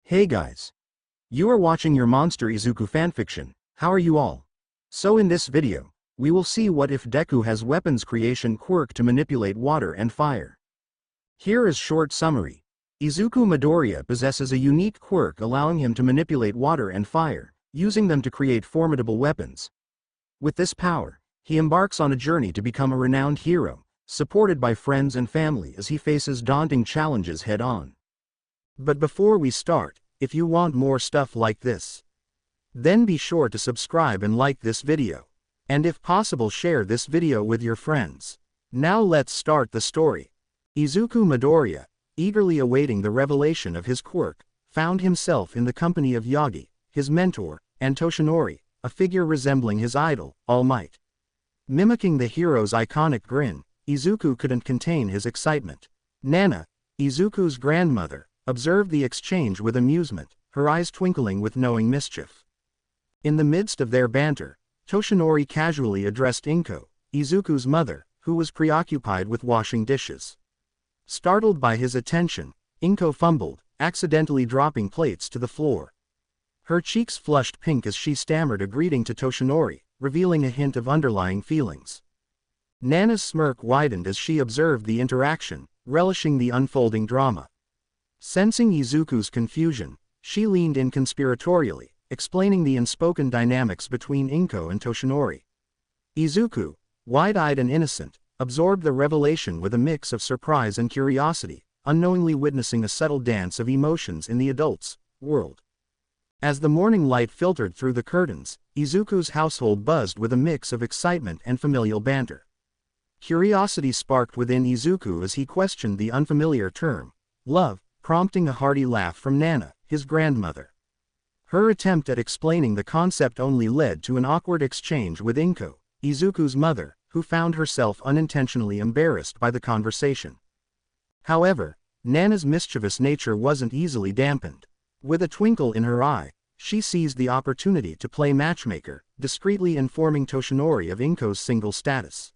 Hey guys! You are watching your Monster Izuku fanfiction. How are you all? So in this video, we will see what if Deku has weapons creation quirk to manipulate water and fire. Here is short summary. Izuku Midoriya possesses a unique quirk allowing him to manipulate water and fire, using them to create formidable weapons. With this power, he embarks on a journey to become a renowned hero, supported by friends and family as he faces daunting challenges head-on. But before we start, if you want more stuff like this, then be sure to subscribe and like this video. And if possible share this video with your friends. Now let's start the story. Izuku Midoriya, eagerly awaiting the revelation of his quirk, found himself in the company of Yagi, his mentor, and Toshinori, a figure resembling his idol, All Might. Mimicking the hero's iconic grin, Izuku couldn't contain his excitement. Nana, Izuku's grandmother, observed the exchange with amusement, her eyes twinkling with knowing mischief. In the midst of their banter, Toshinori casually addressed Inko, Izuku's mother, who was preoccupied with washing dishes. Startled by his attention, Inko fumbled, accidentally dropping plates to the floor. Her cheeks flushed pink as she stammered a greeting to Toshinori, revealing a hint of underlying feelings. Nana's smirk widened as she observed the interaction, relishing the unfolding drama. Sensing Izuku's confusion, she leaned in conspiratorially, explaining the unspoken dynamics between Inko and Toshinori. Izuku, wide-eyed and innocent, absorbed the revelation with a mix of surprise and curiosity, unknowingly witnessing a subtle dance of emotions in the adult's world. As the morning light filtered through the curtains, Izuku's household buzzed with a mix of excitement and familial banter. Curiosity sparked within Izuku as he questioned the unfamiliar term, love, prompting a hearty laugh from Nana, his grandmother. Her attempt at explaining the concept only led to an awkward exchange with Inko, Izuku's mother, who found herself unintentionally embarrassed by the conversation. However, Nana's mischievous nature wasn't easily dampened. With a twinkle in her eye, she seized the opportunity to play matchmaker, discreetly informing Toshinori of Inko's single status.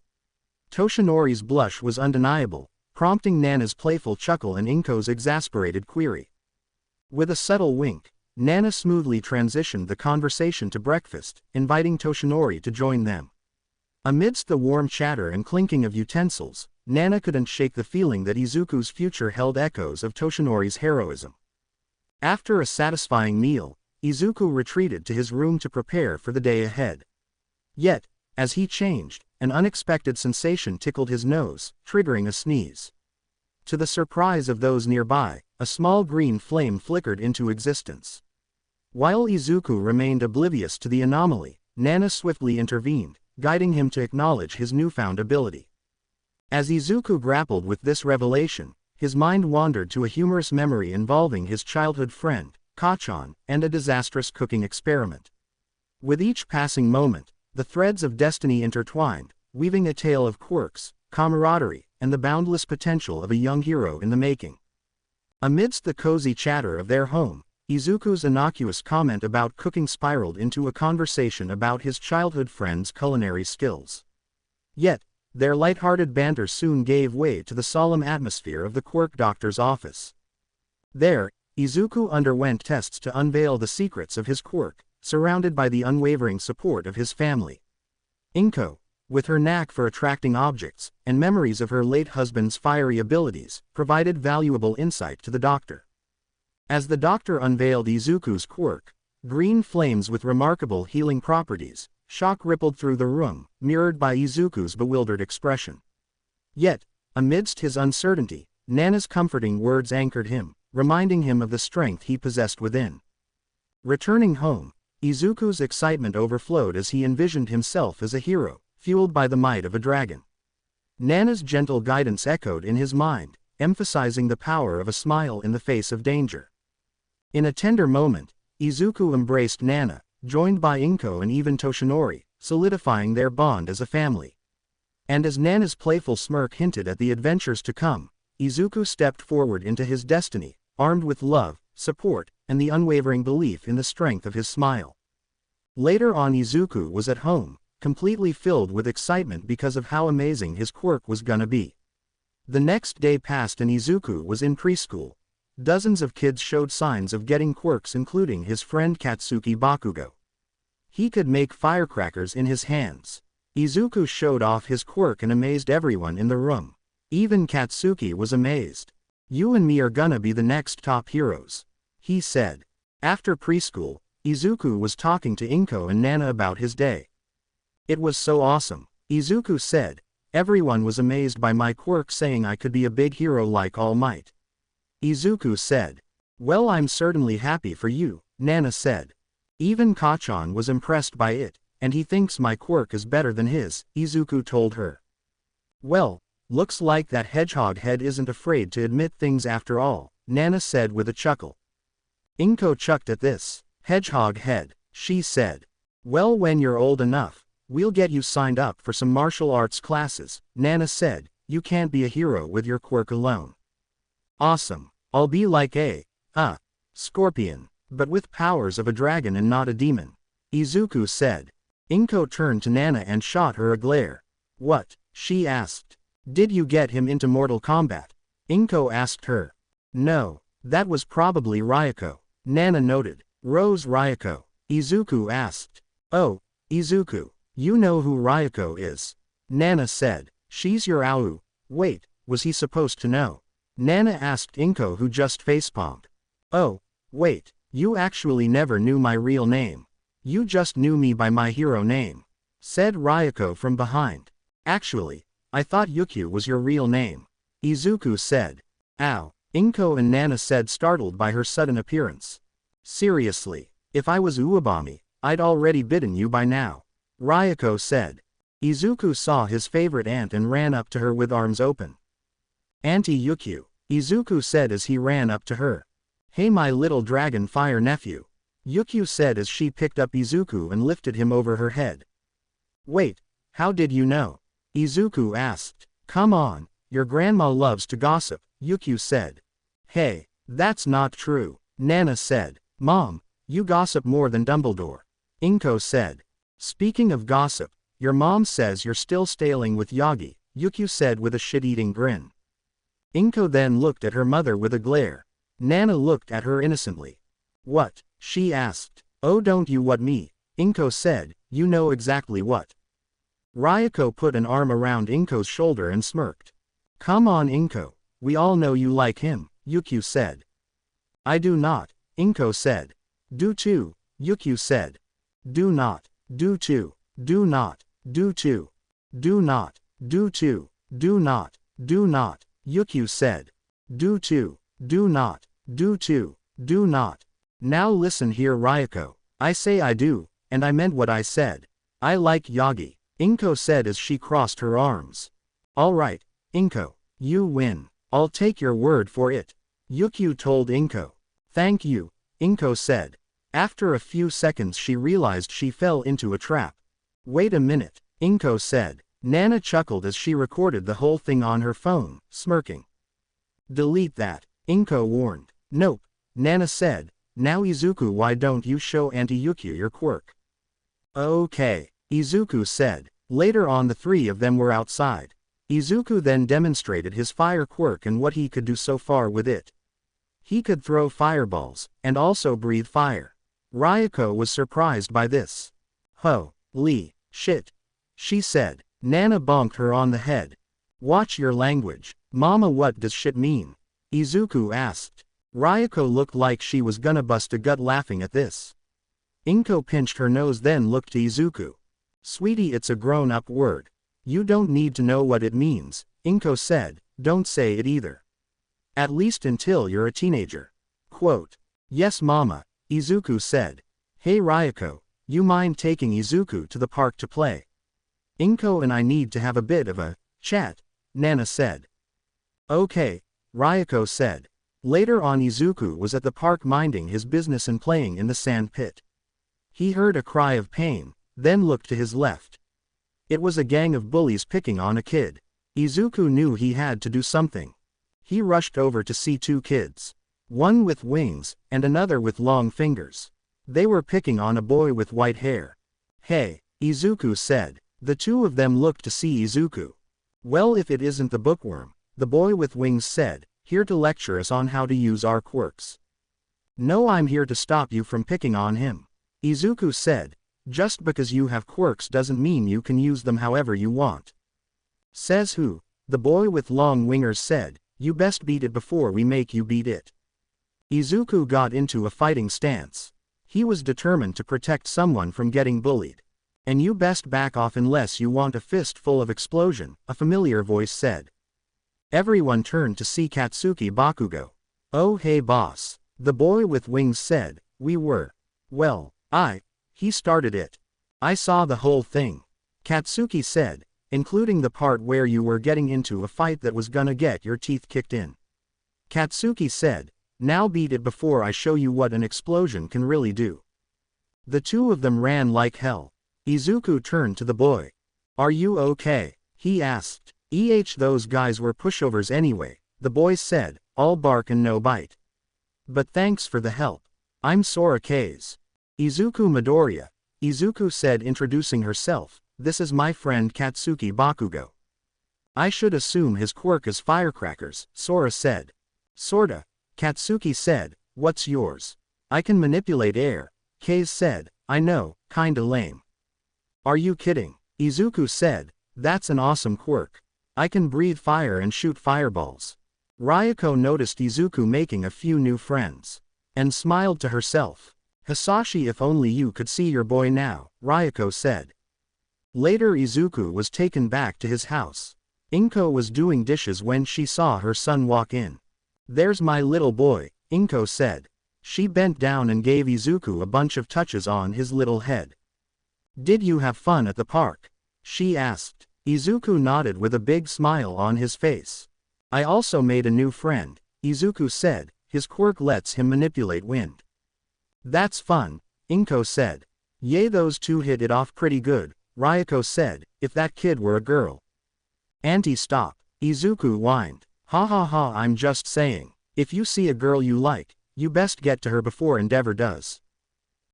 Toshinori's blush was undeniable, prompting Nana's playful chuckle and Inko's exasperated query. With a subtle wink, Nana smoothly transitioned the conversation to breakfast, inviting Toshinori to join them. Amidst the warm chatter and clinking of utensils, Nana couldn't shake the feeling that Izuku's future held echoes of Toshinori's heroism. After a satisfying meal, Izuku retreated to his room to prepare for the day ahead. Yet, as he changed, an unexpected sensation tickled his nose, triggering a sneeze. To the surprise of those nearby, a small green flame flickered into existence. While Izuku remained oblivious to the anomaly, Nana swiftly intervened, guiding him to acknowledge his newfound ability. As Izuku grappled with this revelation, his mind wandered to a humorous memory involving his childhood friend, Kachan, and a disastrous cooking experiment. With each passing moment, the threads of destiny intertwined, weaving a tale of quirks, camaraderie, and the boundless potential of a young hero in the making. Amidst the cozy chatter of their home, Izuku's innocuous comment about cooking spiraled into a conversation about his childhood friend's culinary skills. Yet, their lighthearted banter soon gave way to the solemn atmosphere of the quirk doctor's office. There, Izuku underwent tests to unveil the secrets of his quirk, surrounded by the unwavering support of his family. Inko, with her knack for attracting objects, and memories of her late husband's fiery abilities, provided valuable insight to the doctor. As the doctor unveiled Izuku's quirk, green flames with remarkable healing properties, shock rippled through the room, mirrored by Izuku's bewildered expression. Yet, amidst his uncertainty, Nana's comforting words anchored him, reminding him of the strength he possessed within. Returning home, Izuku's excitement overflowed as he envisioned himself as a hero, fueled by the might of a dragon. Nana's gentle guidance echoed in his mind, emphasizing the power of a smile in the face of danger. In a tender moment, Izuku embraced Nana, joined by Inko and even Toshinori, solidifying their bond as a family. And as Nana's playful smirk hinted at the adventures to come, Izuku stepped forward into his destiny, armed with love, support, and the unwavering belief in the strength of his smile. Later on, Izuku was at home, completely filled with excitement because of how amazing his quirk was gonna be. The next day passed and Izuku was in preschool. Dozens of kids showed signs of getting quirks, including his friend Katsuki Bakugo. He could make firecrackers in his hands. Izuku showed off his quirk and amazed everyone in the room. Even Katsuki was amazed. "You and me are gonna be the next top heroes," he said. After preschool, Izuku was talking to Inko and Nana about his day. "It was so awesome," Izuku said. "Everyone was amazed by my quirk, saying I could be a big hero like All Might." Izuku said. "Well, I'm certainly happy for you," Nana said. "Even Kachan was impressed by it, and he thinks my quirk is better than his," Izuku told her. "Well, looks like that hedgehog head isn't afraid to admit things after all," Nana said with a chuckle. Inko chucked at this. "Hedgehog head," she said. "Well, when you're old enough, we'll get you signed up for some martial arts classes," Nana said. "You can't be a hero with your quirk alone." "Awesome. I'll be like a scorpion, but with powers of a dragon and not a demon," Izuku said. Inko turned to Nana and shot her a glare. "What?" she asked. "Did you get him into Mortal Kombat?" Inko asked her. "No, that was probably Ryako," Nana noted. "Rose Ryako?" Izuku asked. "Oh, Izuku, you know who Ryako is," Nana said. "She's your Au." Wait, was he supposed to know? Nana asked Inko, who just facepalmed. "Oh, wait, you actually never knew my real name. You just knew me by my hero name," said Ryako from behind. "Actually, I thought Yuku was your real name," Izuku said. "Ow," Inko and Nana said, startled by her sudden appearance. "Seriously, if I was Uabami, I'd already bitten you by now," Ryako said. Izuku saw his favorite aunt and ran up to her with arms open. "Auntie Yuku," Izuku said as he ran up to her. "Hey, my little dragon fire nephew," Yuku said as she picked up Izuku and lifted him over her head. "Wait, how did you know?" Izuku asked. "Come on, your grandma loves to gossip," Yuku said. "Hey, that's not true," Nana said. "Mom, you gossip more than Dumbledore," Inko said. "Speaking of gossip, your mom says you're still staying with Yagi," Yuku said with a shit-eating grin. Inko then looked at her mother with a glare. Nana looked at her innocently. "What?" she asked. "Oh, don't you what me," Inko said. "You know exactly what." Ryako put an arm around Inko's shoulder and smirked. "Come on, Inko, we all know you like him," Yuku said. "I do not," Inko said. "Do too," Yuku said. "Do not, do too, do not, do too, do not, do too, do not, do not," Yuku said. "Do too, do not, do too, do not. Now listen here, Ryako, I say I do, and I meant what I said. I like Yagi," Inko said as she crossed her arms. "All right, Inko, you win. I'll take your word for it," Yuku told Inko. "Thank you," Inko said. After a few seconds she realized she fell into a trap. "Wait a minute," Inko said. Nana chuckled as she recorded the whole thing on her phone, smirking. "Delete that," Inko warned. "Nope," Nana said. "Now Izuku, why don't you show Auntie Yuku your quirk?" "Okay," Izuku said. Later on, the three of them were outside. Izuku then demonstrated his fire quirk and what he could do so far with it. He could throw fireballs, and also breathe fire. Ryako was surprised by this. "Holy shit," she said. Nana bonked her on the head. "Watch your language, Mama. What does shit mean?" Izuku asked. Ryako looked like she was gonna bust a gut laughing at this. Inko pinched her nose, then looked to Izuku. "Sweetie, it's a grown-up word. You don't need to know what it means," Inko said. "Don't say it either. At least until you're a teenager." Quote. "Yes, Mama," Izuku said. "Hey Ryako, you mind taking Izuku to the park to play? Inko and I need to have a bit of a chat," Nana said. "Okay," Ryako said. Later on, Izuku was at the park minding his business and playing in the sand pit. He heard a cry of pain, then looked to his left. It was a gang of bullies picking on a kid. Izuku knew he had to do something. He rushed over to see two kids. One with wings, and another with long fingers. They were picking on a boy with white hair. "Hey," Izuku said. The two of them looked to see Izuku. "Well, if it isn't the bookworm," the boy with wings said. here to lecture us on how to use our quirks. No, I'm here to stop you from picking on him. Izuku said, just because you have quirks doesn't mean you can use them however you want. Says who? The boy with long wingers said, you best beat it before we make you beat it. Izuku got into a fighting stance. He was determined to protect someone from getting bullied. And you best back off unless you want a fist full of explosion, a familiar voice said. Everyone turned to see Katsuki Bakugo. Oh hey boss. The boy with wings said, we were. Well, he started it. I saw the whole thing. Katsuki said, including the part where you were getting into a fight that was gonna get your teeth kicked in. Katsuki said, now beat it before I show you what an explosion can really do. The two of them ran like hell. Izuku turned to the boy. Are you okay? He asked. Those guys were pushovers anyway, the boy said, all bark and no bite. But thanks for the help. I'm Sora K's. Izuku Midoriya, Izuku said, introducing herself, this is my friend Katsuki Bakugo. I should assume his quirk is firecrackers, Sora said. Sorta. Katsuki said, what's yours? I can manipulate air, K's said, I know, kinda lame. Are you kidding? Izuku said, that's an awesome quirk. I can breathe fire and shoot fireballs. Ryuko noticed Izuku making a few new friends. And smiled to herself. Hisashi, if only you could see your boy now, Ryuko said. Later Izuku was taken back to his house. Inko was doing dishes when she saw her son walk in. There's my little boy, Inko said. She bent down and gave Izuku a bunch of touches on his little head. Did you have fun at the park? She asked. Izuku nodded with a big smile on his face. I also made a new friend, Izuku said, his quirk lets him manipulate wind. That's fun, Inko said. Yay, those two hit it off pretty good, Ryuko said, if that kid were a girl. Auntie, stop, Izuku whined. Ha ha ha, I'm just saying, if you see a girl you like, you best get to her before Endeavor does.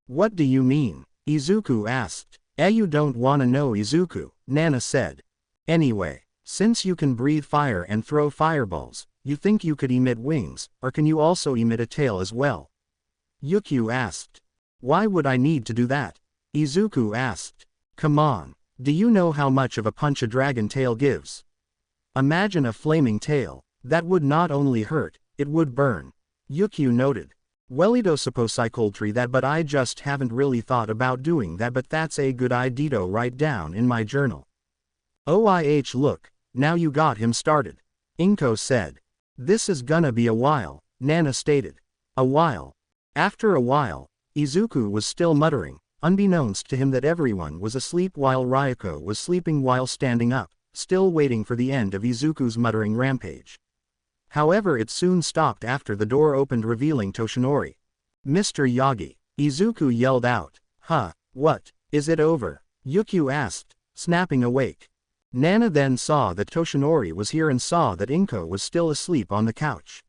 What do you mean? Izuku asked. You don't wanna know, Izuku, Nana said. Anyway, since you can breathe fire and throw fireballs, you think you could emit wings, or can you also emit a tail as well? Yuku asked. Why would I need to do that? Izuku asked. Come on, do you know how much of a punch a dragon tail gives? Imagine a flaming tail. That would not only hurt, it would burn. Yuku noted. Well, suppose I could try that, but I just haven't really thought about doing that, but that's a good idea to write down in my journal. Look, now you got him started. Inko said. This is gonna be a while, Nana stated. A while. After a while, Izuku was still muttering, unbeknownst to him that everyone was asleep while Ryuko was sleeping while standing up, still waiting for the end of Izuku's muttering rampage. However, it soon stopped after the door opened, revealing Toshinori. Mr. Yagi, Izuku yelled out. Huh, what, is it over? Yuku asked, snapping awake. Nana then saw that Toshinori was here and saw that Inko was still asleep on the couch.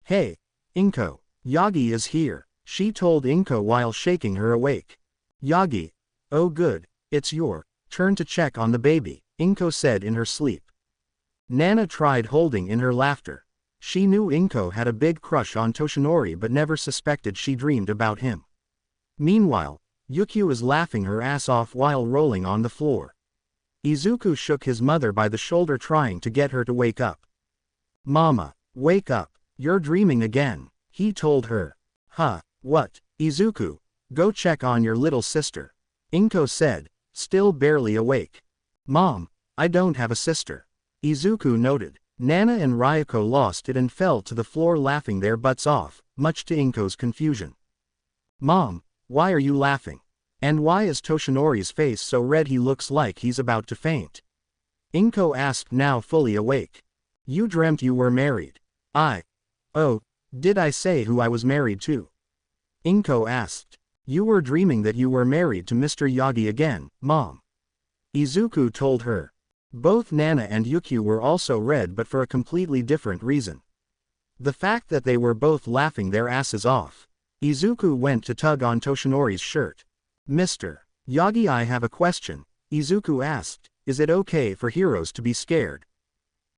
Hey, Inko, Yagi is here, she told Inko while shaking her awake. Yagi, oh good, it's your turn to check on the baby, Inko said in her sleep. Nana tried holding in her laughter. She knew Inko had a big crush on Toshinori but never suspected she dreamed about him. Meanwhile, Yuku was laughing her ass off while rolling on the floor. Izuku shook his mother by the shoulder trying to get her to wake up. Mama, wake up, you're dreaming again, he told her. Huh, what, Izuku, go check on your little sister, Inko said, still barely awake. Mom, I don't have a sister. Izuku noted. Nana and Ryuko lost it and fell to the floor laughing their butts off, much to Inko's confusion. Mom, why are you laughing? And why is Toshinori's face so red he looks like he's about to faint? Inko asked, now fully awake. You dreamt you were married. Oh, did I say who I was married to? Inko asked. You were dreaming that you were married to Mr. Yagi again, Mom. Izuku told her. Both Nana and Yuku were also red, but for a completely different reason. The fact that they were both laughing their asses off. Izuku went to tug on Toshinori's shirt. Mr. Yagi, I have a question, Izuku asked. Is it okay for heroes to be scared?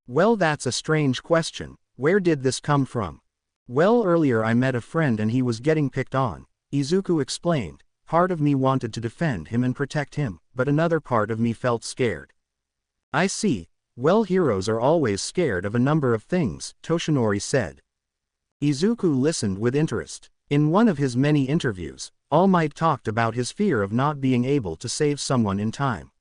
Well, that's a strange question, Where did this come from? Well, earlier I met a friend and he was getting picked on, Izuku explained. Part of me wanted to defend him and protect him, but another part of me felt scared. I see. Well, heroes are always scared of a number of things, Toshinori said. Izuku listened with interest. In one of his many interviews, All Might talked about his fear of not being able to save someone in time.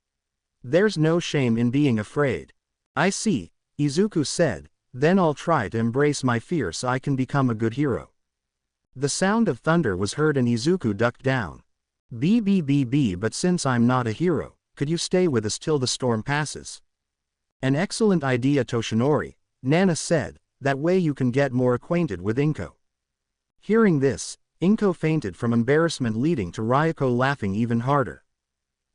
There's no shame in being afraid. I see, Izuku said, then I'll try to embrace my fear so I can become a good hero. The sound of thunder was heard and Izuku ducked down. But since I'm not a hero, could you stay with us till the storm passes? An excellent idea, Toshinori, Nana said, that way you can get more acquainted with Inko. Hearing this, Inko fainted from embarrassment, leading to Ryoko laughing even harder.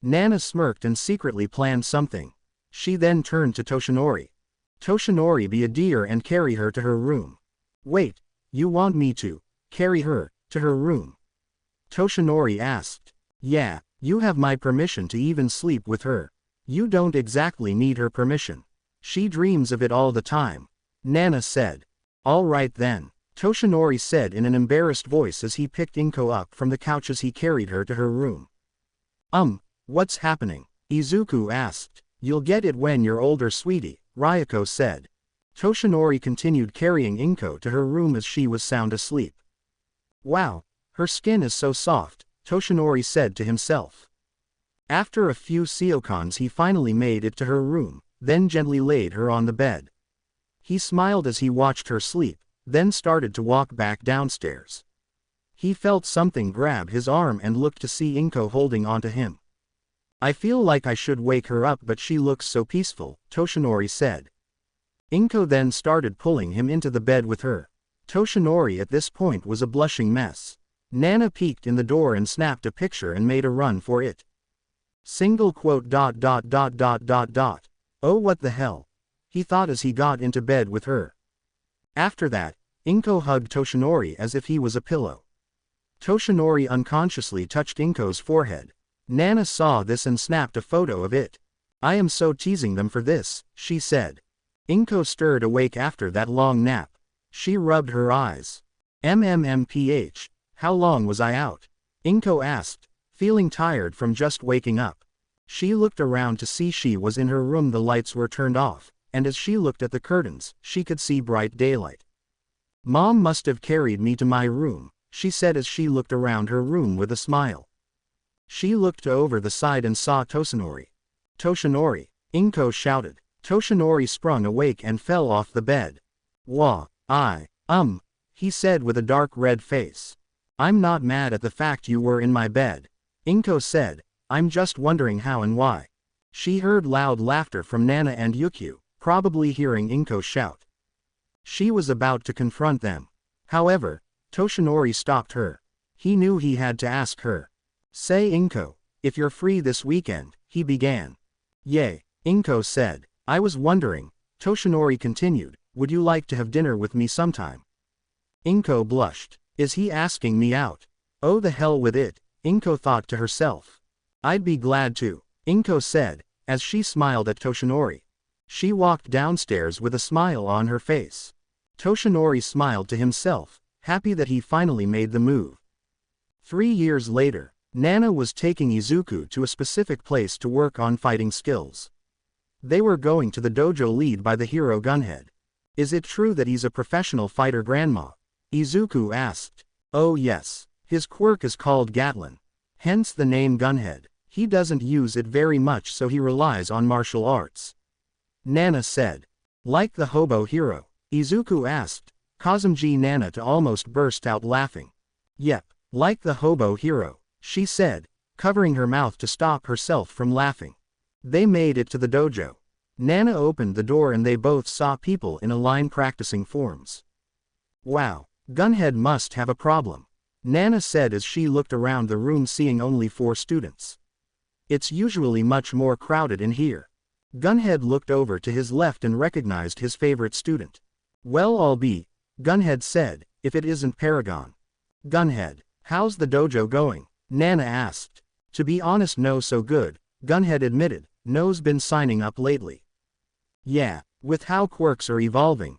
Nana smirked and secretly planned something. She then turned to Toshinori. Toshinori, be a dear and carry her to her room. Wait, you want me to carry her to her room? Toshinori asked. Yeah, you have my permission to even sleep with her. You don't exactly need her permission. She dreams of it all the time, Nana said. All right then, Toshinori said in an embarrassed voice as he picked Inko up from the couch as he carried her to her room. What's happening? Izuku asked. You'll get it when you're older, sweetie, Ryoko said. Toshinori continued carrying Inko to her room as she was sound asleep. Wow, her skin is so soft, Toshinori said to himself. After a few seokons he finally made it to her room, then gently laid her on the bed. He smiled as he watched her sleep, then started to walk back downstairs. He felt something grab his arm and looked to see Inko holding onto him. I feel like I should wake her up, but she looks so peaceful, Toshinori said. Inko then started pulling him into the bed with her. Toshinori at this point was a blushing mess. Nana peeked in the door and snapped a picture and made a run for it. Oh, what the hell? He thought as he got into bed with her. After that, Inko hugged Toshinori as if he was a pillow. Toshinori unconsciously touched Inko's forehead. Nana saw this and snapped a photo of it. I am so teasing them for this, she said. Inko stirred awake after that long nap. She rubbed her eyes. MMMPH, how long was I out? Inko asked, feeling tired from just waking up. She looked around to see she was in her room. The lights were turned off, and as she looked at the curtains, she could see bright daylight. Mom must have carried me to my room, she said as she looked around her room with a smile. She looked over the side and saw Toshinori. Toshinori, Inko shouted. Toshinori sprung awake and fell off the bed. Wah, he said with a dark red face. I'm not mad at the fact you were in my bed, Inko said, I'm just wondering how and why. She heard loud laughter from Nana and Yuku, probably hearing Inko shout. She was about to confront them. However, Toshinori stopped her. He knew he had to ask her. Say, Inko, if you're free this weekend, he began. Yay, Inko said. I was wondering, Toshinori continued, would you like to have dinner with me sometime? Inko blushed. Is he asking me out? Oh, the hell with it, Inko thought to herself. I'd be glad to, Inko said, as she smiled at Toshinori. She walked downstairs with a smile on her face. Toshinori smiled to himself, happy that he finally made the move. 3 years later, Nana was taking Izuku to a specific place to work on fighting skills. They were going to the dojo led by the hero Gunhead. Is it true that he's a professional fighter, Grandma? Izuku asked. Oh yes, his quirk is called Gatlin. Hence the name Gunhead. He doesn't use it very much, so he relies on martial arts. Nana said. Like the hobo hero? Izuku asked, causing Nana to almost burst out laughing. Yep, like the hobo hero, she said, covering her mouth to stop herself from laughing. They made it to the dojo. Nana opened the door and they both saw people in a line practicing forms. Wow, Gunhead must have a problem, Nana said as she looked around the room seeing only 4 students. It's usually much more crowded in here. Gunhead looked over to his left and recognized his favorite student. Well, I'll be, Gunhead said, if it isn't Paragon. Gunhead, how's the dojo going? Nana asked. To be honest, no so good, Gunhead admitted. No's been signing up lately. Yeah, with how quirks are evolving,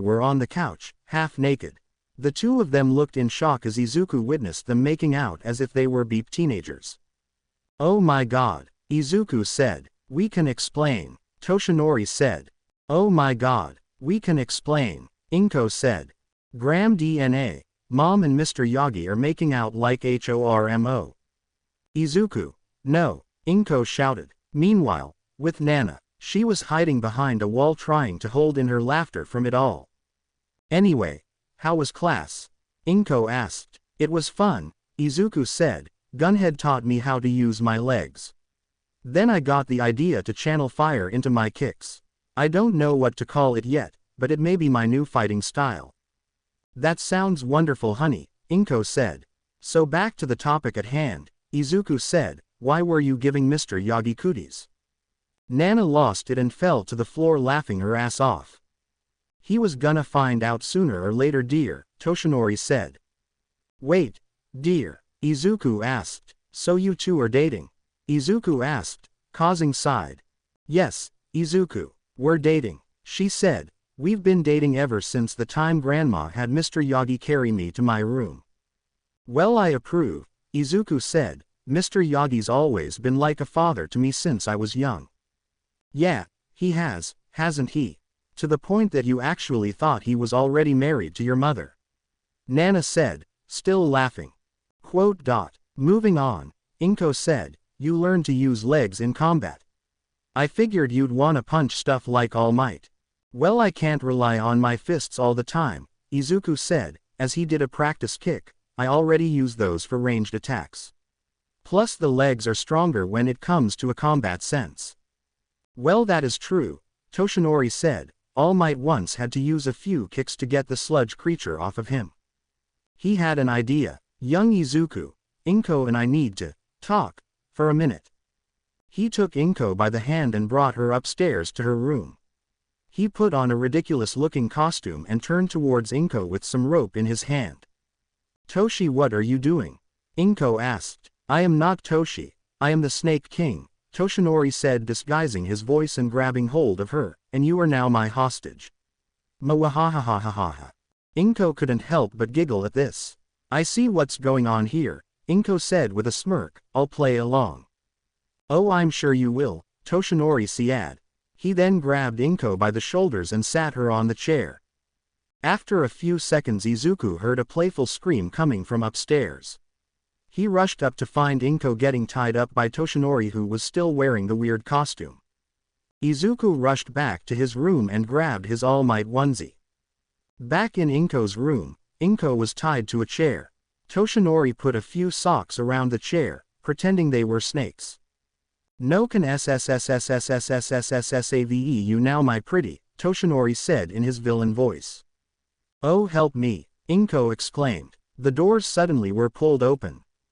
were on the couch, half naked. The two of them looked in shock as Izuku witnessed them making out as if they were beep teenagers. "Oh my god," Izuku said. "We can explain," Toshinori said. "Oh my god, we can explain," Inko said. "Gram DNA, Mom and Mr. Yagi are making out like HORMO. Izuku, no," Inko shouted. Meanwhile, with Nana, she was hiding behind a wall trying to hold in her laughter from it all. "Anyway, how was class?" Inko asked. "It was fun," Izuku said. "Gunhead taught me how to use my legs. Then I got the idea to channel fire into my kicks. I don't know what to call it yet, but it may be my new fighting style." "That sounds wonderful, honey," Inko said. "So back to the topic at hand," Izuku said. "Why were you giving Mr. Yagi cooties?" Nana lost it and fell to the floor laughing her ass off. "He was gonna find out sooner or later, dear," Toshinori said. "Wait, dear," Izuku asked. "So you two are dating?" Izuku asked, causing sighed. "Yes, Izuku, we're dating," she said. "We've been dating ever since the time Grandma had Mr. Yagi carry me to my room." "Well, I approve," Izuku said. "Mr. Yagi's always been like a father to me since I was young." "Yeah, he has, hasn't he? To the point that you actually thought he was already married to your mother," Nana said, still laughing. Moving on, Inko said, "You learned to use legs in combat. I figured you'd wanna punch stuff like All Might." "Well, I can't rely on my fists all the time," Izuku said, as he did a practice kick. "I already use those for ranged attacks. Plus the legs are stronger when it comes to a combat sense." "Well, that is true," Toshinori said. "All Might once had to use a few kicks to get the sludge creature off of him. He had an idea. Young Izuku, Inko and I need to talk for a minute." He took Inko by the hand and brought her upstairs to her room. He put on a ridiculous-looking costume and turned towards Inko with some rope in his hand. "Toshi, what are you doing?" Inko asked. "I am not Toshi, I am the Snake King," Toshinori said, disguising his voice and grabbing hold of her, "and you are now my hostage." Mwahahahahaha. Inko couldn't help but giggle at this. "I see what's going on here," Inko said with a smirk. "I'll play along." "Oh, I'm sure you will," Toshinori said. He then grabbed Inko by the shoulders and sat her on the chair. After a few seconds, Izuku heard a playful scream coming from upstairs. He rushed up to find Inko getting tied up by Toshinori, who was still wearing the weird costume. Izuku rushed back to his room and grabbed his All Might onesie. Back in Inko's room, Inko was tied to a chair. Toshinori put a few socks around the chair, pretending they were snakes. "No can save you now, my pretty," Toshinori said in his villain voice. "Oh, help me," Inko exclaimed. The doors suddenly were pulled open.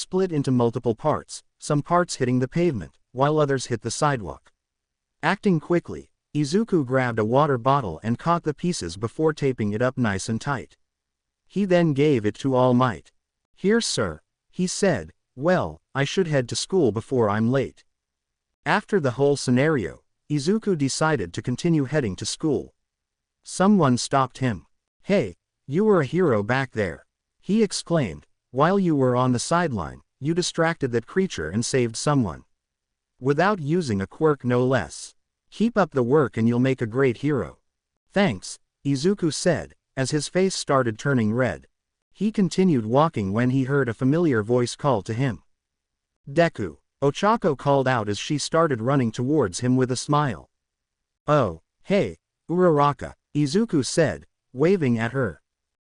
split into multiple parts, some parts hitting the pavement, while others hit the sidewalk. Acting quickly, Izuku grabbed a water bottle and caught the pieces before taping it up nice and tight. He then gave it to All Might. Here, sir, he said. Well, I should head to school before I'm late. After the whole scenario, Izuku decided to continue heading to school. Someone stopped him. Hey, you were a hero back there, he exclaimed. While you were on the sideline, you distracted that creature and saved someone. Without using a quirk, no less. Keep up the work and you'll make a great hero. Thanks, Izuku said, as his face started turning red. He continued walking when he heard a familiar voice call to him. Deku, Ochako called out as she started running towards him with a smile. Oh, hey, Uraraka, Izuku said, waving at her.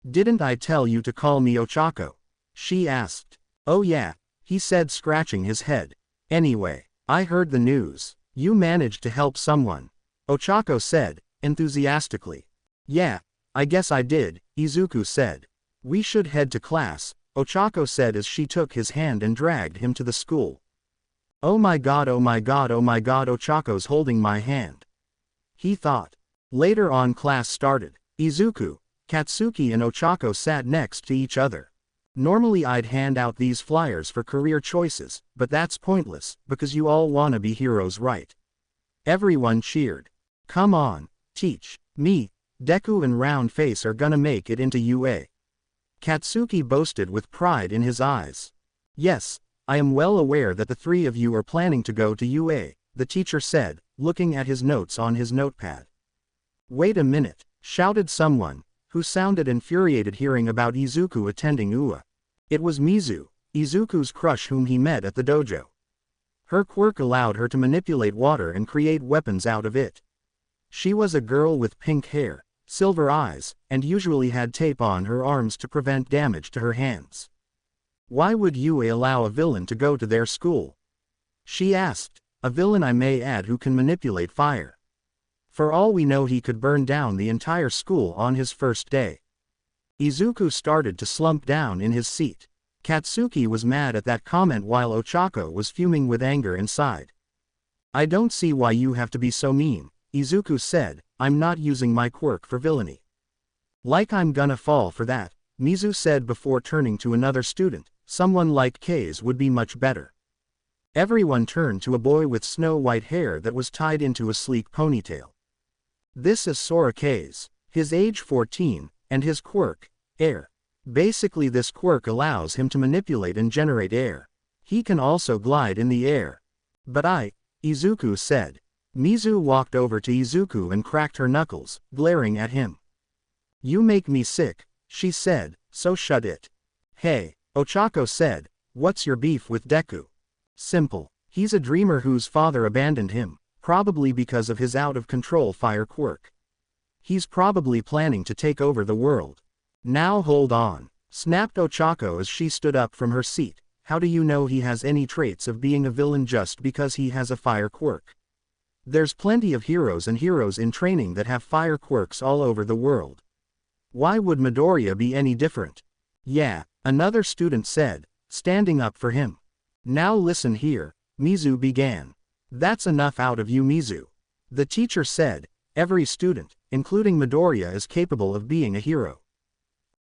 Didn't I tell you to call me Ochako? She asked. Oh yeah, he said, scratching his head. Anyway, I heard the news. You managed to help someone, Ochako said, enthusiastically. Yeah, I guess I did, Izuku said. We should head to class, Ochako said as she took his hand and dragged him to the school. Oh my god, oh my god, oh my god, Ochako's holding my hand, he thought. Later on, class started. Izuku, Katsuki and Ochako sat next to each other. Normally I'd hand out these flyers for career choices, but that's pointless, because you all wanna be heroes, right? Everyone cheered. Come on, teach me, Deku and Round Face are gonna make it into UA. Katsuki boasted with pride in his eyes. Yes, I am well aware that the three of you are planning to go to UA, the teacher said, looking at his notes on his notepad. Wait a minute, shouted someone, who sounded infuriated hearing about Izuku attending UA. It was Mizu, Izuku's crush whom he met at the dojo. Her quirk allowed her to manipulate water and create weapons out of it. She was a girl with pink hair, silver eyes, and usually had tape on her arms to prevent damage to her hands. Why would UA allow a villain to go to their school? She asked. A villain, I may add, who can manipulate fire. For all we know, he could burn down the entire school on his first day. Izuku started to slump down in his seat. Katsuki was mad at that comment while Ochako was fuming with anger inside. I don't see why you have to be so mean, Izuku said. I'm not using my quirk for villainy. Like I'm gonna fall for that, Mizu said before turning to another student. Someone like K's would be much better. Everyone turned to a boy with snow-white hair that was tied into a sleek ponytail. This is Sora K's, his age 14, and his quirk, air. Basically this quirk allows him to manipulate and generate air. He can also glide in the air. But Izuku said. Mizu walked over to Izuku and cracked her knuckles, glaring at him. You make me sick, she said, so shut it. Hey, Ochako said, what's your beef with Deku? Simple. He's a dreamer whose father abandoned him, probably because of his out-of-control fire quirk. He's probably planning to take over the world. Now hold on, snapped Ochako as she stood up from her seat. How do you know he has any traits of being a villain just because he has a fire quirk? There's plenty of heroes and heroes in training that have fire quirks all over the world. Why would Midoriya be any different? Yeah, another student said, standing up for him. Now listen here, Mizu began. That's enough out of you, Mizu. The teacher said, every student, including Midoriya, is capable of being a hero.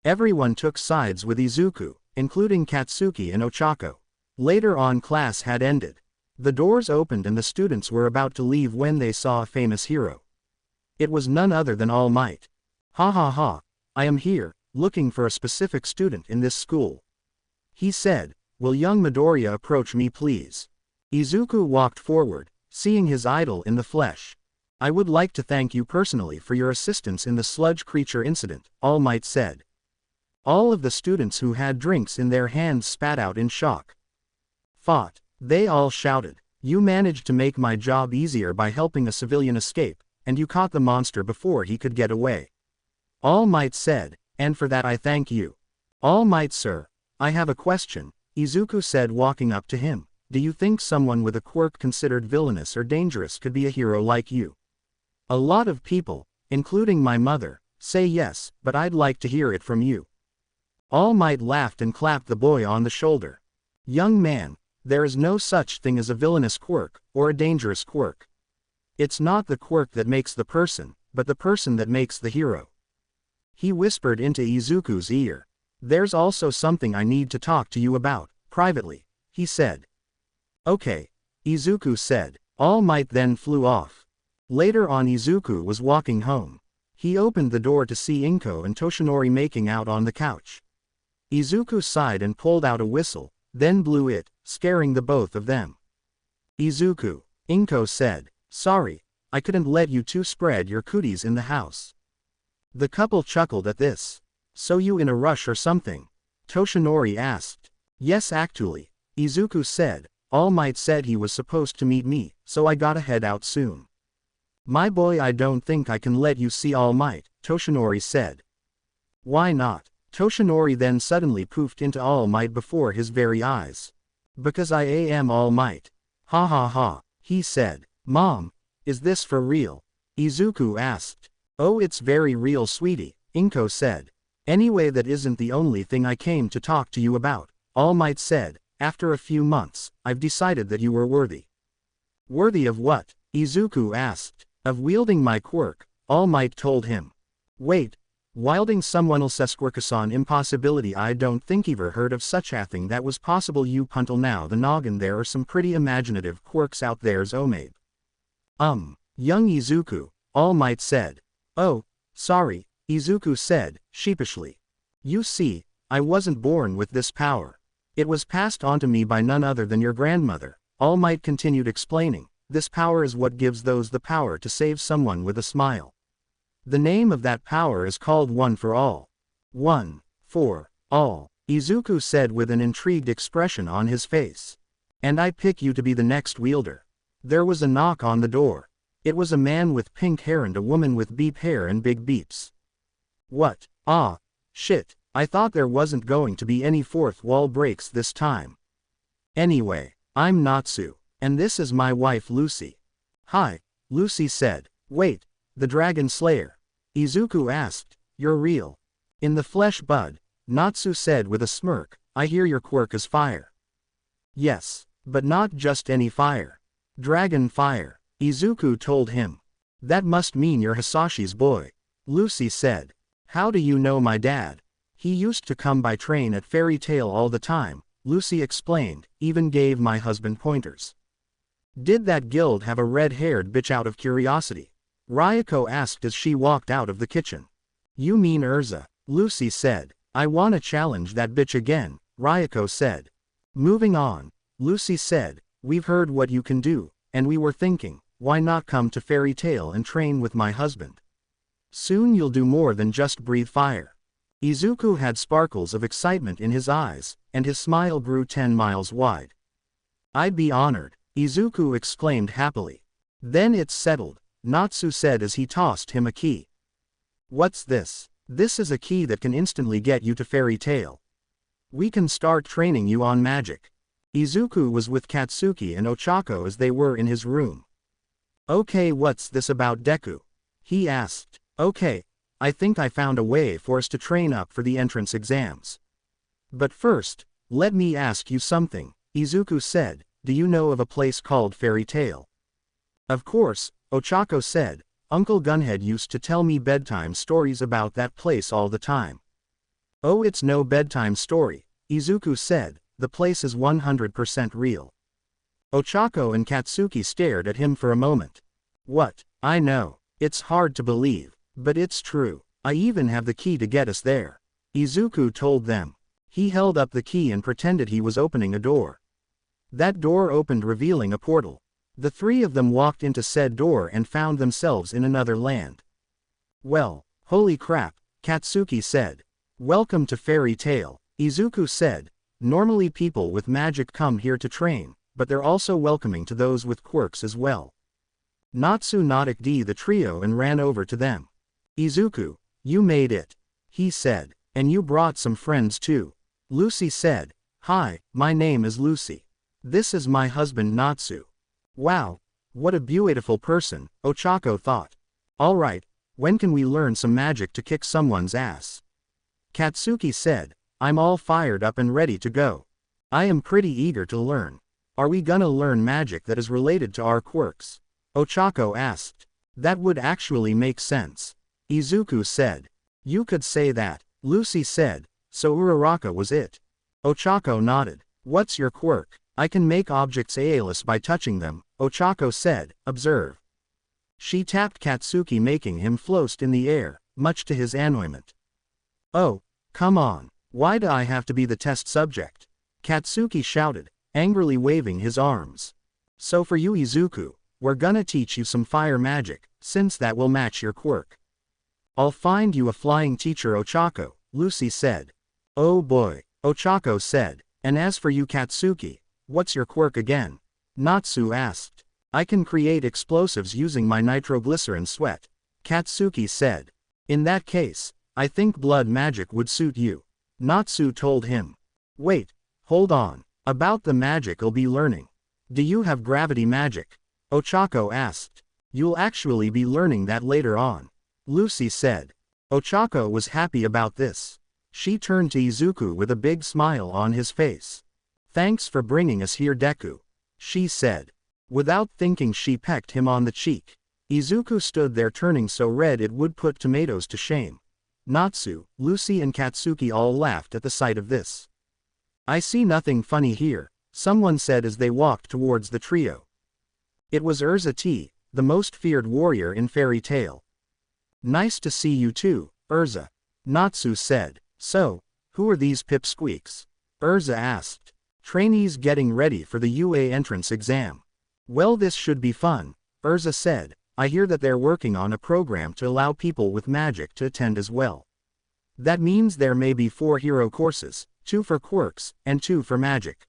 Everyone took sides with Izuku, including Katsuki and Ochako. Later on, class had ended. The doors opened and the students were about to leave when they saw a famous hero. It was none other than All Might. Ha ha ha, I am here, looking for a specific student in this school. He said, will young Midoriya approach me please? Izuku walked forward, seeing his idol in the flesh. I would like to thank you personally for your assistance in the sludge creature incident, All Might said. All of the students who had drinks in their hands spat out in shock. Fought. They all shouted. You managed to make my job easier by helping a civilian escape, and you caught the monster before he could get away. All Might said, and for that I thank you. All Might sir, I have a question, Izuku said walking up to him. Do you think someone with a quirk considered villainous or dangerous could be a hero like you? A lot of people, including my mother, say yes, but I'd like to hear it from you. All Might laughed and clapped the boy on the shoulder. Young man, there is no such thing as a villainous quirk, or a dangerous quirk. It's not the quirk that makes the person, but the person that makes the hero. He whispered into Izuku's ear. There's also something I need to talk to you about, privately, he said. Okay, Izuku said. All Might then flew off. Later on Izuku was walking home. He opened the door to see Inko and Toshinori making out on the couch. Izuku sighed and pulled out a whistle, then blew it, scaring the both of them. Izuku, Inko said, sorry, I couldn't let you two spread your cooties in the house. The couple chuckled at this. So you in a rush or something? Toshinori asked. Yes actually, Izuku said. All Might said he was supposed to meet me, so I gotta head out soon. My boy, I don't think I can let you see All Might, Toshinori said. Why not? Toshinori then suddenly poofed into All Might before his very eyes. Because I am All Might. Ha ha ha, he said. Mom, is this for real? Izuku asked. Oh, it's very real sweetie, Inko said. Anyway, that isn't the only thing I came to talk to you about, All Might said. After a few months, I've decided that you were worthy. Worthy of what? Izuku asked. Of wielding my quirk, All Might told him. Wait, wielding someone else's quirk-san impossibility? I don't think ever heard of such a thing that was possible. You puntle now the noggin, there are some pretty imaginative quirks out there's Omabe. Young Izuku, All Might said. Oh, sorry, Izuku said, sheepishly. You see, I wasn't born with this power. It was passed on to me by none other than your grandmother, All Might continued explaining. This power is what gives those the power to save someone with a smile. The name of that power is called One for All. One, for, all, Izuku said with an intrigued expression on his face. And I pick you to be the next wielder. There was a knock on the door. It was a man with pink hair and a woman with beep hair and big beeps. What? Ah, shit, I thought there wasn't going to be any fourth wall breaks this time. Anyway, I'm Natsu, and this is my wife Lucy. Hi, Lucy said. Wait, the Dragon Slayer? Izuku asked. You're real. In the flesh, bud, Natsu said with a smirk. I hear your quirk is fire. Yes, but not just any fire. Dragon fire, Izuku told him. That must mean you're Hisashi's boy, Lucy said. How do you know my dad? He used to come by train at Fairy Tail all the time, Lucy explained, even gave my husband pointers. Did that guild have a red-haired bitch? Out of curiosity, Ryoko asked as she walked out of the kitchen. You mean Urza, Lucy said. I wanna challenge that bitch again, Ryoko said. Moving on, Lucy said, we've heard what you can do, and we were thinking, why not come to Fairy Tail and train with my husband? Soon you'll do more than just breathe fire. Izuku had sparkles of excitement in his eyes, and his smile grew 10 miles wide. I'd be honored, Izuku exclaimed happily. Then it's settled, Natsu said as he tossed him a key. What's this? This is a key that can instantly get you to Fairy Tail. We can start training you on magic. Izuku was with Katsuki and Ochako as they were in his room. Okay, what's this about Deku? He asked. Okay, I think I found a way for us to train up for the entrance exams. But first, let me ask you something, Izuku said. Do you know of a place called Fairy Tail? Of course, Ochako said. Uncle Gunhead used to tell me bedtime stories about that place all the time. Oh, it's no bedtime story, Izuku said. The place is 100% real. Ochako and Katsuki stared at him for a moment. What? I know, it's hard to believe, but it's true. I even have the key to get us there, Izuku told them. He held up the key and pretended he was opening a door. That door opened, revealing a portal. The three of them walked into said door and found themselves in another land. Well, holy crap, Katsuki said. Welcome to Fairy Tail, Izuku said. Normally people with magic come here to train, but they're also welcoming to those with quirks as well. Natsu nodded the trio and ran over to them. Izuku, you made it, he said. And you brought some friends too, Lucy said. Hi, my name is Lucy. This is my husband Natsu. Wow, what a beautiful person, Ochako thought. Alright, when can we learn some magic to kick someone's ass? Katsuki said. I'm all fired up and ready to go. I am pretty eager to learn. Are we gonna learn magic that is related to our quirks? Ochako asked. That would actually make sense, Izuku said. You could say that, Lucy said. So Uraraka was it. Ochako nodded. What's your quirk? I can make objects airless by touching them, Ochako said. Observe. She tapped Katsuki, making him float in the air, much to his annoyment. Oh, come on. Why do I have to be the test subject? Katsuki shouted, angrily waving his arms. So for you Izuku, we're gonna teach you some fire magic, since that will match your quirk. I'll find you a flying teacher, Ochako, Lucy said. Oh boy, Ochako said. And as for you Katsuki, what's your quirk again? Natsu asked. I can create explosives using my nitroglycerin sweat, Katsuki said. In that case, I think blood magic would suit you, Natsu told him. Wait, hold on, about the magic I'll be learning. Do you have gravity magic? Ochako asked. You'll actually be learning that later on, Lucy said. Ochako was happy about this. She turned to Izuku with a big smile on his face. Thanks for bringing us here, Deku, she said. Without thinking, she pecked him on the cheek. Izuku stood there turning so red it would put tomatoes to shame. Natsu, Lucy and Katsuki all laughed at the sight of this. I see nothing funny here, someone said as they walked towards the trio. It was Urza T, the most feared warrior in fairy tale. Nice to see you too, Urza, Natsu said. So, who are these pipsqueaks? Urza asked. Trainees getting ready for the UA entrance exam. Well, this should be fun, Urza said. I hear that they're working on a program to allow people with magic to attend as well. That means there may be 4 hero courses, 2 for quirks, and 2 for magic.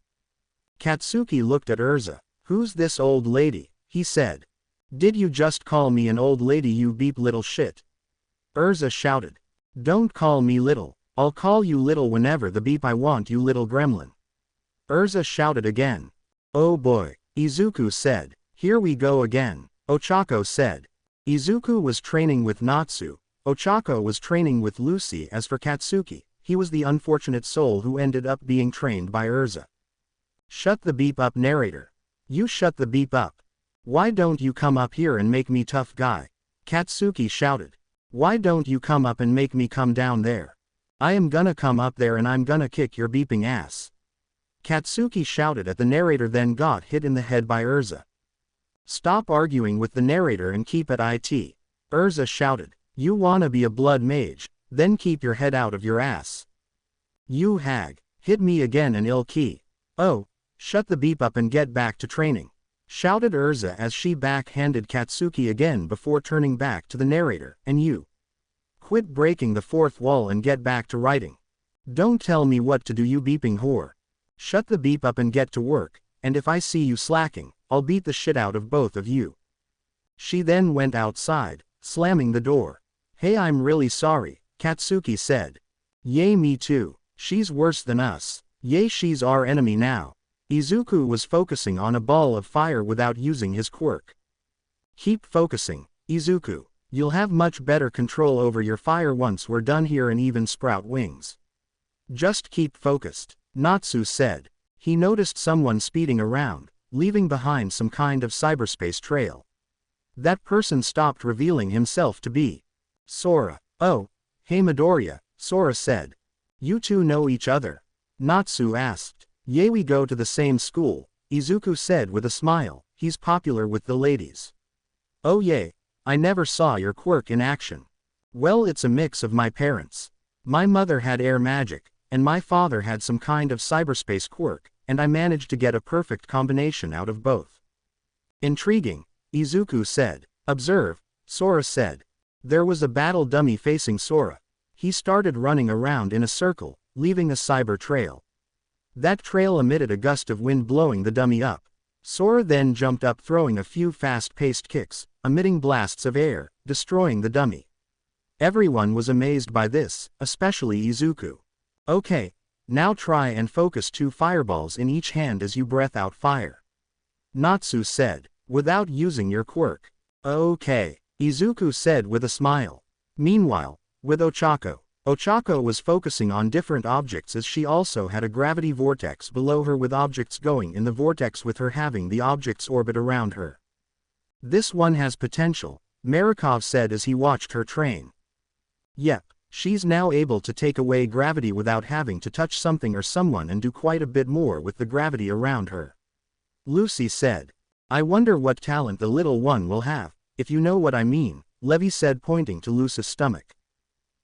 Katsuki looked at Urza. Who's this old lady? He said. Did you just call me an old lady, you beep little shit? Urza shouted. Don't call me little. I'll call you little whenever the beep I want, you little gremlin. Urza shouted again. Oh boy, Izuku said. Here we go again, Ochako said. Izuku was training with Natsu, Ochako was training with Lucy. As for Katsuki, he was the unfortunate soul who ended up being trained by Urza. Shut the beep up, narrator. You shut the beep up. Why don't you come up here and make me tough guy? Katsuki shouted. Why don't you come up and make me come down there? I am gonna come up there and I'm gonna kick your beeping ass. Katsuki shouted at the narrator, then got hit in the head by Urza. Stop arguing with the narrator and keep at it, Urza shouted. You wanna be a blood mage, then keep your head out of your ass. You hag, hit me again an ill key. Oh, shut the beep up and get back to training, shouted Urza as she backhanded Katsuki again before turning back to the narrator. And you. Quit breaking the fourth wall and get back to writing. Don't tell me what to do, you beeping whore. Shut the beep up and get to work, and if I see you slacking, I'll beat the shit out of both of you. She then went outside, slamming the door. Hey, I'm really sorry, Katsuki said. Yay, me too. She's worse than us. Yay, she's our enemy now. Izuku was focusing on a ball of fire without using his quirk. Keep focusing, Izuku. You'll have much better control over your fire once we're done here and even sprout wings. Just keep focused, Natsu said. He noticed someone speeding around, leaving behind some kind of cyberspace trail. That person stopped, revealing himself to be Sora. Oh, hey Midoriya, Sora said. You two know each other? Natsu asked. Yay, we go to the same school, Izuku said with a smile. He's popular with the ladies. Oh yay. I never saw your quirk in action. Well, it's a mix of my parents. My mother had air magic, and my father had some kind of cyberspace quirk, and I managed to get a perfect combination out of both. Intriguing, Izuku said. Observe, Sora said. There was a battle dummy facing Sora. He started running around in a circle, leaving a cyber trail. That trail emitted a gust of wind, blowing the dummy up. Sora then jumped up, throwing a few fast-paced kicks, emitting blasts of air, destroying the dummy. Everyone was amazed by this, especially Izuku. Okay, now try and focus 2 fireballs in each hand as you breath out fire, Natsu said, without using your quirk. Okay, Izuku said with a smile. Meanwhile, with Ochako. Ochako was focusing on different objects as she also had a gravity vortex below her with objects going in the vortex with her having the objects orbit around her. This one has potential, Marikov said as he watched her train. Yep, She's now able to take away gravity without having to touch something or someone and do quite a bit more with the gravity around her. Lucy said. I wonder what talent the little one will have, if you know what I mean, Levi said pointing to Lucy's stomach.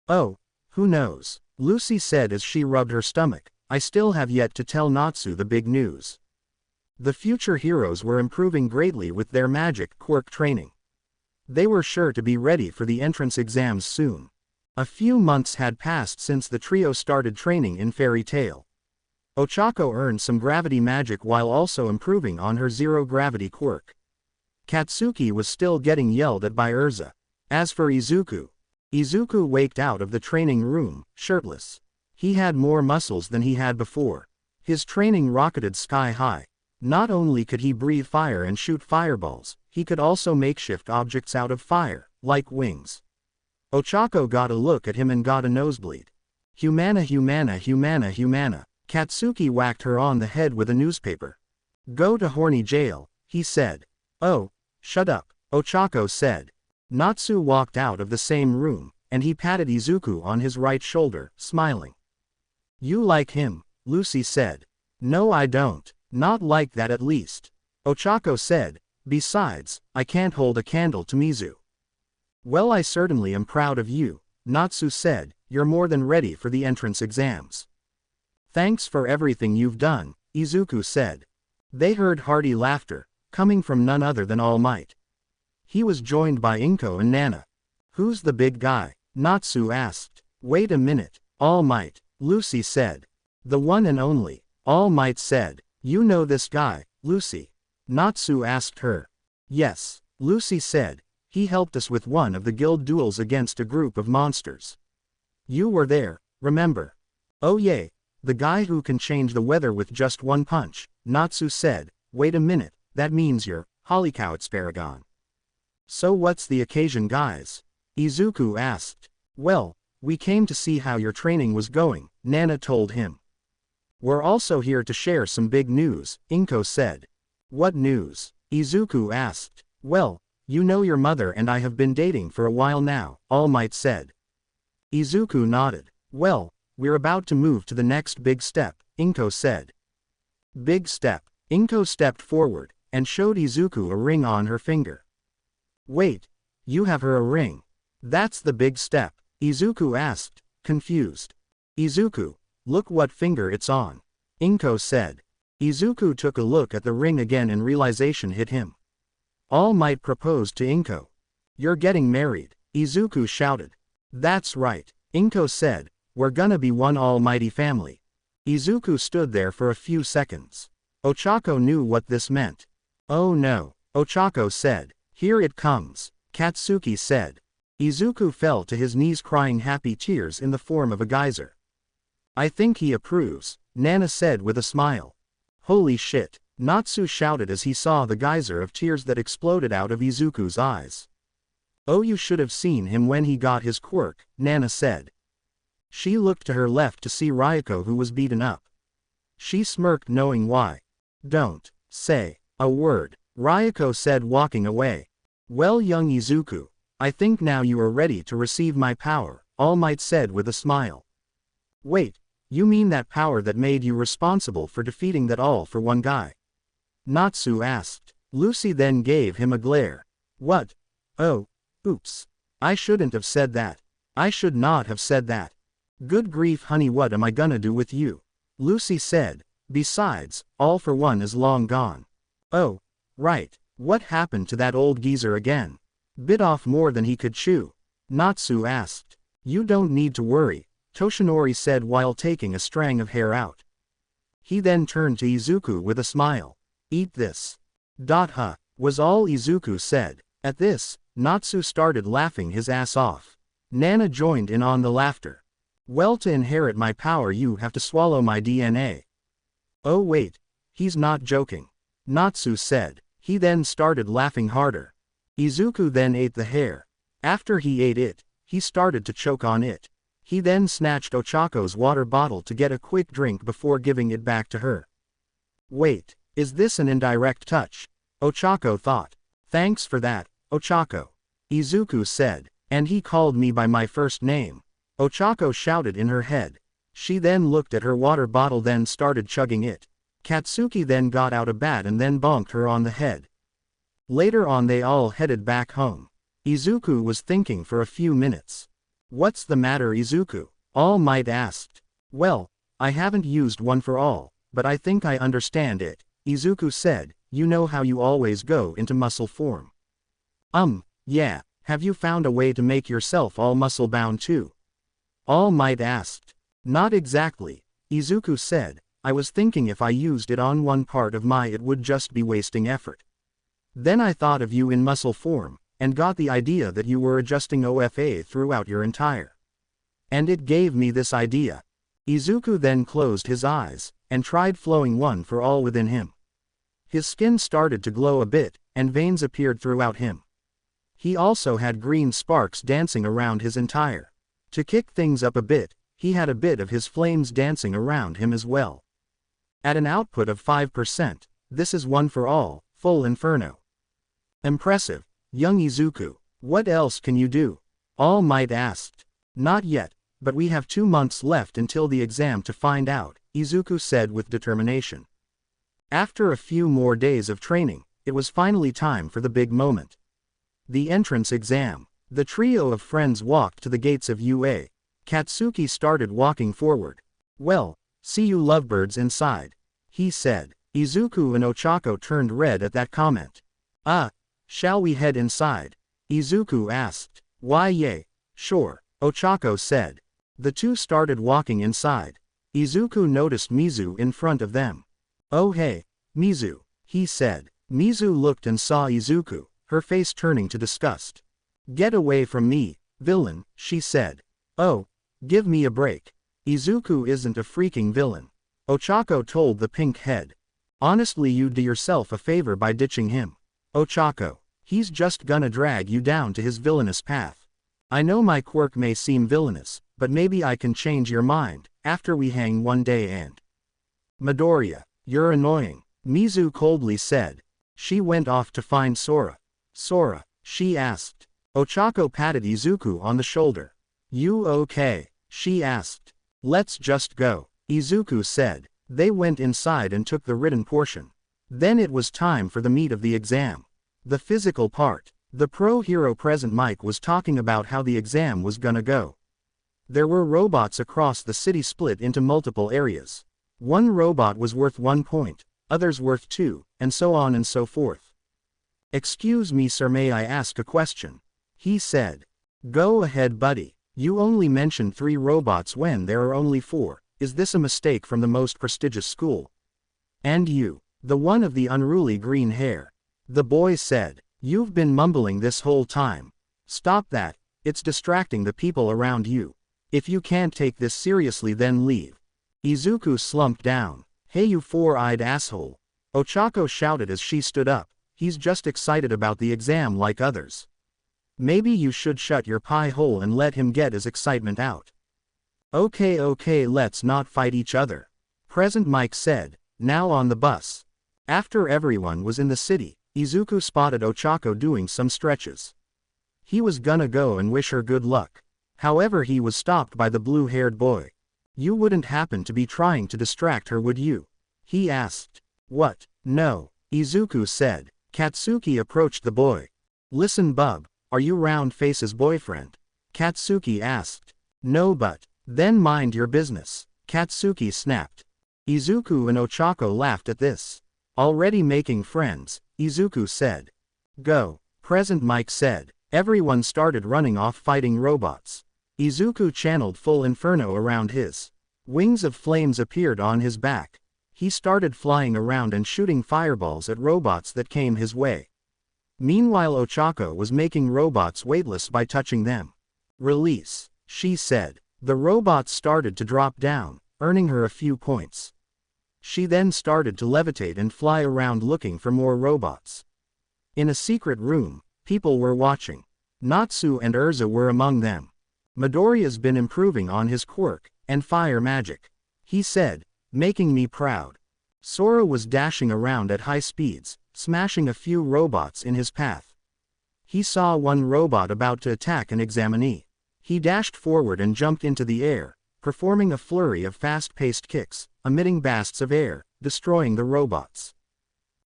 Oh, who knows, Lucy said as she rubbed her stomach. I still have yet to tell Natsu the big news. The future heroes were improving greatly with their magic quirk training. They were sure to be ready for the entrance exams soon. A few months had passed since the trio started training in Fairy Tail. Ochako earned some gravity magic while also improving on her zero-gravity quirk. Katsuki was still getting yelled at by Urza. As for Izuku, Izuku waked out of the training room, shirtless. He had more muscles than he had before. His training rocketed sky high. Not only could he breathe fire and shoot fireballs, he could also makeshift objects out of fire, like wings. Ochako got a look at him and got a nosebleed. Humana humana humana humana. Katsuki whacked her on the head with a newspaper. Go to horny jail, he said. Oh, shut up, Ochako said. Natsu walked out of the same room, and he patted Izuku on his right shoulder, smiling. You like him, Lucy said. No I don't, not like that at least. Ochako said, besides, I can't hold a candle to Mizu. Well I certainly am proud of you, Natsu said, you're more than ready for the entrance exams. Thanks for everything you've done, Izuku said. They heard hearty laughter, coming from none other than All Might. He was joined by Inko and Nana. Who's the big guy? Natsu asked. Wait a minute, All Might, Lucy said. The one and only, All Might said. You know this guy, Lucy? Natsu asked her. Yes, Lucy said. He helped us with one of the guild duels against a group of monsters. You were there, remember? Oh yay, the guy who can change the weather with just one punch, Natsu said. Wait a minute, that means you're Hollycowitsparagon. So what's the occasion guys? Izuku asked. Well, we came to see how your training was going, Nana told him. We're also here to share some big news, Inko said. What news? Izuku asked. Well, you know your mother and I have been dating for a while now, All Might said. Izuku nodded. Well, we're about to move to the next big step, Inko said. Big step. Inko stepped forward, and showed Izuku a ring on her finger. Wait, you have her a ring. That's the big step, Izuku asked, confused. Izuku, look what finger it's on, Inko said. Izuku took a look at the ring again and realization hit him. All Might proposed to Inko. You're getting married, Izuku shouted. That's right, Inko said, we're gonna be one almighty family. Izuku stood there for a few seconds. Ochako knew what this meant. Oh no, Ochako said. Here it comes, Katsuki said. Izuku fell to his knees crying happy tears in the form of a geyser. I think he approves, Nana said with a smile. Holy shit, Natsu shouted as he saw the geyser of tears that exploded out of Izuku's eyes. Oh you should have seen him when he got his quirk, Nana said. She looked to her left to see Ryuko who was beaten up. She smirked knowing why. Don't say a word, Ryuko said walking away. Well young Izuku, I think now you are ready to receive my power, All Might said with a smile. Wait, you mean that power that made you responsible for defeating that all-for-one guy? Natsu asked. Lucy then gave him a glare. What? Oh, oops. I shouldn't have said that. I should not have said that. Good grief honey, what am I gonna do with you? Lucy said. Besides, all-for-one is long gone. Oh, right, what happened to that old geezer again? Bit off more than he could chew? Natsu asked. You don't need to worry, Toshinori said while taking a strand of hair out. He then turned to Izuku with a smile. Eat this. Huh, was all Izuku said. At this, Natsu started laughing his ass off. Nana joined in on the laughter. Well, to inherit my power you have to swallow my DNA. Oh wait, he's not joking, Natsu said. He then started laughing harder. Izuku then ate the hair. After he ate it, he started to choke on it. He then snatched Ochako's water bottle to get a quick drink before giving it back to her. Wait, is this an indirect touch? Ochako thought. Thanks for that, Ochako. Izuku said. And he called me by my first name. Ochako shouted in her head. She then looked at her water bottle, then started chugging it. Katsuki then got out a bat and then bonked her on the head. Later on they all headed back home. Izuku was thinking for a few minutes. What's the matter, Izuku? All Might asked. Well, I haven't used one for all, but I think I understand it, Izuku said. You know how you always go into muscle form. Yeah, have you found a way to make yourself all muscle bound too? All Might asked. Not exactly, Izuku said. I was thinking if I used it on one part of my it would just be wasting effort. Then I thought of you in muscle form, and got the idea that you were adjusting OFA throughout your entire. And it gave me this idea. Izuku then closed his eyes, and tried flowing one for all within him. His skin started to glow a bit, and veins appeared throughout him. He also had green sparks dancing around his entire. To kick things up a bit, he had a bit of his flames dancing around him as well. At an output of 5%, this is one for all, full inferno. Impressive, young Izuku. What else can you do? All Might asked. Not yet, but we have 2 months left until the exam to find out, Izuku said with determination. After a few more days of training, it was finally time for the big moment. The entrance exam. The trio of friends walked to the gates of UA. Katsuki started walking forward. Well, see you lovebirds inside, he said. Izuku and Ochako turned red at that comment. Shall we head inside? Izuku asked. Why yay, sure, Ochako said. The two started walking inside. Izuku noticed Mizu in front of them. Oh hey, Mizu, he said. Mizu looked and saw Izuku, her face turning to disgust. Get away from me, villain, she said. Oh, give me a break. Izuku isn't a freaking villain, Ochako told the pink head. Honestly, you'd do yourself a favor by ditching him. Ochako, he's just gonna drag you down to his villainous path. I know my quirk may seem villainous, but maybe I can change your mind, after we hang one day and… Midoriya, you're annoying, Mizu coldly said. She went off to find Sora. Sora, she asked. Ochako patted Izuku on the shoulder. You okay? She asked. Let's just go, Izuku said. They went inside and took the written portion. Then it was time for the meat of the exam. The physical part. The pro hero present Mike was talking about how the exam was gonna go. There were robots across the city split into multiple areas. One robot was worth 1 point, others worth 2, and so on and so forth. Excuse me sir, may I ask a question? He said. Go ahead buddy, you only mentioned 3 robots when there are only 4, is this a mistake from the most prestigious school? And you, the one of the unruly green hair. The boy said. You've been mumbling this whole time. Stop that, it's distracting the people around you. If you can't take this seriously then leave. Izuku slumped down. Hey you 4-eyed asshole. Ochako shouted as she stood up. He's just excited about the exam like others. Maybe you should shut your pie hole and let him get his excitement out. Okay, let's not fight each other. Present Mike said, now on the bus. After everyone was in the city, Izuku spotted Ochako doing some stretches. He was gonna go and wish her good luck. However, he was stopped by the blue-haired boy. You wouldn't happen to be trying to distract her, would you? He asked. What? No, Izuku said. Katsuki approached the boy. Listen bub, are you Round-Face's boyfriend? Katsuki asked. No but, then mind your business, Katsuki snapped. Izuku and Ochako laughed at this. Already making friends, Izuku said. Go, Present Mike said. Everyone started running off fighting robots. Izuku channeled full inferno around his. Wings of flames appeared on his back. He started flying around and shooting fireballs at robots that came his way. Meanwhile Ochako was making robots weightless by touching them. Release, she said. The robots started to drop down, earning her a few points. She then started to levitate and fly around looking for more robots. In a secret room, people were watching. Natsu and Urza were among them. Midoriya's been improving on his quirk and fire magic, he said, making me proud. Sora was dashing around at high speeds, smashing a few robots in his path. He saw one robot about to attack an examinee. He dashed forward and jumped into the air, performing a flurry of fast-paced kicks, emitting blasts of air, destroying the robots.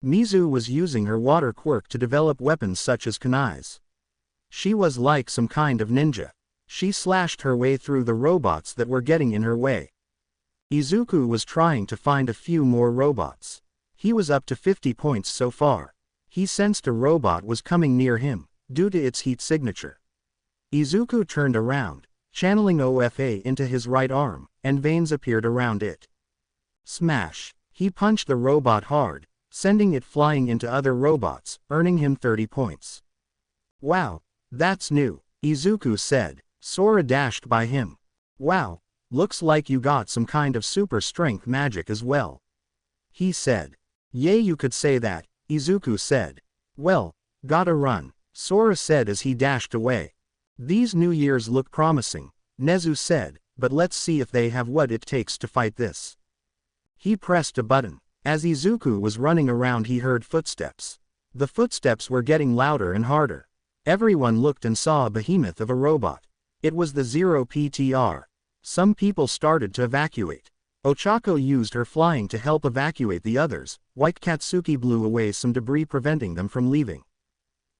Mizu was using her water quirk to develop weapons such as kunais. She was like some kind of ninja. She slashed her way through the robots that were getting in her way. Izuku was trying to find a few more robots. He was up to 50 points so far. He sensed a robot was coming near him, due to its heat signature. Izuku turned around, channeling OFA into his right arm, and veins appeared around it. Smash! He punched the robot hard, sending it flying into other robots, earning him 30 points. Wow, that's new, Izuku said. Sora dashed by him. Wow, looks like you got some kind of super strength magic as well, he said. Yay, you could say that, Izuku said. Well, gotta run, Sora said as he dashed away. These new years look promising, Nezu said, but let's see if they have what it takes to fight this. He pressed a button. As Izuku was running around, he heard footsteps. The footsteps were getting louder and harder. Everyone looked and saw a behemoth of a robot. It was the Zero PTR. Some people started to evacuate. Ochako used her flying to help evacuate the others. White Katsuki blew away some debris preventing them from leaving.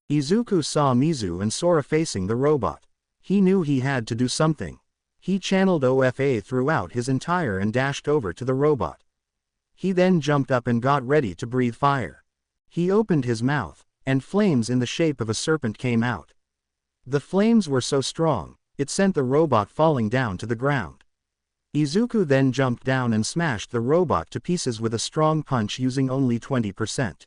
Izuku saw Mizu and Sora facing the robot. He knew he had to do something. He channeled OFA throughout his entire and dashed over to the robot. He then jumped up and got ready to breathe fire. He opened his mouth, and flames in the shape of a serpent came out. The flames were so strong, it sent the robot falling down to the ground. Izuku then jumped down and smashed the robot to pieces with a strong punch using only 20%.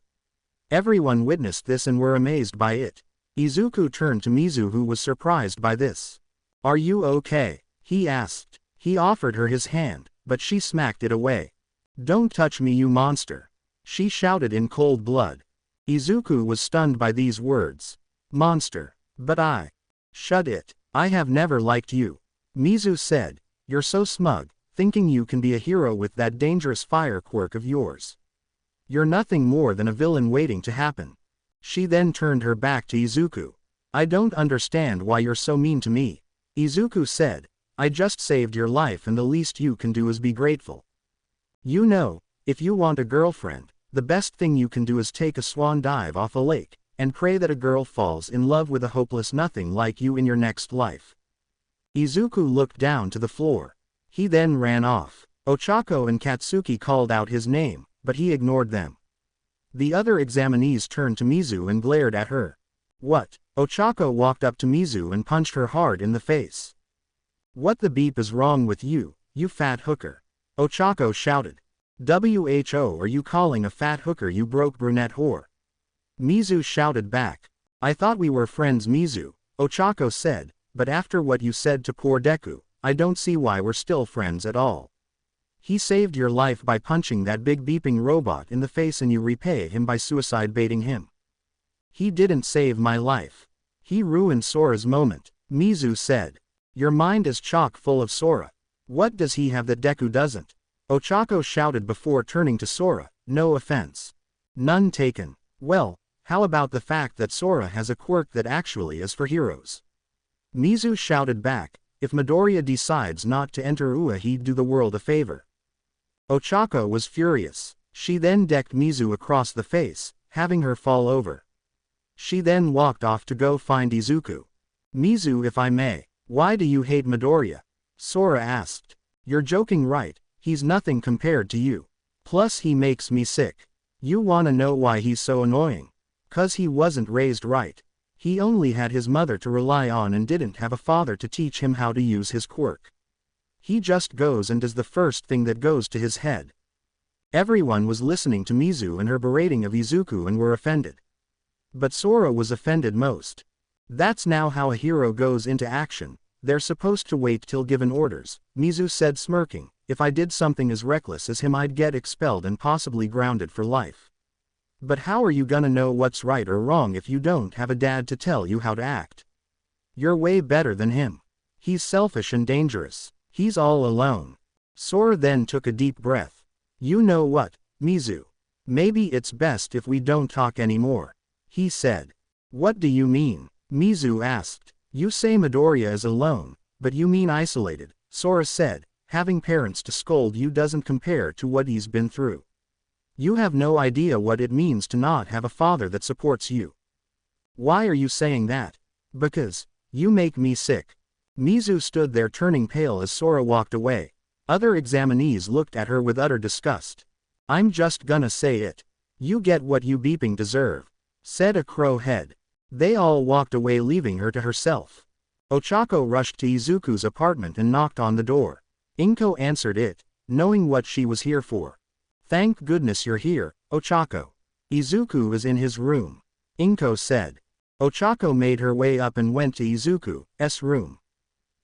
Everyone witnessed this and were amazed by it. Izuku turned to Mizu, who was surprised by this. Are you okay? He asked. He offered her his hand, but she smacked it away. Don't touch me, you monster, she shouted in cold blood. Izuku was stunned by these words. Monster. But I. Shut it. I have never liked you, Mizu said. You're so smug, thinking you can be a hero with that dangerous fire quirk of yours. You're nothing more than a villain waiting to happen. She then turned her back to Izuku. I don't understand why you're so mean to me, Izuku said. I just saved your life and the least you can do is be grateful. You know, if you want a girlfriend, the best thing you can do is take a swan dive off a lake, and pray that a girl falls in love with a hopeless nothing like you in your next life. Izuku looked down to the floor. He then ran off. Ochako and Katsuki called out his name, but he ignored them. The other examinees turned to Mizu and glared at her. What? Ochako walked up to Mizu and punched her hard in the face. What the beep is wrong with you, you fat hooker? Ochako shouted. Who are you calling a fat hooker, you broke brunette whore? Mizu shouted back. I thought we were friends, Mizu, Ochako said, but after what you said to poor Deku, I don't see why we're still friends at all. He saved your life by punching that big beeping robot in the face and you repay him by suicide baiting him. He didn't save my life. He ruined Sora's moment, Mizu said. Your mind is chock full of Sora. What does he have that Deku doesn't? Ochako shouted before turning to Sora. No offense. None taken. Well, how about the fact that Sora has a quirk that actually is for heroes? Mizu shouted back. If Midoriya decides not to enter UA, he'd do the world a favor. Ochako was furious. She then decked Mizu across the face, having her fall over. She then walked off to go find Izuku. Mizu, if I may, why do you hate Midoriya? Sora asked. You're joking, right? He's nothing compared to you. Plus he makes me sick. You wanna know why he's so annoying? 'Cause he wasn't raised right. He only had his mother to rely on and didn't have a father to teach him how to use his quirk. He just goes and does the first thing that goes to his head. Everyone was listening to Mizu and her berating of Izuku and were offended. But Sora was offended most. That's now how a hero goes into action. They're supposed to wait till given orders, Mizu said, smirking. If I did something as reckless as him, I'd get expelled and possibly grounded for life. But how are you gonna know what's right or wrong if you don't have a dad to tell you how to act? You're way better than him. He's selfish and dangerous. He's all alone. Sora then took a deep breath. You know what, Mizu? Maybe it's best if we don't talk anymore, he said. What do you mean? Mizu asked. You say Midoriya is alone, but you mean isolated, Sora said. Having parents to scold you doesn't compare to what he's been through. You have no idea what it means to not have a father that supports you. Why are you saying that? Because you make me sick. Mizu stood there turning pale as Sora walked away. Other examinees looked at her with utter disgust. I'm just gonna say it. You get what you beeping deserve, said a crow head. They all walked away leaving her to herself. Ochako rushed to Izuku's apartment and knocked on the door. Inko answered it, knowing what she was here for. Thank goodness you're here, Ochako. Izuku is in his room, Inko said. Ochako made her way up and went to Izuku's room.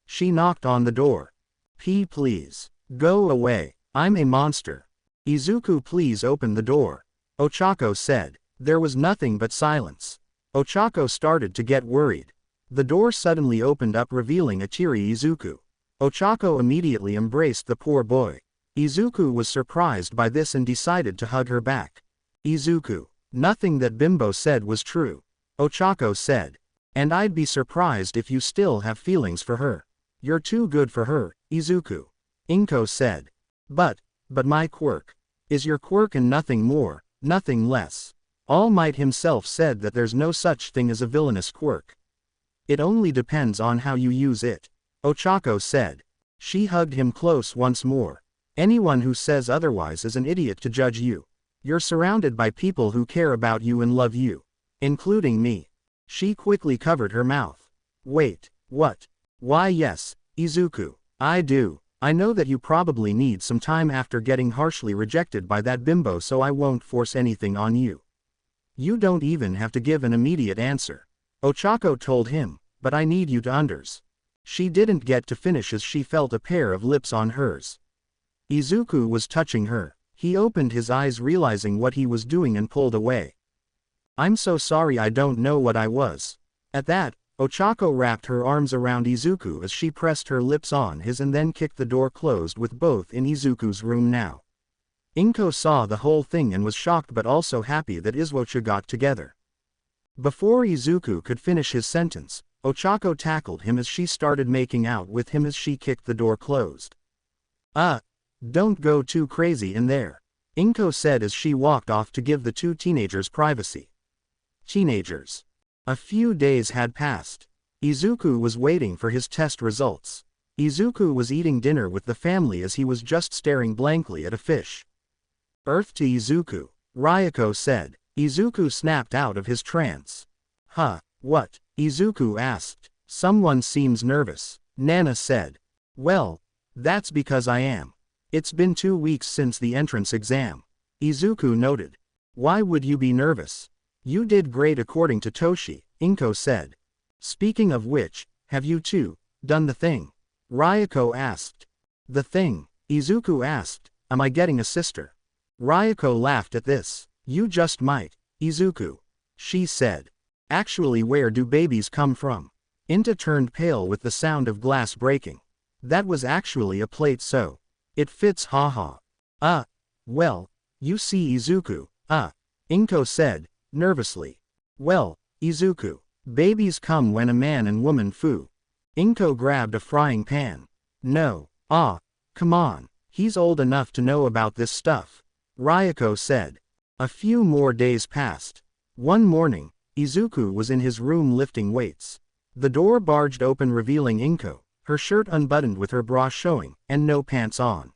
She knocked on the door. Please. Go away, I'm a monster. Izuku, please open the door, Ochako said. There was nothing but silence. Ochako started to get worried. The door suddenly opened up revealing a teary Izuku. Ochako immediately embraced the poor boy. Izuku was surprised by this and decided to hug her back. Izuku, nothing that Bimbo said was true, Ochako said. And I'd be surprised if you still have feelings for her. You're too good for her, Izuku, Inko said. But my quirk is your quirk and nothing more, nothing less. All Might himself said that there's no such thing as a villainous quirk. It only depends on how you use it, Ochako said. She hugged him close once more. Anyone who says otherwise is an idiot to judge you. You're surrounded by people who care about you and love you, including me. She quickly covered her mouth. Wait, what? Why yes, Izuku, I do. I know that you probably need some time after getting harshly rejected by that bimbo, so I won't force anything on you. You don't even have to give an immediate answer, Ochako told him, but I need you to unders. She didn't get to finish as she felt a pair of lips on hers. Izuku was touching her. He opened his eyes realizing what he was doing and pulled away. I'm so sorry, I don't know what I was. At that, Ochako wrapped her arms around Izuku as she pressed her lips on his and then kicked the door closed with both in Izuku's room now. Inko saw the whole thing and was shocked but also happy that Izuku got together. Before Izuku could finish his sentence, Ochako tackled him as she started making out with him as she kicked the door closed. Don't go too crazy in there, Inko said as she walked off to give the two teenagers privacy. Teenagers. A few days had passed. Izuku was waiting for his test results. Izuku was eating dinner with the family as he was just staring blankly at a fish. Earth to Izuku, Ryoko said. Izuku snapped out of his trance. Huh, what? Izuku asked. Someone seems nervous, Nana said. Well, that's because I am. It's been 2 weeks since the entrance exam, Izuku noted. Why would you be nervous? You did great according to Toshi, Inko said. Speaking of which, have you two done the thing? Ryoko asked. The thing? Izuku asked. Am I getting a sister? Ryoko laughed at this. You just might, Izuku, she said. Actually, where do babies come from? Inta turned pale with the sound of glass breaking. That was actually a plate, so it fits, haha. Well, you see, Izuku, Inko said, nervously. Well, Izuku, babies come when a man and woman foo. Inko grabbed a frying pan. No, come on, he's old enough to know about this stuff, Ryoko said. A few more days passed. One morning, Izuku was in his room lifting weights. The door barged open revealing Inko, her shirt unbuttoned with her bra showing, and no pants on.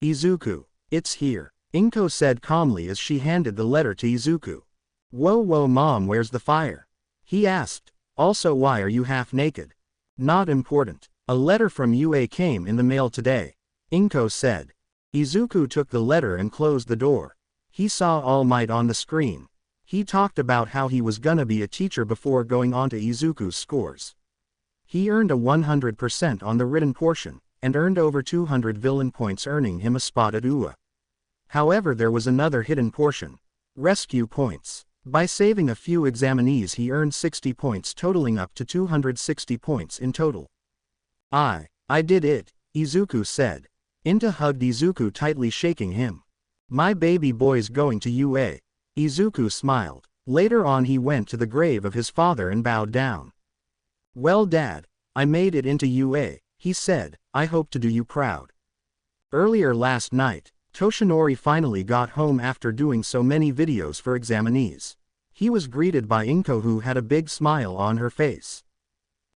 Izuku, it's here, Inko said calmly as she handed the letter to Izuku. Whoa mom, where's the fire? He asked. Also, why are you half naked? Not important. A letter from UA came in the mail today, Inko said. Izuku took the letter and closed the door. He saw All Might on the screen. He talked about how he was gonna be a teacher before going on to Izuku's scores. He earned a 100% on the written portion, and earned over 200 villain points, earning him a spot at UA. However, there was another hidden portion. Rescue points. By saving a few examinees he earned 60 points, totaling up to 260 points in total. I did it, Izuku said. Inta hugged Izuku tightly, shaking him. My baby boy's going to UA. Izuku smiled. Later on he went to the grave of his father and bowed down. Well Dad, I made it into UA, he said, I hope to do you proud. Earlier last night, Toshinori finally got home after doing so many videos for examinees. He was greeted by Inko who had a big smile on her face.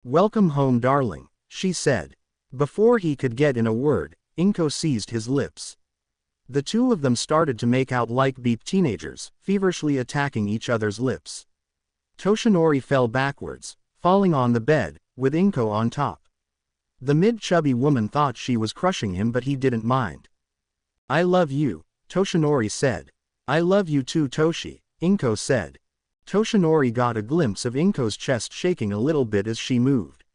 Welcome home darling, she said. Before he could get in a word, Inko seized his lips. The two of them started to make out like beep teenagers, feverishly attacking each other's lips. Toshinori fell backwards, falling on the bed, with Inko on top. The mid-chubby woman thought she was crushing him but he didn't mind. I love you, Toshinori said. I love you too Toshi, Inko said. Toshinori got a glimpse of Inko's chest shaking a little bit as she moved.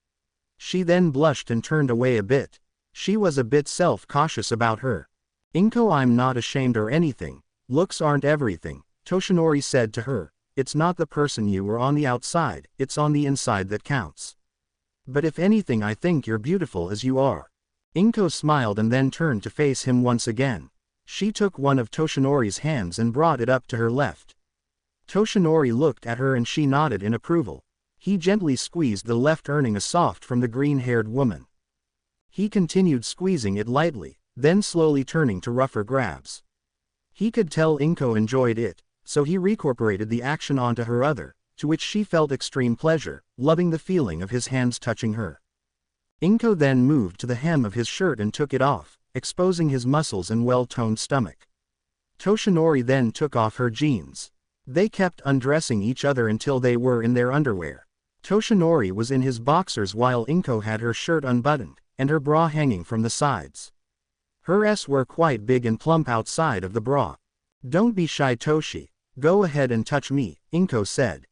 She then blushed and turned away a bit. She was a bit self-cautious about her. Inko, I'm not ashamed or anything, looks aren't everything, Toshinori said to her. It's not the person you are on the outside, it's on the inside that counts. But if anything I think you're beautiful as you are. Inko smiled and then turned to face him once again. She took one of Toshinori's hands and brought it up to her left. Toshinori looked at her and she nodded in approval. He gently squeezed the left, earning a soft from the green-haired woman. He continued squeezing it lightly, then slowly turning to rougher grabs. He could tell Inko enjoyed it, so he recorporated the action onto her other, to which she felt extreme pleasure, loving the feeling of his hands touching her. Inko then moved to the hem of his shirt and took it off, exposing his muscles and well-toned stomach. Toshinori then took off her jeans. They kept undressing each other until they were in their underwear. Toshinori was in his boxers while Inko had her shirt unbuttoned, and her bra hanging from the sides. Her s were quite big and plump outside of the bra. Don't be shy Toshi, go ahead and touch me, Inko said.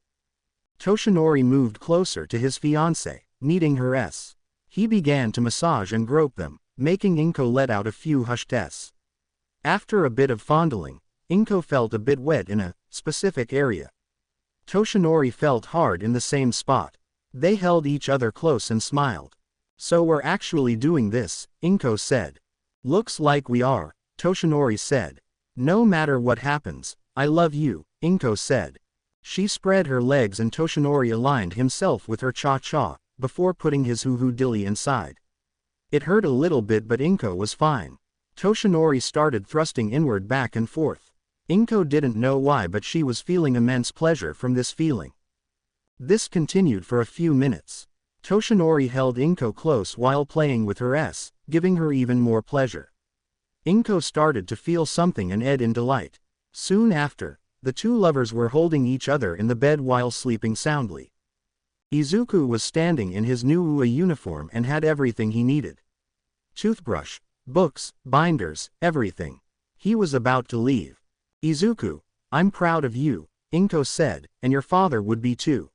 Toshinori moved closer to his fiancée, kneading her s. He began to massage and grope them, making Inko let out a few hushed s. After a bit of fondling, Inko felt a bit wet in a specific area. Toshinori felt hard in the same spot. They held each other close and smiled. So we're actually doing this, Inko said. Looks like we are, Toshinori said. No matter what happens, I love you, Inko said. She spread her legs and Toshinori aligned himself with her cha-cha, before putting his hoo-hoo dilly inside. It hurt a little bit but Inko was fine. Toshinori started thrusting inward back and forth. Inko didn't know why but she was feeling immense pleasure from this feeling. This continued for a few minutes. Toshinori held Inko close while playing with her s, giving her even more pleasure. Inko started to feel something and ed in delight. Soon after, the two lovers were holding each other in the bed while sleeping soundly. Izuku was standing in his new UA uniform and had everything he needed. Toothbrush, books, binders, everything. He was about to leave. Izuku, I'm proud of you, Inko said, and your father would be too.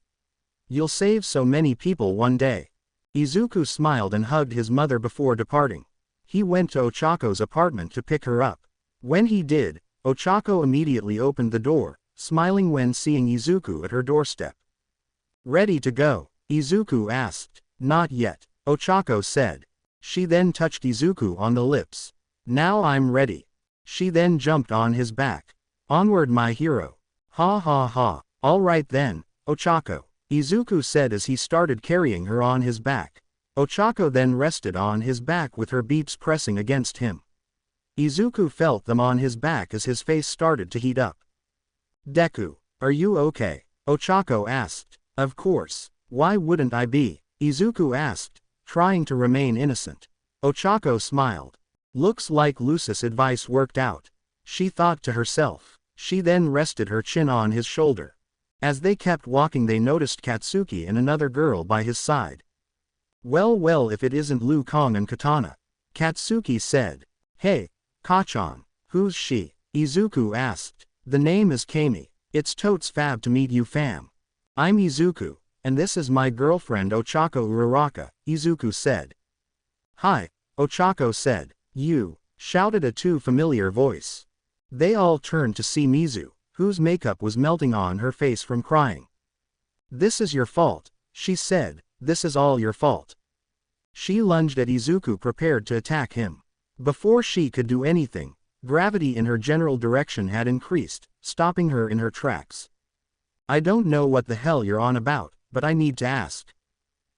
You'll save so many people one day. Izuku smiled and hugged his mother before departing. He went to Ochako's apartment to pick her up. When he did, Ochako immediately opened the door, smiling when seeing Izuku at her doorstep. Ready to go? Izuku asked. Not yet, Ochako said. She then touched Izuku on the lips. Now I'm ready. She then jumped on his back. Onward my hero. Ha ha ha, alright then, Ochako, Izuku said as he started carrying her on his back. Ochako then rested on his back with her beeps pressing against him. Izuku felt them on his back as his face started to heat up. Deku, are you okay? Ochako asked. Of course, why wouldn't I be? Izuku asked, trying to remain innocent. Ochako smiled. Looks like Lucis' advice worked out, she thought to herself. She then rested her chin on his shoulder. As they kept walking they noticed Katsuki and another girl by his side. Well if it isn't Liu Kang and Katana, Katsuki said. Hey, Kachan, who's she? Izuku asked. The name is Kami. It's totes fab to meet you fam. I'm Izuku, and this is my girlfriend Ochako Uraraka, Izuku said. Hi, Ochako said. You, shouted a too familiar voice. They all turned to see Mizu, whose makeup was melting on her face from crying. This is your fault, she said, this is all your fault. She lunged at Izuku prepared to attack him. Before she could do anything, gravity in her general direction had increased, stopping her in her tracks. I don't know what the hell you're on about, but I need to ask.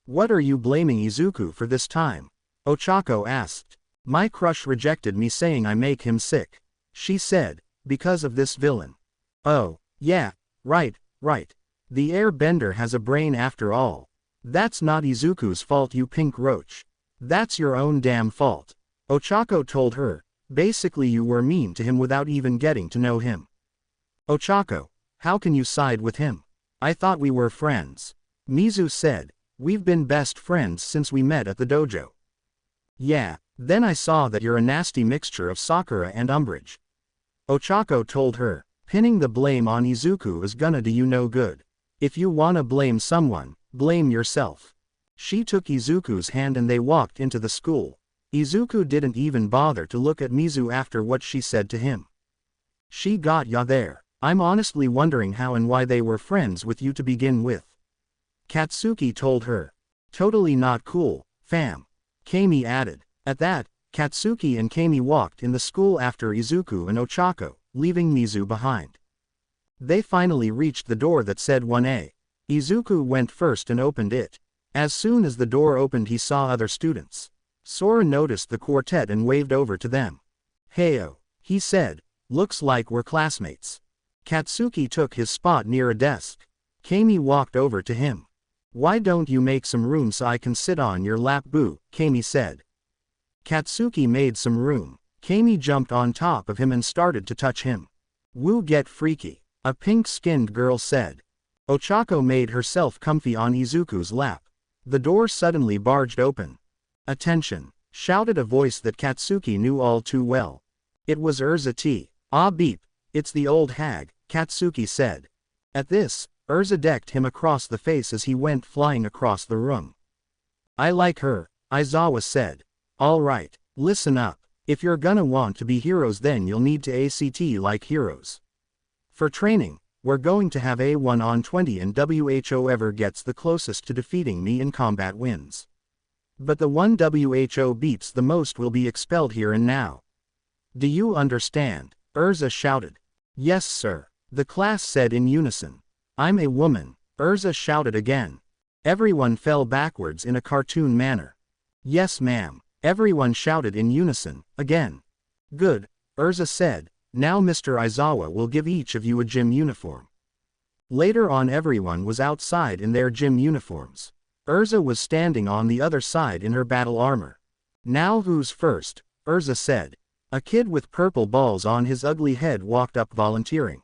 What are you blaming Izuku for this time? Ochako asked. My crush rejected me saying I make him sick. She said, because of this villain. Oh, yeah, right. The airbender has a brain after all. That's not Izuku's fault, you pink roach. That's your own damn fault. Ochako told her, basically you were mean to him without even getting to know him. Ochako, how can you side with him? I thought we were friends. Mizu said, we've been best friends since we met at the dojo. Yeah, then I saw that you're a nasty mixture of Sakura and Umbrage. Ochako told her, pinning the blame on Izuku is gonna do you no good. If you wanna blame someone, blame yourself. She took Izuku's hand and they walked into the school. Izuku didn't even bother to look at Mizu after what she said to him. She got ya there. I'm honestly wondering how and why they were friends with you to begin with. Katsuki told her. Totally not cool, fam. Kami added. At that, Katsuki and Kami walked in the school after Izuku and Ochako, leaving Mizu behind. They finally reached the door that said 1A. Izuku went first and opened it. As soon as the door opened he saw other students. Sora noticed the quartet and waved over to them. Heyo, he said, looks like we're classmates. Katsuki took his spot near a desk. Kami walked over to him. Why don't you make some room so I can sit on your lap, boo, Kami said. Katsuki made some room. Kami jumped on top of him and started to touch him. Woo, get freaky, a pink-skinned girl said. Ochako made herself comfy on Izuku's lap. The door suddenly barged open. Attention, shouted a voice that Katsuki knew all too well. It was Urza T. Ah beep, it's the old hag, Katsuki said. At this, Urza decked him across the face as he went flying across the room. I like her, Aizawa said. Alright, listen up. If you're gonna want to be heroes then you'll need to ACT like heroes. For training, we're going to have a 1 on 20 and whoever gets the closest to defeating me in combat wins. But the one who beats the most will be expelled here and now. Do you understand? Urza shouted. Yes sir, the class said in unison. I'm a woman, Urza shouted again. Everyone fell backwards in a cartoon manner. Yes ma'am, everyone shouted in unison, again. Good, Urza said, now Mr. Aizawa will give each of you a gym uniform. Later on everyone was outside in their gym uniforms. Urza was standing on the other side in her battle armor. Now who's first? Urza said. A kid with purple balls on his ugly head walked up volunteering.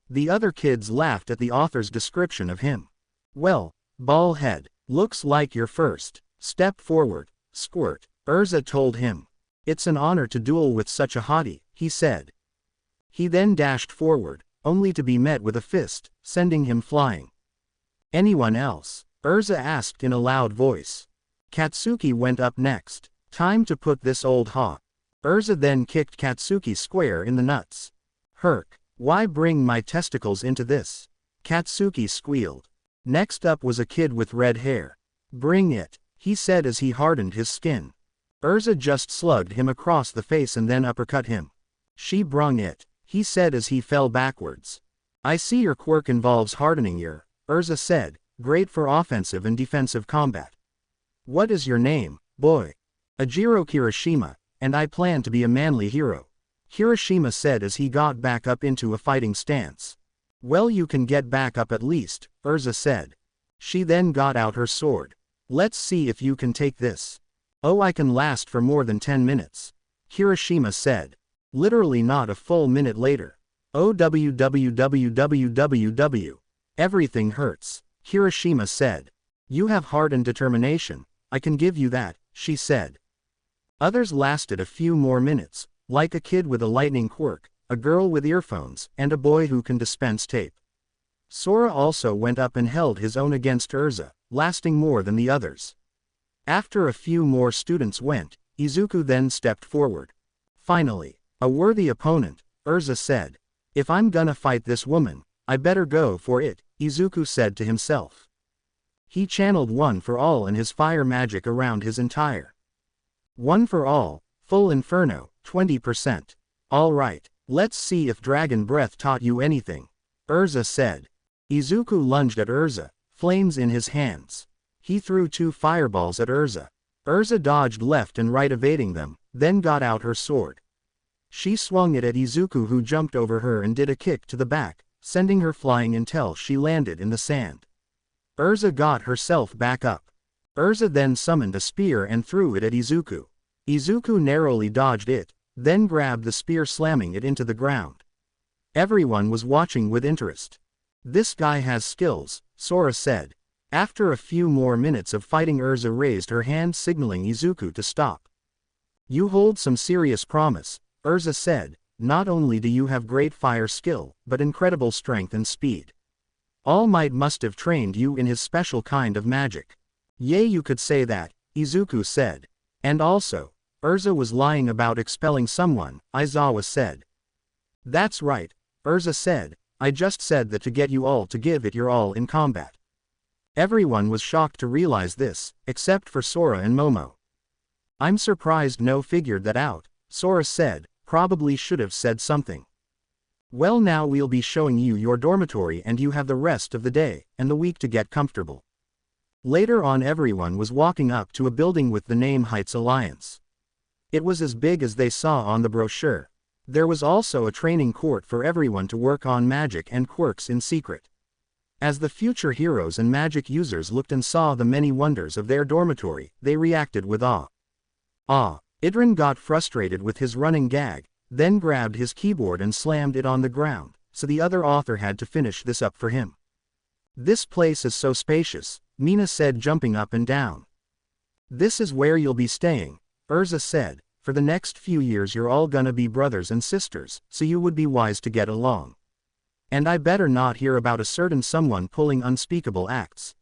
The other kids laughed at the author's description of him. Well, ball head, looks like you're first. Step forward, squirt, Urza told him. It's an honor to duel with such a hottie, he said. He then dashed forward, only to be met with a fist, sending him flying. Anyone else? Urza asked in a loud voice. Katsuki went up next. Time to put this old hawk. Urza then kicked Katsuki square in the nuts. Herc, why bring my testicles into this? Katsuki squealed. Next up was a kid with red hair. Bring it, he said as he hardened his skin. Urza just slugged him across the face and then uppercut him. She brung it, he said as he fell backwards. I see your quirk involves hardening your, Urza said, great for offensive and defensive combat. What is your name, boy? Ajiro Kirishima, and I plan to be a manly hero. Kirishima said as he got back up into a fighting stance. Well, you can get back up at least, Urza said. She then got out her sword. Let's see if you can take this. Oh, I can last for more than 10 minutes. Kirishima said. Literally not a full minute later. OWWWWWW. Everything hurts, Kirishima said. You have heart and determination, I can give you that, she said. Others lasted a few more minutes, like a kid with a lightning quirk, a girl with earphones, and a boy who can dispense tape. Sora also went up and held his own against Urza, lasting more than the others. After a few more students went, Izuku then stepped forward. Finally, a worthy opponent, Urza said. If I'm gonna fight this woman, I better go for it, Izuku said to himself. He channeled One for All and his fire magic around his entire. One for All, full inferno, 20%. Alright, let's see if Dragon Breath taught you anything, Urza said. Izuku lunged at Urza, flames in his hands. He threw 2 fireballs at Urza. Urza dodged left and right evading them, then got out her sword. She swung it at Izuku, who jumped over her and did a kick to the back, sending her flying until she landed in the sand. Urza got herself back up. Urza then summoned a spear and threw it at Izuku. Izuku narrowly dodged it, then grabbed the spear, slamming it into the ground. Everyone was watching with interest. "This guy has skills," Sora said. After a few more minutes of fighting, Urza raised her hand signaling Izuku to stop. "You hold some serious promise," Urza said. "Not only do you have great fire skill, but incredible strength and speed. All Might must have trained you in his special kind of magic." "Yay, you could say that," Izuku said. "And also, Urza was lying about expelling someone," Aizawa said. "That's right," Urza said. "I just said that to get you all to give it your all in combat." Everyone was shocked to realize this, except for Sora and Momo. "I'm surprised no figured that out," Sora said. "Probably should have said something." "Well, now we'll be showing you your dormitory and you have the rest of the day and the week to get comfortable." Later on, everyone was walking up to a building with the name Heights Alliance. It was as big as they saw on the brochure. There was also a training court for everyone to work on magic and quirks in secret. As the future heroes and magic users looked and saw the many wonders of their dormitory, they reacted with awe. Idrin got frustrated with his running gag, then grabbed his keyboard and slammed it on the ground, so the other author had to finish this up for him. "This place is so spacious," Mina said, jumping up and down. "This is where you'll be staying," Urza said. "For the next few years you're all gonna be brothers and sisters, so you would be wise to get along. And I better not hear about a certain someone pulling unspeakable acts."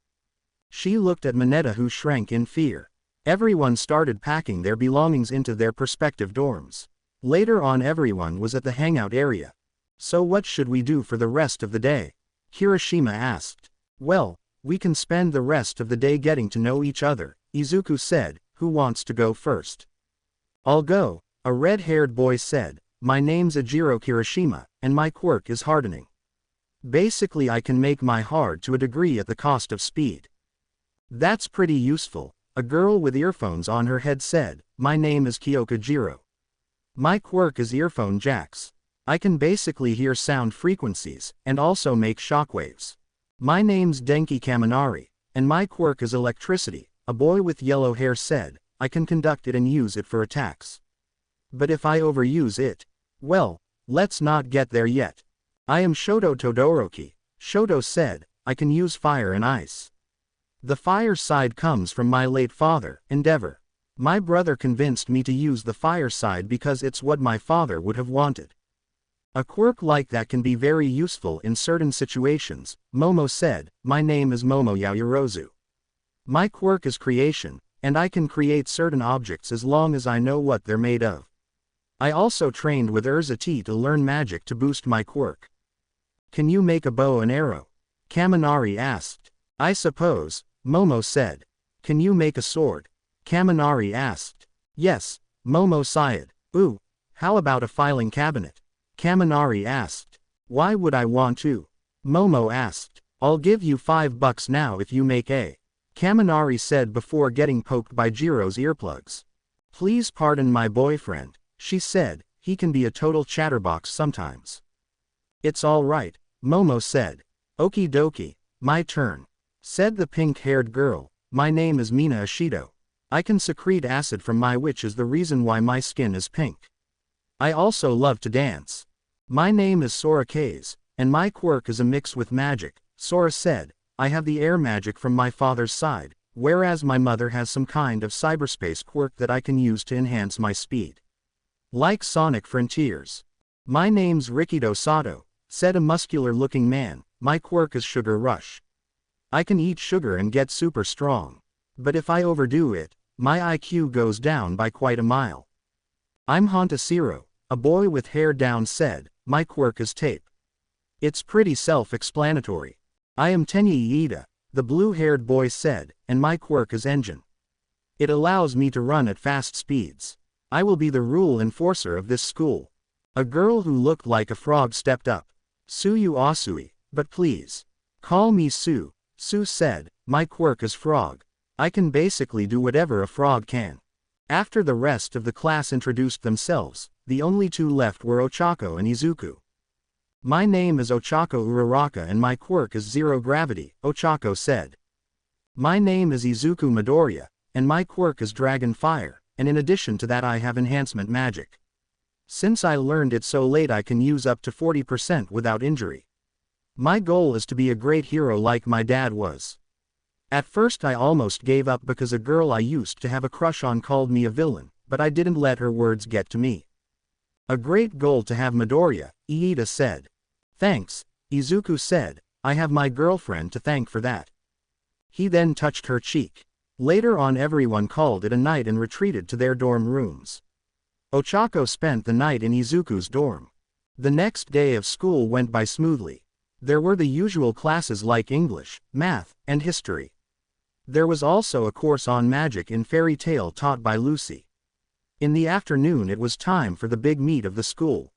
She looked at Mineta, who shrank in fear. Everyone started packing their belongings into their respective dorms. Later on, everyone was at the hangout area. "So what should we do for the rest of the day?" Kirishima asked. "Well, we can spend the rest of the day getting to know each other," Izuku said. "Who wants to go first?" "I'll go," a red-haired boy said. "My name's Ajiro Kirishima, and my quirk is hardening. Basically, I can make my hard to a degree at the cost of speed." "That's pretty useful," a girl with earphones on her head said. "My name is Kyoka Jiro. My quirk is earphone jacks. I can basically hear sound frequencies, and also make shockwaves. My name's Denki Kaminari, and my quirk is electricity," a boy with yellow hair said. "I can conduct it and use it for attacks. But if I overuse it, well, let's not get there yet." "I am Shoto Todoroki," Shoto said. "I can use fire and ice. The fire side comes from my late father, Endeavor. My brother convinced me to use the fire side because it's what my father would have wanted. A quirk like that can be very useful in certain situations," Momo said. "My name is Momo Yaoyorozu. My quirk is creation, and I can create certain objects as long as I know what they're made of. I also trained with Urza T to learn magic to boost my quirk." "Can you make a bow and arrow?" Kaminari asked. "I suppose," Momo said. "Can you make a sword?" Kaminari asked. "Yes," Momo sighed. "Ooh, how about a filing cabinet?" Kaminari asked. "Why would I want to?" Momo asked. "I'll give you $5 now if you make a," Kaminari said before getting poked by Jiro's earplugs. "Please pardon my boyfriend," she said. "He can be a total chatterbox sometimes." "It's all right," Momo said. "Okie dokie, my turn," said the pink-haired girl. "My name is Mina Ashido. I can secrete acid from my, which is the reason why my skin is pink. I also love to dance. My name is Sora Kaze, and my quirk is a mix with magic," Sora said. "I have the air magic from my father's side, whereas my mother has some kind of cyberspace quirk that I can use to enhance my speed. Like Sonic Frontiers." "My name's Rikido Sato," said a muscular-looking man. "My quirk is Sugar Rush. I can eat sugar and get super strong. But if I overdo it, my IQ goes down by quite a mile." "I'm Hantasiro," a boy with hair down said. "My quirk is tape. It's pretty self-explanatory." "I am Tenya Iida," the blue-haired boy said, "and my quirk is engine. It allows me to run at fast speeds. I will be the rule enforcer of this school." A girl who looked like a frog stepped up. "Suyu Asui, but please, call me Sue," Sue said. "My quirk is frog. I can basically do whatever a frog can. After the rest of the class introduced themselves, the only two left were Ochako and Izuku. My name is Ochako Uraraka and my quirk is Zero Gravity, Ochako said. My name is Izuku Midoriya, and my quirk is Dragon Fire, and in addition to that I have enhancement magic. Since I learned it so late I can use up to 40% without injury. My goal is to be a great hero like my dad was. At first I almost gave up because a girl I used to have a crush on called me a villain, but I didn't let her words get to me. A great goal to have, Midoriya, Iida said. Thanks, Izuku said, I have my girlfriend to thank for that. He then touched her cheek. Later on everyone called it a night and retreated to their dorm rooms. Ochako spent the night in Izuku's dorm. The next day of school went by smoothly. There were the usual classes like English, math, and history. There was also a course on magic in Fairy Tail taught by Lucy. In the afternoon it was time for the big meet of the school.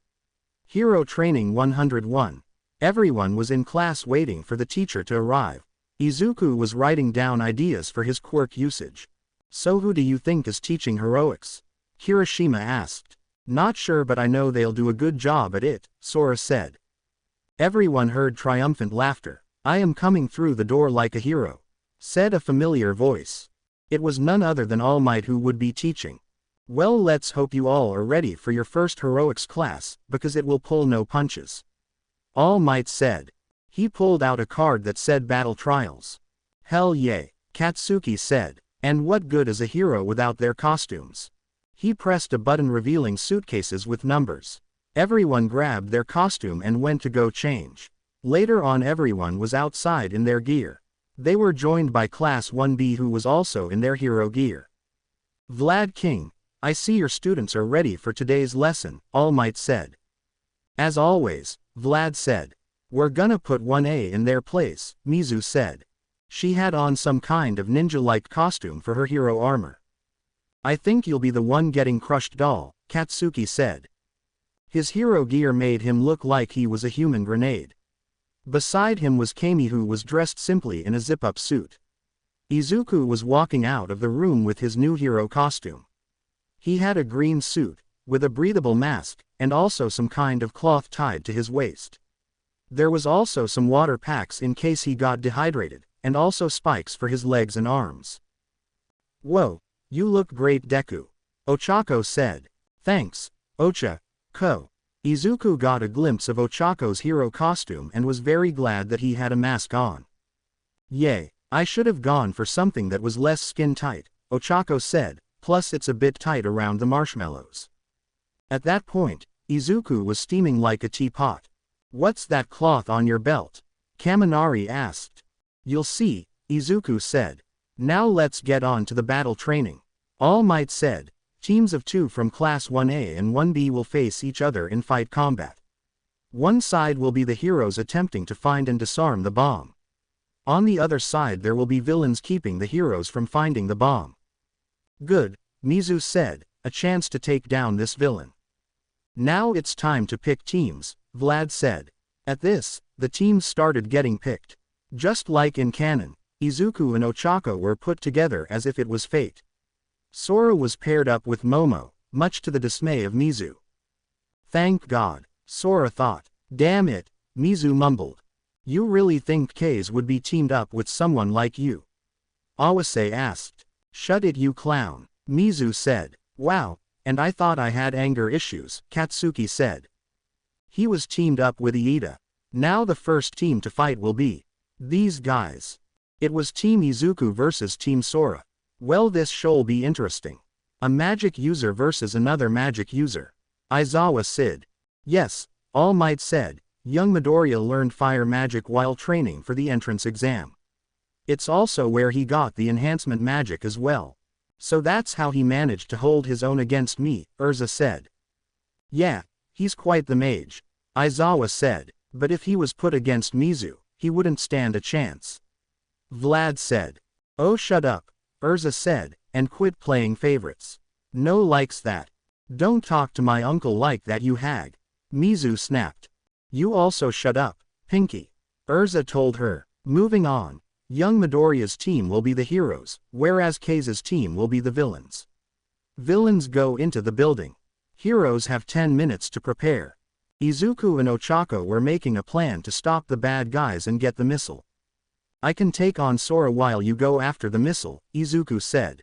Hero Training 101. Everyone was in class waiting for the teacher to arrive. Izuku was writing down ideas for his quirk usage. So who do you think is teaching heroics? Kirishima asked. Not sure, but I know they'll do a good job at it, Sora said. Everyone heard triumphant laughter. I am coming through the door like a hero, said a familiar voice. It was none other than All Might who would be teaching. Well, let's hope you all are ready for your first heroics class, because it will pull no punches. All Might said. He pulled out a card that said Battle Trials. Hell yeah, Katsuki said. And what good is a hero without their costumes? He pressed a button revealing suitcases with numbers. Everyone grabbed their costume and went to go change. Later on everyone was outside in their gear. They were joined by Class 1B who was also in their hero gear. Vlad King, I see your students are ready for today's lesson, All Might said. As always, Vlad said. We're gonna put 1A in their place, Mizu said. She had on some kind of ninja-like costume for her hero armor. I think you'll be the one getting crushed, doll, Katsuki said. His hero gear made him look like he was a human grenade. Beside him was Kami, who was dressed simply in a zip-up suit. Izuku was walking out of the room with his new hero costume. He had a green suit, with a breathable mask, and also some kind of cloth tied to his waist. There was also some water packs in case he got dehydrated, and also spikes for his legs and arms. Whoa, you look great, Deku, Ochako said. Thanks, Ocha. Ko. Izuku got a glimpse of Ochako's hero costume and was very glad that he had a mask on. Yay, I should have gone for something that was less skin tight, Ochako said, plus it's a bit tight around the marshmallows. At that point, Izuku was steaming like a teapot. What's that cloth on your belt? Kaminari asked. You'll see, Izuku said. Now let's get on to the battle training. All Might said. Teams of 2 from Class 1A and 1B will face each other in fight combat. One side will be the heroes attempting to find and disarm the bomb. On the other side there will be villains keeping the heroes from finding the bomb. Good, Mizu said, a chance to take down this villain. Now it's time to pick teams, Vlad said. At this, the teams started getting picked. Just like in canon, Izuku and Ochako were put together as if it was fate. Sora was paired up with Momo, much to the dismay of Mizu. Thank God, Sora thought. Damn it, Mizu mumbled. You really think K's would be teamed up with someone like you? Awase asked. Shut it, you clown, Mizu said. Wow, and I thought I had anger issues, Katsuki said. He was teamed up with Iida. Now the first team to fight will be these guys. It was Team Izuku versus Team Sora. Well, this shall be interesting. A magic user versus another magic user. Aizawa said. Yes, All Might said. Young Midoriya learned fire magic while training for the entrance exam. It's also where he got the enhancement magic as well. So that's how he managed to hold his own against me, Urza said. Yeah, he's quite the mage, Aizawa said, but if he was put against Mizu, he wouldn't stand a chance. Vlad said. Oh, shut up, Urza said, and quit playing favorites. No likes that. Don't talk to my uncle like that, you hag. Mizu snapped. You also shut up, Pinky, Urza told her. Moving on, Young Midoriya's team will be the heroes, whereas Kei's team will be the villains. Villains go into the building. Heroes have 10 minutes to prepare. Izuku and Ochako were making a plan to stop the bad guys and get the missile. I can take on Sora while you go after the missile, Izuku said.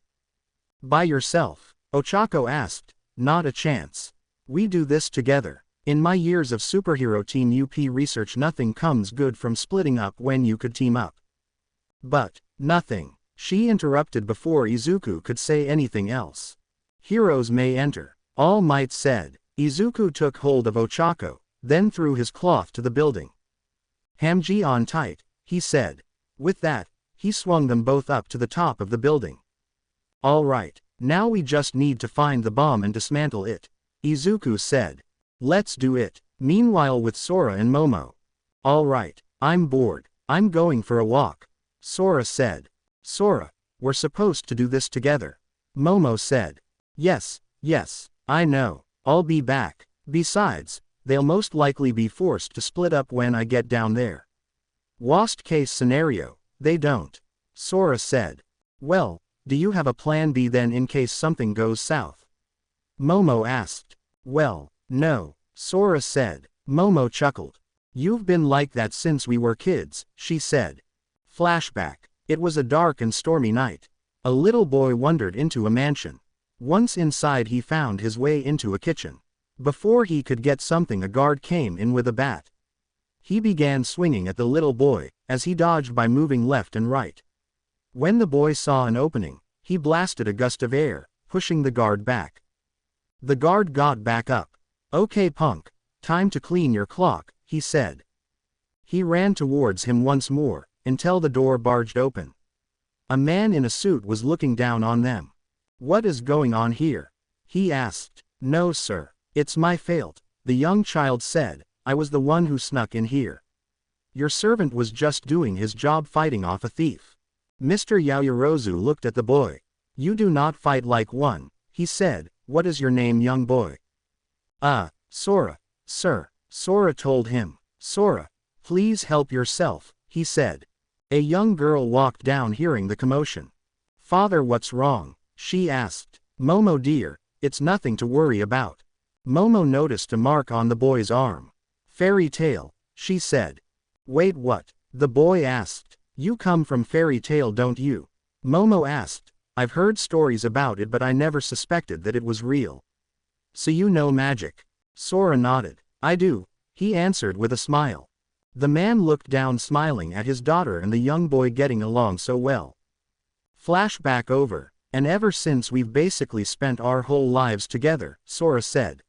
By yourself? Ochako asked. Not a chance. We do this together. In my years of superhero team UP research, nothing comes good from splitting up when you could team up. But, nothing. She interrupted before Izuku could say anything else. Heroes may enter, All Might said. Izuku took hold of Ochako, then threw his cloth to the building. Hamji on tight, he said. With that, he swung them both up to the top of the building. All right, now we just need to find the bomb and dismantle it, Izuku said. Let's do it. Meanwhile with Sora and Momo. All right, I'm bored. I'm going for a walk, Sora said. Sora, we're supposed to do this together, Momo said. Yes, I know. I'll be back. Besides, they'll most likely be forced to split up when I get down there. Worst case scenario, they don't, Sora said. Well, do you have a plan B then in case something goes south? Momo asked. Well, no, Sora said. Momo chuckled. You've been like that since we were kids, she said. Flashback. It was a dark and stormy night. A little boy wandered into a mansion. Once inside he found his way into a kitchen. Before he could get something, a guard came in with a bat. He began swinging at the little boy, as he dodged by moving left and right. When the boy saw an opening, he blasted a gust of air, pushing the guard back. The guard got back up. Okay punk, time to clean your clock, he said. He ran towards him once more, until the door barged open. A man in a suit was looking down on them. What is going on here? He asked. No sir, it's my fault, the young child said. I was the one who snuck in here. Your servant was just doing his job fighting off a thief. Mr. Yaoyorozu looked at the boy. You do not fight like one, he said. What is your name, young boy? Sora, sir, Sora told him. Sora, please help yourself, he said. A young girl walked down hearing the commotion. Father, what's wrong? She asked. Momo dear, it's nothing to worry about. Momo noticed a mark on the boy's arm. Fairy Tail, she said. Wait, what? The boy asked. You come from Fairy Tail, don't you? Momo asked. I've heard stories about it, but I never suspected that it was real. So you know magic? Sora nodded. I do, he answered with a smile. The man looked down smiling at his daughter and the young boy getting along so well. Flashback over. And ever since we've basically spent our whole lives together, Sora said.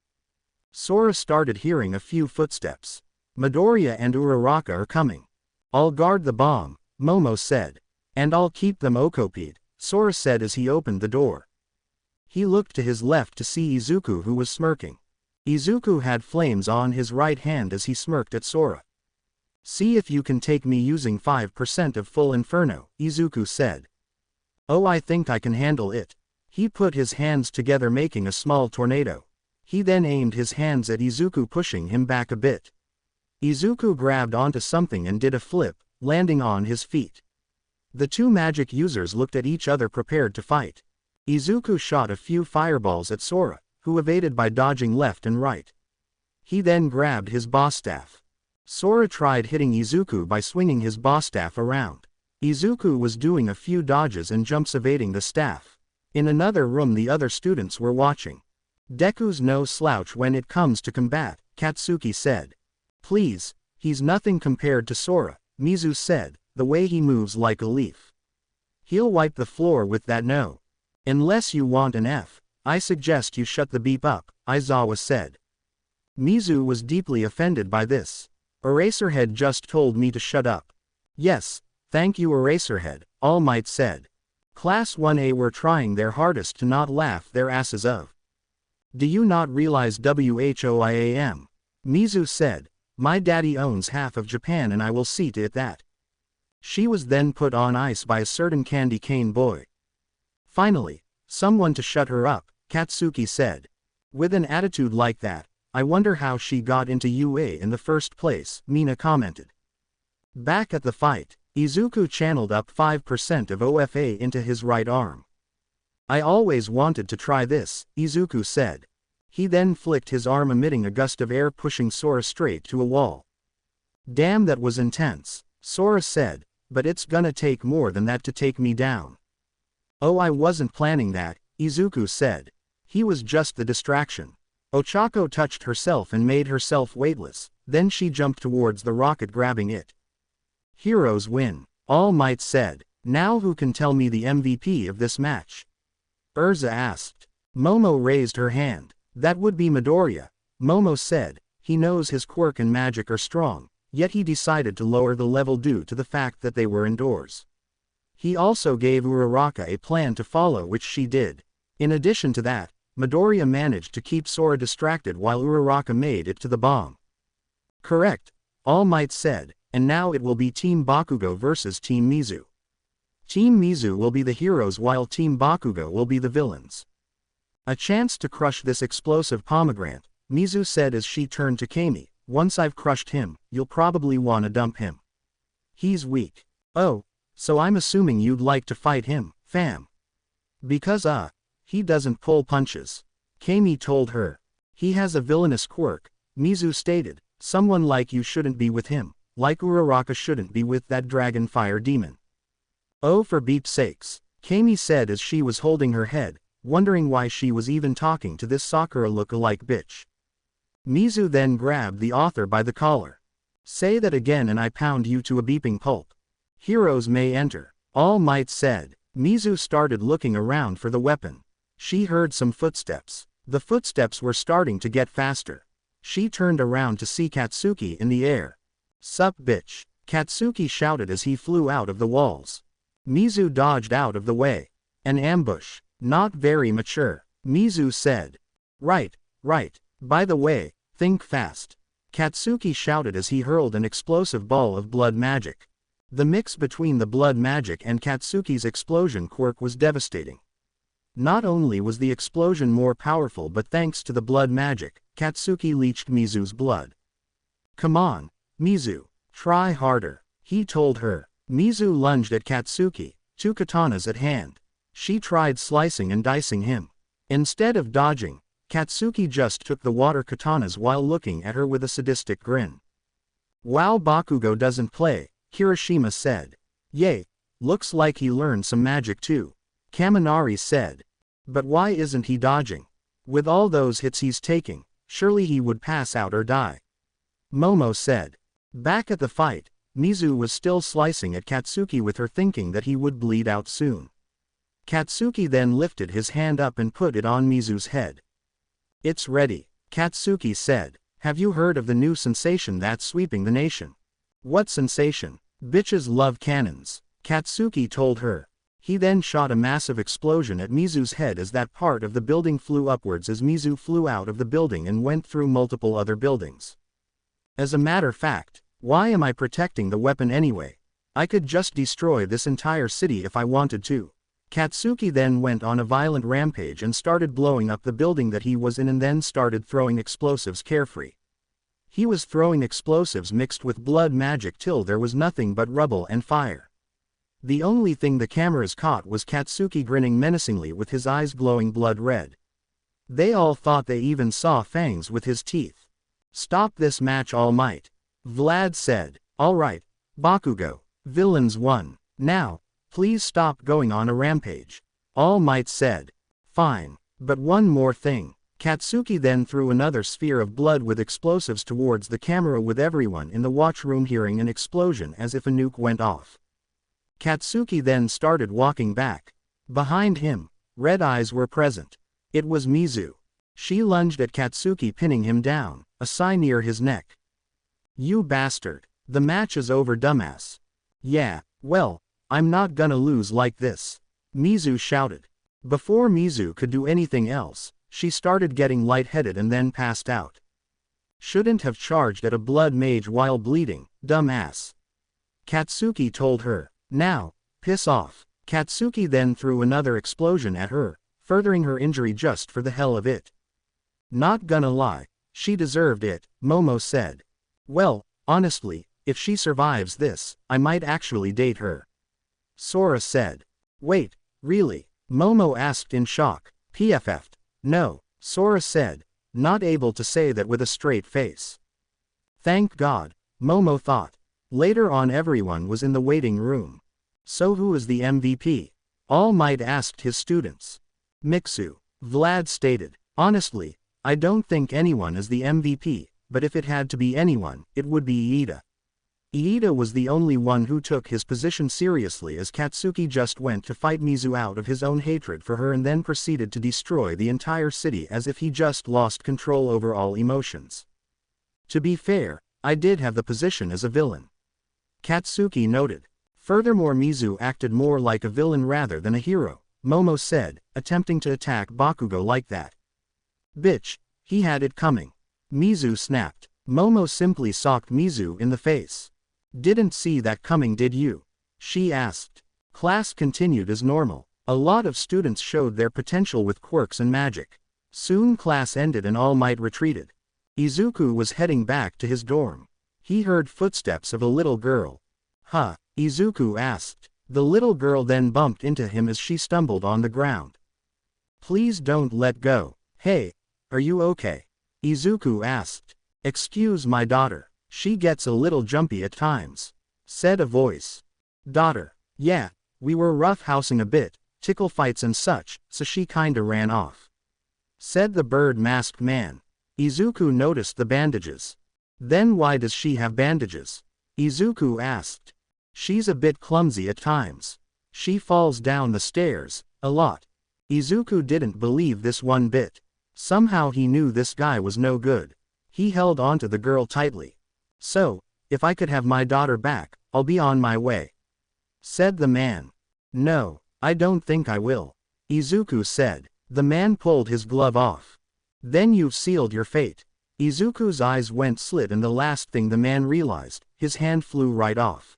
Sora started hearing a few footsteps. Midoriya and Uraraka are coming. I'll guard the bomb, Momo said. And I'll keep them occupied, Sora said as he opened the door. He looked to his left to see Izuku, who was smirking. Izuku had flames on his right hand as he smirked at Sora. See if you can take me using 5% of full inferno, Izuku said. Oh, I think I can handle it. He put his hands together making a small tornado. He then aimed his hands at Izuku, pushing him back a bit. Izuku grabbed onto something and did a flip, landing on his feet. The two magic users looked at each other prepared to fight. Izuku shot a few fireballs at Sora, who evaded by dodging left and right. He then grabbed his boss staff. Sora tried hitting Izuku by swinging his boss staff around. Izuku was doing a few dodges and jumps evading the staff. In another room the other students were watching. Deku's no slouch when it comes to combat, Katsuki said. Please, he's nothing compared to Sora, Mizu said, the way he moves like a leaf. He'll wipe the floor with that no. Unless you want an F, I suggest you shut the beep up, Aizawa said. Mizu was deeply offended by this. Eraserhead just told me to shut up. Yes. Thank you Eraserhead, All Might said. Class 1A were trying their hardest to not laugh their asses off. Do you not realize WHOIAM? Mizu said. My daddy owns half of Japan and I will see to it that. She was then put on ice by a certain candy cane boy. Finally, someone to shut her up, Katsuki said. With an attitude like that, I wonder how she got into UA in the first place, Mina commented. Back at the fight. Izuku channeled up 5% of OFA into his right arm. I always wanted to try this, Izuku said. He then flicked his arm, emitting a gust of air, pushing Sora straight to a wall. Damn, that was intense, Sora said, but it's gonna take more than that to take me down. Oh, I wasn't planning that, Izuku said. He was just the distraction. Ochako touched herself and made herself weightless, then she jumped towards the rocket, grabbing it. Heroes win, All Might said. Now who can tell me the MVP of this match? Urza asked. Momo raised her hand. That would be Midoriya, Momo said. He knows his quirk and magic are strong, yet he decided to lower the level due to the fact that they were indoors. He also gave Uraraka a plan to follow, which she did. In addition to that, Midoriya managed to keep Sora distracted while Uraraka made it to the bomb. Correct, All Might said, and now it will be Team Bakugo versus Team Mizu. Team Mizu will be the heroes while Team Bakugo will be the villains. A chance to crush this explosive pomegranate, Mizu said as she turned to Kami. Once I've crushed him, you'll probably wanna dump him. He's weak. Oh, so I'm assuming you'd like to fight him, fam. Because he doesn't pull punches. Kami told her. He has a villainous quirk, Mizu stated. Someone like you shouldn't be with him, like Uraraka shouldn't be with that dragon fire demon. Oh, for beep's sakes, Kami said as she was holding her head, wondering why she was even talking to this Sakura look-alike bitch. Mizu then grabbed the author by the collar. Say that again and I pound you to a beeping pulp. Heroes may enter, All Might said. Mizu started looking around for the weapon. She heard some footsteps. The footsteps were starting to get faster. She turned around to see Katsuki in the air. Sup bitch, Katsuki shouted as he flew out of the walls. Mizu dodged out of the way. An ambush. Not very mature, Mizu said. Right. By the way, think fast. Katsuki shouted as he hurled an explosive ball of blood magic. The mix between the blood magic and Katsuki's explosion quirk was devastating. Not only was the explosion more powerful, but thanks to the blood magic, Katsuki leached Mizu's blood. Come on, Mizu, try harder, he told her. Mizu lunged at Katsuki, two katanas at hand. She tried slicing and dicing him. Instead of dodging, Katsuki just took the water katanas while looking at her with a sadistic grin. Wow, Bakugo doesn't play, Kirishima said. Yay, looks like he learned some magic too, Kaminari said. But why isn't he dodging? With all those hits he's taking, surely he would pass out or die. Momo said. Back at the fight, Mizu was still slicing at Katsuki with her, thinking that he would bleed out soon. Katsuki then lifted his hand up and put it on Mizu's head. It's ready, Katsuki said. Have you heard of the new sensation that's sweeping the nation? What sensation? Bitches love cannons, Katsuki told her. He then shot a massive explosion at Mizu's head as that part of the building flew upwards as Mizu flew out of the building and went through multiple other buildings. As a matter of fact, why am I protecting the weapon anyway? I could just destroy this entire city if I wanted to. Katsuki then went on a violent rampage and started blowing up the building that he was in and then started throwing explosives carefree. He was throwing explosives mixed with blood magic till there was nothing but rubble and fire. The only thing the cameras caught was Katsuki grinning menacingly with his eyes glowing blood red. They all thought they even saw fangs with his teeth. Stop this match, All Might, Vlad said. Alright, Bakugo, villains won. Now, please stop going on a rampage, All Might said. Fine, but one more thing. Katsuki then threw another sphere of blood with explosives towards the camera, with everyone in the watchroom hearing an explosion as if a nuke went off. Katsuki then started walking back. Behind him, red eyes were present. It was Mizu. She lunged at Katsuki, pinning him down, a sign near his neck. You bastard. The match is over, dumbass. Yeah, well, I'm not gonna lose like this, Mizu shouted. Before Mizu could do anything else, she started getting lightheaded and then passed out. Shouldn't have charged at a blood mage while bleeding, dumbass, Katsuki told her. Now, piss off. Katsuki then threw another explosion at her, furthering her injury just for the hell of it. Not gonna lie, she deserved it, Momo said. Well, honestly, If she survives this, I might actually date her. Sora said. Wait, really? Momo asked in shock. PFF'd. No, Sora said, not able to say that with a straight face. Thank God, Momo thought. Later on everyone was in the waiting room. So who is the MVP? All Might asked his students. Mixu. Vlad stated. Honestly, I don't think anyone is the MVP, but if it had to be anyone, it would be Iida. Iida was the only one who took his position seriously as Katsuki just went to fight Mizu out of his own hatred for her and then proceeded to destroy the entire city as if he just lost control over all emotions. To be fair, I did have the position as a villain. Katsuki noted. Furthermore, Mizu acted more like a villain rather than a hero, Momo said, attempting to attack Bakugo like that. Bitch, he had it coming. Mizu snapped. Momo simply socked Mizu in the face. Didn't see that coming, did you? She asked. Class continued as normal. A lot of students showed their potential with quirks and magic. Soon class ended and All Might retreated. Izuku was heading back to his dorm. He heard footsteps of a little girl. Huh? Izuku asked. The little girl then bumped into him as she stumbled on the ground. Please don't let go. Hey, are you okay? Izuku asked. Excuse my daughter. She gets a little jumpy at times, said a voice. Daughter. Yeah, we were roughhousing a bit, tickle fights and such, so she kinda ran off, said the bird-masked man. Izuku noticed the bandages. Then why does she have bandages? Izuku asked. She's a bit clumsy at times. She falls down the stairs, a lot. Izuku didn't believe this one bit. Somehow he knew this guy was no good. He held onto the girl tightly. So, if I could have my daughter back, I'll be on my way, said the man. No, I don't think I will, Izuku said. The man pulled his glove off. Then you've sealed your fate. Izuku's eyes went slit and the last thing the man realized, his hand flew right off.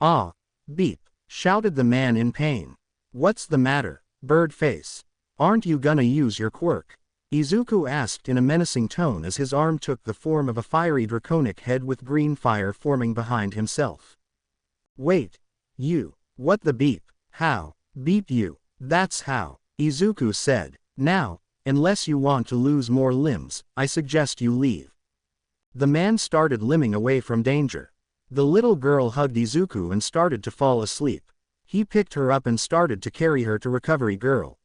Ah! Beep! Shouted the man in pain. What's the matter, bird face? Aren't you gonna use your quirk? Izuku asked in a menacing tone as his arm took the form of a fiery draconic head with green fire forming behind himself. Wait. You. What the beep? How? Beep you. That's how, Izuku said. Now, unless you want to lose more limbs, I suggest you leave. The man started limbing away from danger. The little girl hugged Izuku and started to fall asleep. He picked her up and started to carry her to Recovery Girl.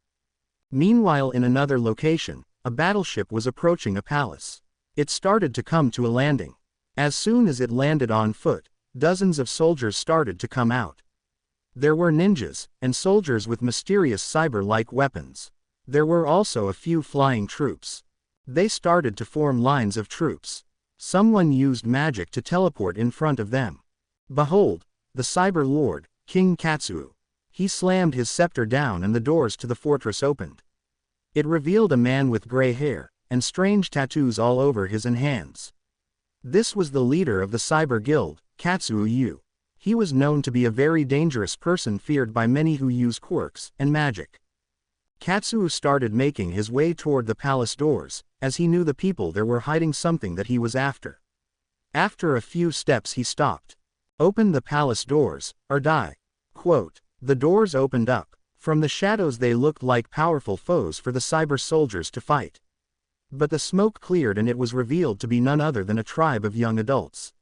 Meanwhile, in another location, a battleship was approaching a palace. It started to come to a landing. As soon as it landed on foot, dozens of soldiers started to come out. There were ninjas, and soldiers with mysterious cyber-like weapons. There were also a few flying troops. They started to form lines of troops. Someone used magic to teleport in front of them. Behold, the Cyber Lord, King Katsuo. He slammed his scepter down and the doors to the fortress opened. It revealed a man with gray hair, and strange tattoos all over his and hands. This was the leader of the Cyber Guild, Katsuo Yu. He was known to be a very dangerous person feared by many who use quirks and magic. Katsuo started making his way toward the palace doors, as he knew the people there were hiding something that he was after. After a few steps he stopped. Open the palace doors, or die. Quote. The doors opened up. From the shadows they looked like powerful foes for the cyber soldiers to fight. But the smoke cleared and it was revealed to be none other than a tribe of young adults.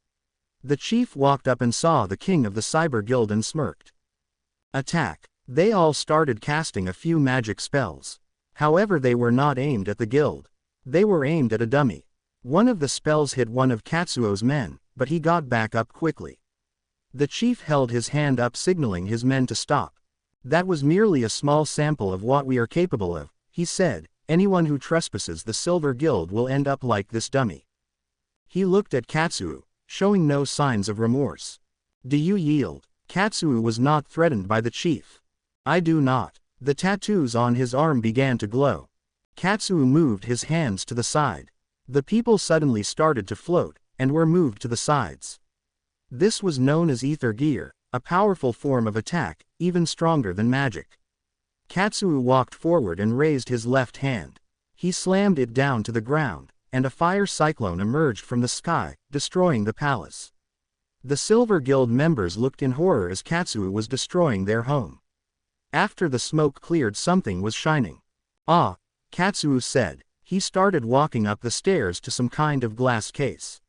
The chief walked up and saw the king of the Cyber Guild and smirked. Attack! They all started casting a few magic spells. However, they were not aimed at the guild. They were aimed at a dummy. One of the spells hit one of Katsuo's men, but he got back up quickly. The chief held his hand up signaling his men to stop. That was merely a small sample of what we are capable of, he said. Anyone who trespasses the Silver Guild will end up like this dummy. He looked at Katsuo, showing no signs of remorse. Do you yield? Katsuo was not threatened by the chief. I do not. The tattoos on his arm began to glow. Katsuo moved his hands to the side. The people suddenly started to float, and were moved to the sides. This was known as ether gear, a powerful form of attack, even stronger than magic. Katsuo walked forward and raised his left hand. He slammed it down to the ground, and a fire cyclone emerged from the sky, destroying the palace. The Silver Guild members looked in horror as Katsuo was destroying their home. After the smoke cleared, something was shining. Ah, Katsuo said. He started walking up the stairs to some kind of glass case.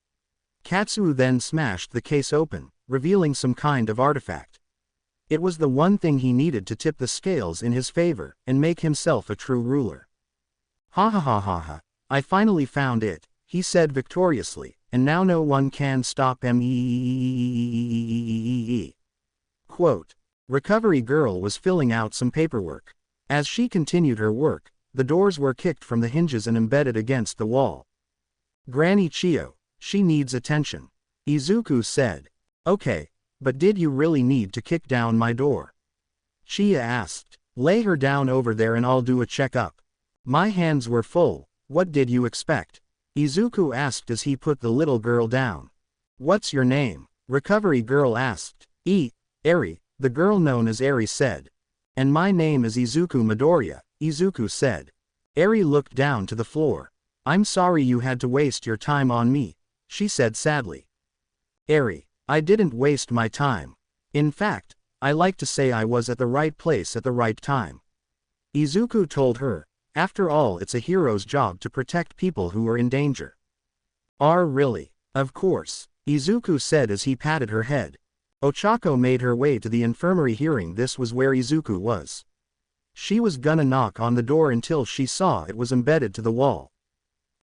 Katsuo then smashed the case open, revealing some kind of artifact. It was the one thing he needed to tip the scales in his favor and make himself a true ruler. Ha ha ha ha ha, I finally found it, he said victoriously, and now no one can stop me. Quote. Recovery Girl was filling out some paperwork. As she continued her work, the doors were kicked from the hinges and embedded against the wall. Granny Chio, she needs attention. Izuku said. Okay, but did you really need to kick down my door? Chia asked. Lay her down over there and I'll do a checkup. My hands were full, what did you expect? Izuku asked as he put the little girl down. What's your name? Recovery Girl asked. Eri, the girl known as Eri said. And my name is Izuku Midoriya, Izuku said. Eri looked down to the floor. I'm sorry you had to waste your time on me, she said sadly. Eri, I didn't waste my time. In fact, I like to say I was at the right place at the right time. Izuku told her. After all, it's a hero's job to protect people who are in danger. Really? Of course, Izuku said as he patted her head. Ochako made her way to the infirmary, hearing this was where Izuku was. She was gonna knock on the door until she saw it was embedded to the wall.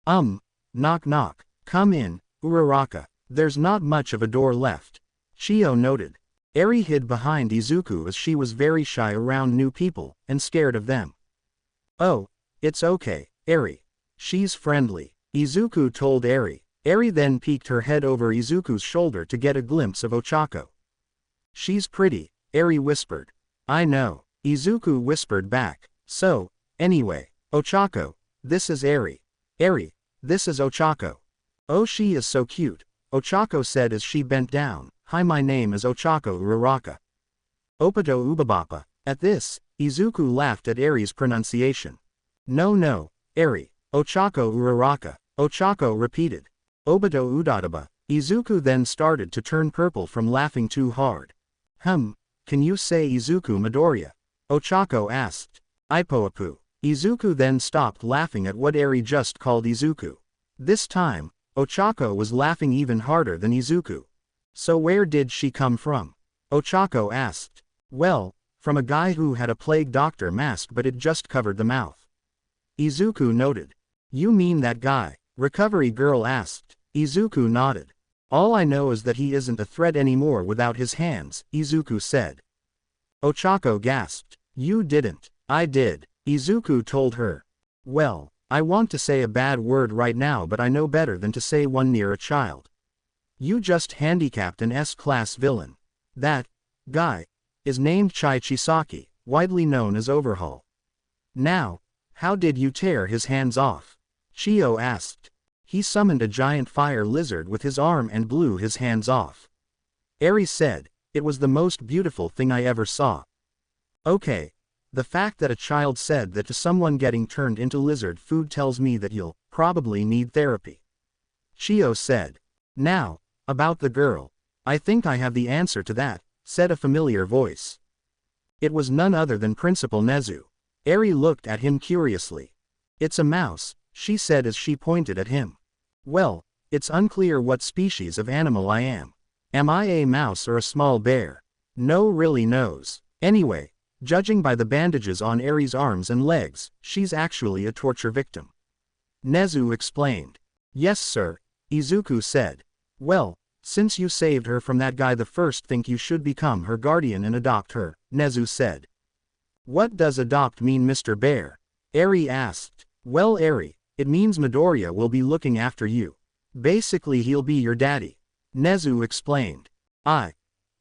Knock knock, come in, Uraraka, there's not much of a door left. Chio noted. Eri hid behind Izuku as she was very shy around new people, and scared of them. Oh, it's okay, Eri. She's friendly, Izuku told Eri. Eri then peeked her head over Izuku's shoulder to get a glimpse of Ochako. She's pretty, Eri whispered. I know, Izuku whispered back. So, anyway, Ochako, this is Eri. Eri, this is Ochako. Oh, she is so cute, Ochako said as she bent down. Hi, my name is Ochako Uraraka. Opato Ubabapa. At this, Izuku laughed at Eri's pronunciation. No, Eri, Ochako Uraraka, Ochako repeated. Obato Udadaba. Izuku then started to turn purple from laughing too hard. Can you say Izuku Midoriya? Ochako asked. Ipoapu. Izuku then stopped laughing at what Eri just called Izuku. This time, Ochako was laughing even harder than Izuku. So where did she come from? Ochako asked. Well, from a guy who had a plague doctor mask but it just covered the mouth. Izuku noted. You mean that guy? Recovery Girl asked. Izuku nodded. All I know is that he isn't a threat anymore without his hands, Izuku said. Ochako gasped. You didn't. I did, Izuku told her. Well, I want to say a bad word right now, but I know better than to say one near a child. You just handicapped an S-class villain. That guy is named Chai Chisaki, widely known as Overhaul. Now, how did you tear his hands off? Chio asked. He summoned a giant fire lizard with his arm and blew his hands off. Eri said, it was the most beautiful thing I ever saw. Okay. The fact that a child said that to someone getting turned into lizard food tells me that you'll probably need therapy. Chio said. Now, about the girl. I think I have the answer to that, said a familiar voice. It was none other than Principal Nezu. Eri looked at him curiously. It's a mouse, she said as she pointed at him. Well, it's unclear what species of animal I am. Am I a mouse or a small bear? No really knows. Anyway, judging by the bandages on Eri's arms and legs, she's actually a torture victim. Nezu explained. Yes sir, Izuku said. Well, since you saved her from that guy, the first thing you should become her guardian and adopt her, Nezu said. What does adopt mean, Mr. Bear? Eri asked. Well Eri, it means Midoriya will be looking after you. Basically he'll be your daddy. Nezu explained.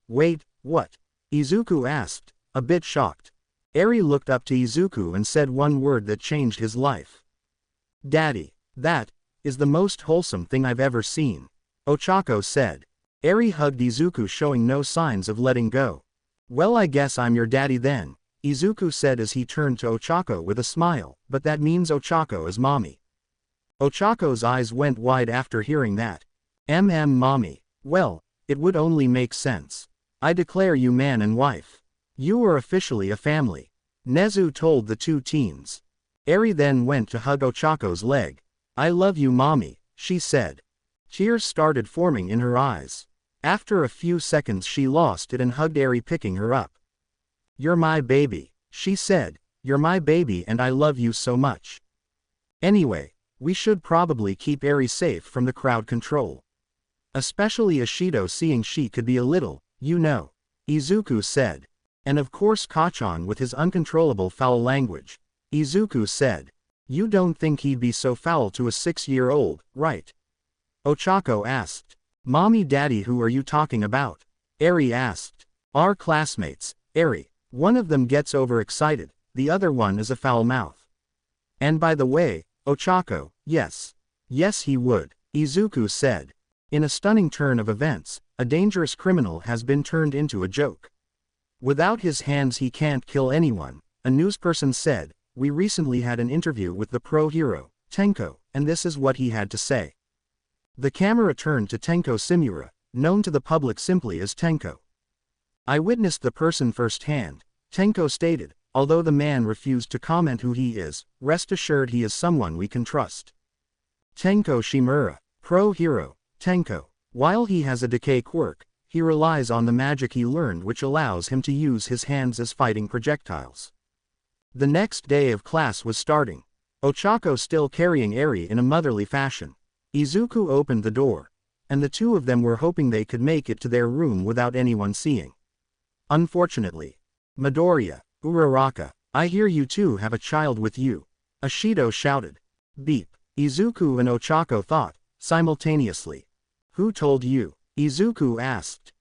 Wait, what? Izuku asked, a bit shocked. Eri looked up to Izuku and said one word that changed his life. Daddy. That is the most wholesome thing I've ever seen, Ochako said. Eri hugged Izuku, showing no signs of letting go. Well, I guess I'm your daddy then, Izuku said as he turned to Ochako with a smile, but that means Ochako is mommy. Ochako's eyes went wide after hearing that. Mommy. Well, It would only make sense. I declare you man and wife. You are officially a family. Nezu told the two teens. Eri then went to hug Ochako's leg. I love you mommy, she said. Tears started forming in her eyes. After a few seconds she lost it and hugged Eri, picking her up. You're my baby, she said. You're my baby and I love you so much. Anyway, we should probably keep Eri safe from the crowd control. Especially Ashido, seeing she could be a little, Izuku said. And of course Kachan with his uncontrollable foul language. Izuku said. You don't think he'd be so foul to a 6-year-old, right? Ochako asked. Mommy daddy, who are you talking about? Eri asked. Our classmates, Eri. One of them gets overexcited, the other one is a foul mouth. And by the way, Ochako, yes. Yes he would, Izuku said. In a stunning turn of events, a dangerous criminal has been turned into a joke. Without his hands he can't kill anyone, a newsperson said. We recently had an interview with the pro hero, Tenko, and this is what he had to say. The camera turned to Tenko Simura, known to the public simply as Tenko. I witnessed the person firsthand, Tenko stated, although the man refused to comment who he is, rest assured he is someone we can trust. Tenko Shimura, pro hero, Tenko. While he has a decay quirk, he relies on the magic he learned which allows him to use his hands as fighting projectiles. The next day of class was starting. Ochako still carrying Eri in a motherly fashion. Izuku opened the door, and the two of them were hoping they could make it to their room without anyone seeing. Unfortunately. Midoriya, Uraraka, I hear you two have a child with you. Ashido shouted. Beep. Izuku and Ochako thought, simultaneously. Who told you? Izuku asked.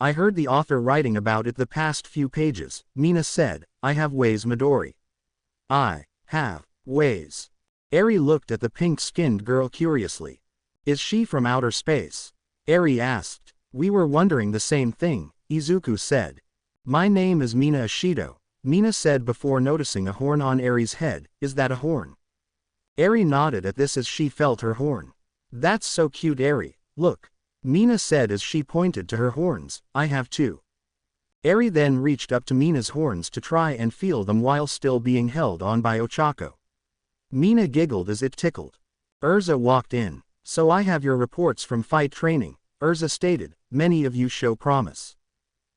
I heard the author writing about it the past few pages, Mina said. I have ways Midori. I have ways. Eri looked at the pink-skinned girl curiously. Is she from outer space? Eri asked. We were wondering the same thing, Izuku said. My name is Mina Ashido, Mina said before noticing a horn on Eri's head. Is that a horn? Eri nodded at this as she felt her horn. That's so cute Eri, look. Mina said as she pointed to her horns. I have two. Eri then reached up to Mina's horns to try and feel them while still being held on by Ochako. Mina giggled as it tickled. Urza walked in. So I have your reports from fight training, Urza stated. Many of you show promise.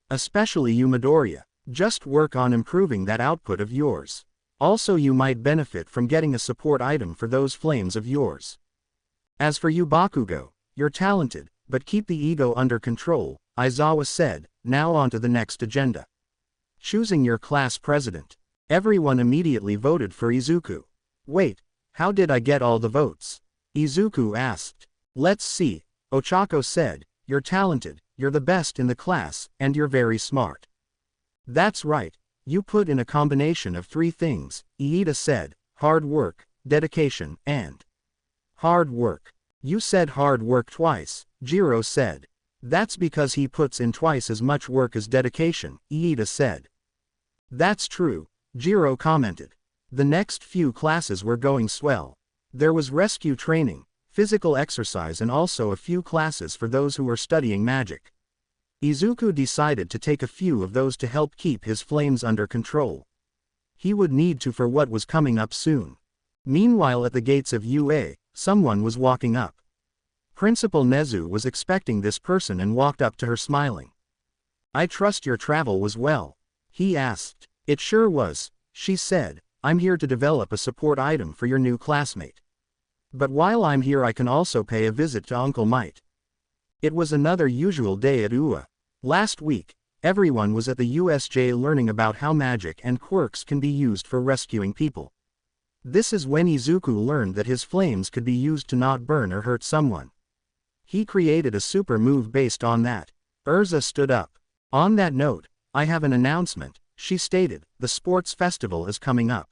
Especially you Midoriya. Just work on improving that output of yours. Also you might benefit from getting a support item for those flames of yours. As for you Bakugo, you're talented, but keep the ego under control, Aizawa said. Now on to the next agenda. Choosing your class president. Everyone immediately voted for Izuku. Wait, how did I get all the votes? Izuku asked. Let's see, Ochako said. You're talented, you're the best in the class, and you're very smart. That's right, you put in a combination of 3 things, Iida said. Hard work, dedication, and hard work. You said hard work twice, Jiro said. That's because he puts in twice as much work as dedication, Iida said. That's true, Jiro commented. The next few classes were going swell. There was rescue training, physical exercise and also a few classes for those who were studying magic. Izuku decided to take a few of those to help keep his flames under control. He would need to for what was coming up soon. Meanwhile at the gates of UA, someone was walking up. Principal Nezu was expecting this person and walked up to her smiling. I trust your travel was well? He asked. It sure was, she said. I'm here to develop a support item for your new classmate. But while I'm here I can also pay a visit to Uncle Might. It was another usual day at UA. Last week, everyone was at the USJ learning about how magic and quirks can be used for rescuing people. This is when Izuku learned that his flames could be used to not burn or hurt someone. He created a super move based on that. Urza stood up. On that note, I have an announcement, she stated. The sports festival is coming up.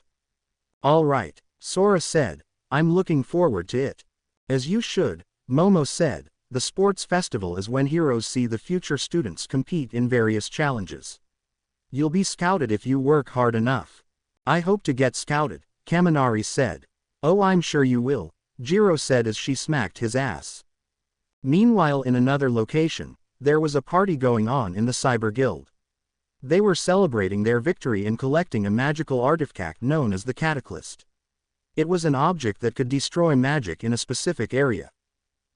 All right, Sora said. I'm looking forward to it. As you should, Momo said. The sports festival is when heroes see the future students compete in various challenges. You'll be scouted if you work hard enough. I hope to get scouted, Kaminari said. Oh, I'm sure you will, Jiro said as she smacked his ass. Meanwhile in another location, There was a party going on in the Cyber Guild. They were celebrating their victory in collecting a magical artifact known as the Cataclysm. It was an object that could destroy magic in a specific area.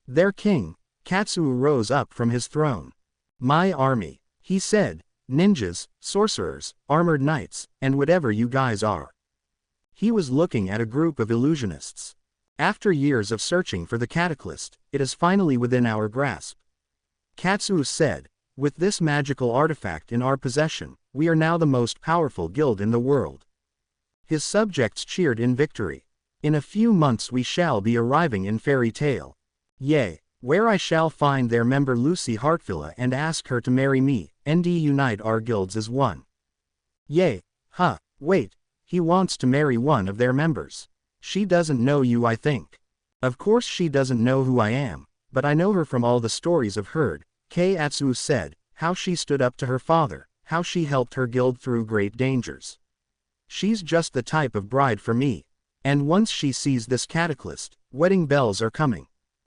Their king, Katsuo, rose up from his throne. "My army," he said, "ninjas, sorcerers, armored knights, and whatever you guys are." He was looking at a group of illusionists. "After years of searching for the Cataclysm, it is finally within our grasp," Katsuo said. "With this magical artifact in our possession, we are now the most powerful guild in the world." His subjects cheered in victory. "In a few months we shall be arriving in Fairy Tale. Yea, where I shall find their member Lucy Heartfilla and ask her to marry me, and unite our guilds as one." "Yay, huh, wait, he wants to marry one of their members. She doesn't know you, I think." "Of course she doesn't know who I am, but I know her from all the stories I've heard," Katsuo said, "how she stood up to her father, how she helped her guild through great dangers. She's just the type of bride for me. And once she sees this cataclysm, wedding bells are coming."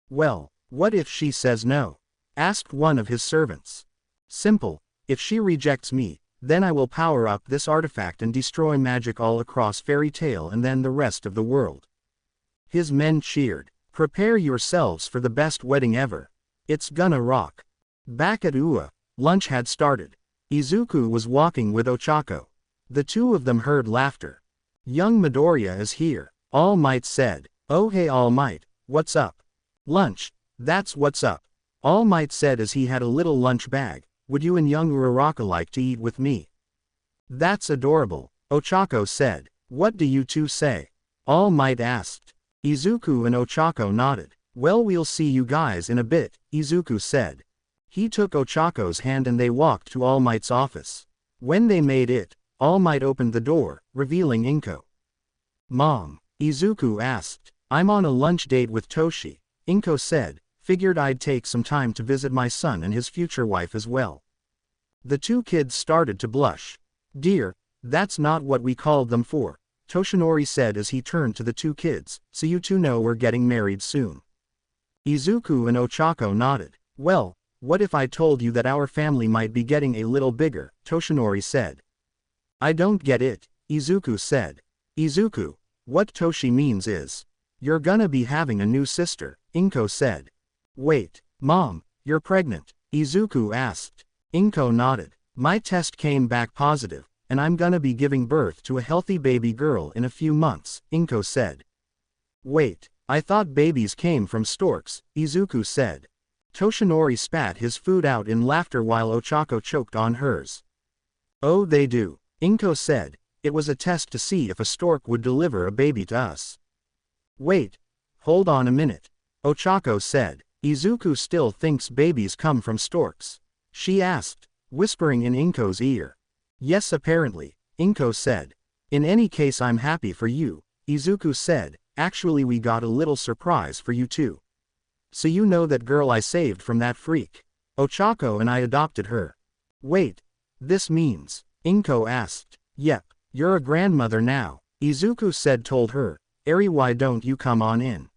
"Well, what if she says no?" asked one of his servants. "Simple, if she rejects me, then I will power up this artifact and destroy magic all across Fairy Tale and then the rest of the world." His men cheered. "Prepare yourselves for the best wedding ever. It's gonna rock." Back at Ua, lunch had started. Izuku was walking with Ochako. The two of them heard laughter. "Young Midoriya is here," All Might said. "Oh hey All Might, what's up?" "Lunch, that's what's up," All Might said as he had a little lunch bag. "Would you and young Uraraka like to eat with me?" "That's adorable," Ochako said. "What do you two say?" All Might asked. Izuku and Ochako nodded. "Well, we'll see you guys in a bit," Izuku said. He took Ochako's hand and they walked to All Might's office. When they made it, All Might opened the door, revealing Inko. "Mom," Izuku asked. "I'm on a lunch date with Toshi," Inko said. "Figured I'd take some time to visit my son and his future wife as well." The two kids started to blush. "Dear, that's not what we called them for," Toshinori said as he turned to the two kids, "so you two know we're getting married soon." Izuku and Ochako nodded. "Well, what if I told you that our family might be getting a little bigger?" Toshinori said. "I don't get it," Izuku said. "Izuku, what Toshi means is, you're gonna be having a new sister," Inko said. "Wait, Mom, you're pregnant?" Izuku asked. Inko nodded. "My test came back positive, and I'm gonna be giving birth to a healthy baby girl in a few months," Inko said. "Wait, I thought babies came from storks," Izuku said. Toshinori spat his food out in laughter while Ochako choked on hers. "Oh, they do," Inko said. "It was a test to see if a stork would deliver a baby to us." "Wait, hold on a minute," Ochako said. "Izuku still thinks babies come from storks?" she asked, whispering in Inko's ear. "Yes, apparently," Inko said. "In any case, I'm happy for you," Izuku said. "Actually, we got a little surprise for you too. So you know that girl I saved from that freak? Ochako and I adopted her." "Wait, this means?" Inko asked. "Yep, you're a grandmother now," Izuku said. Told her, "Eri, why don't you come on in?"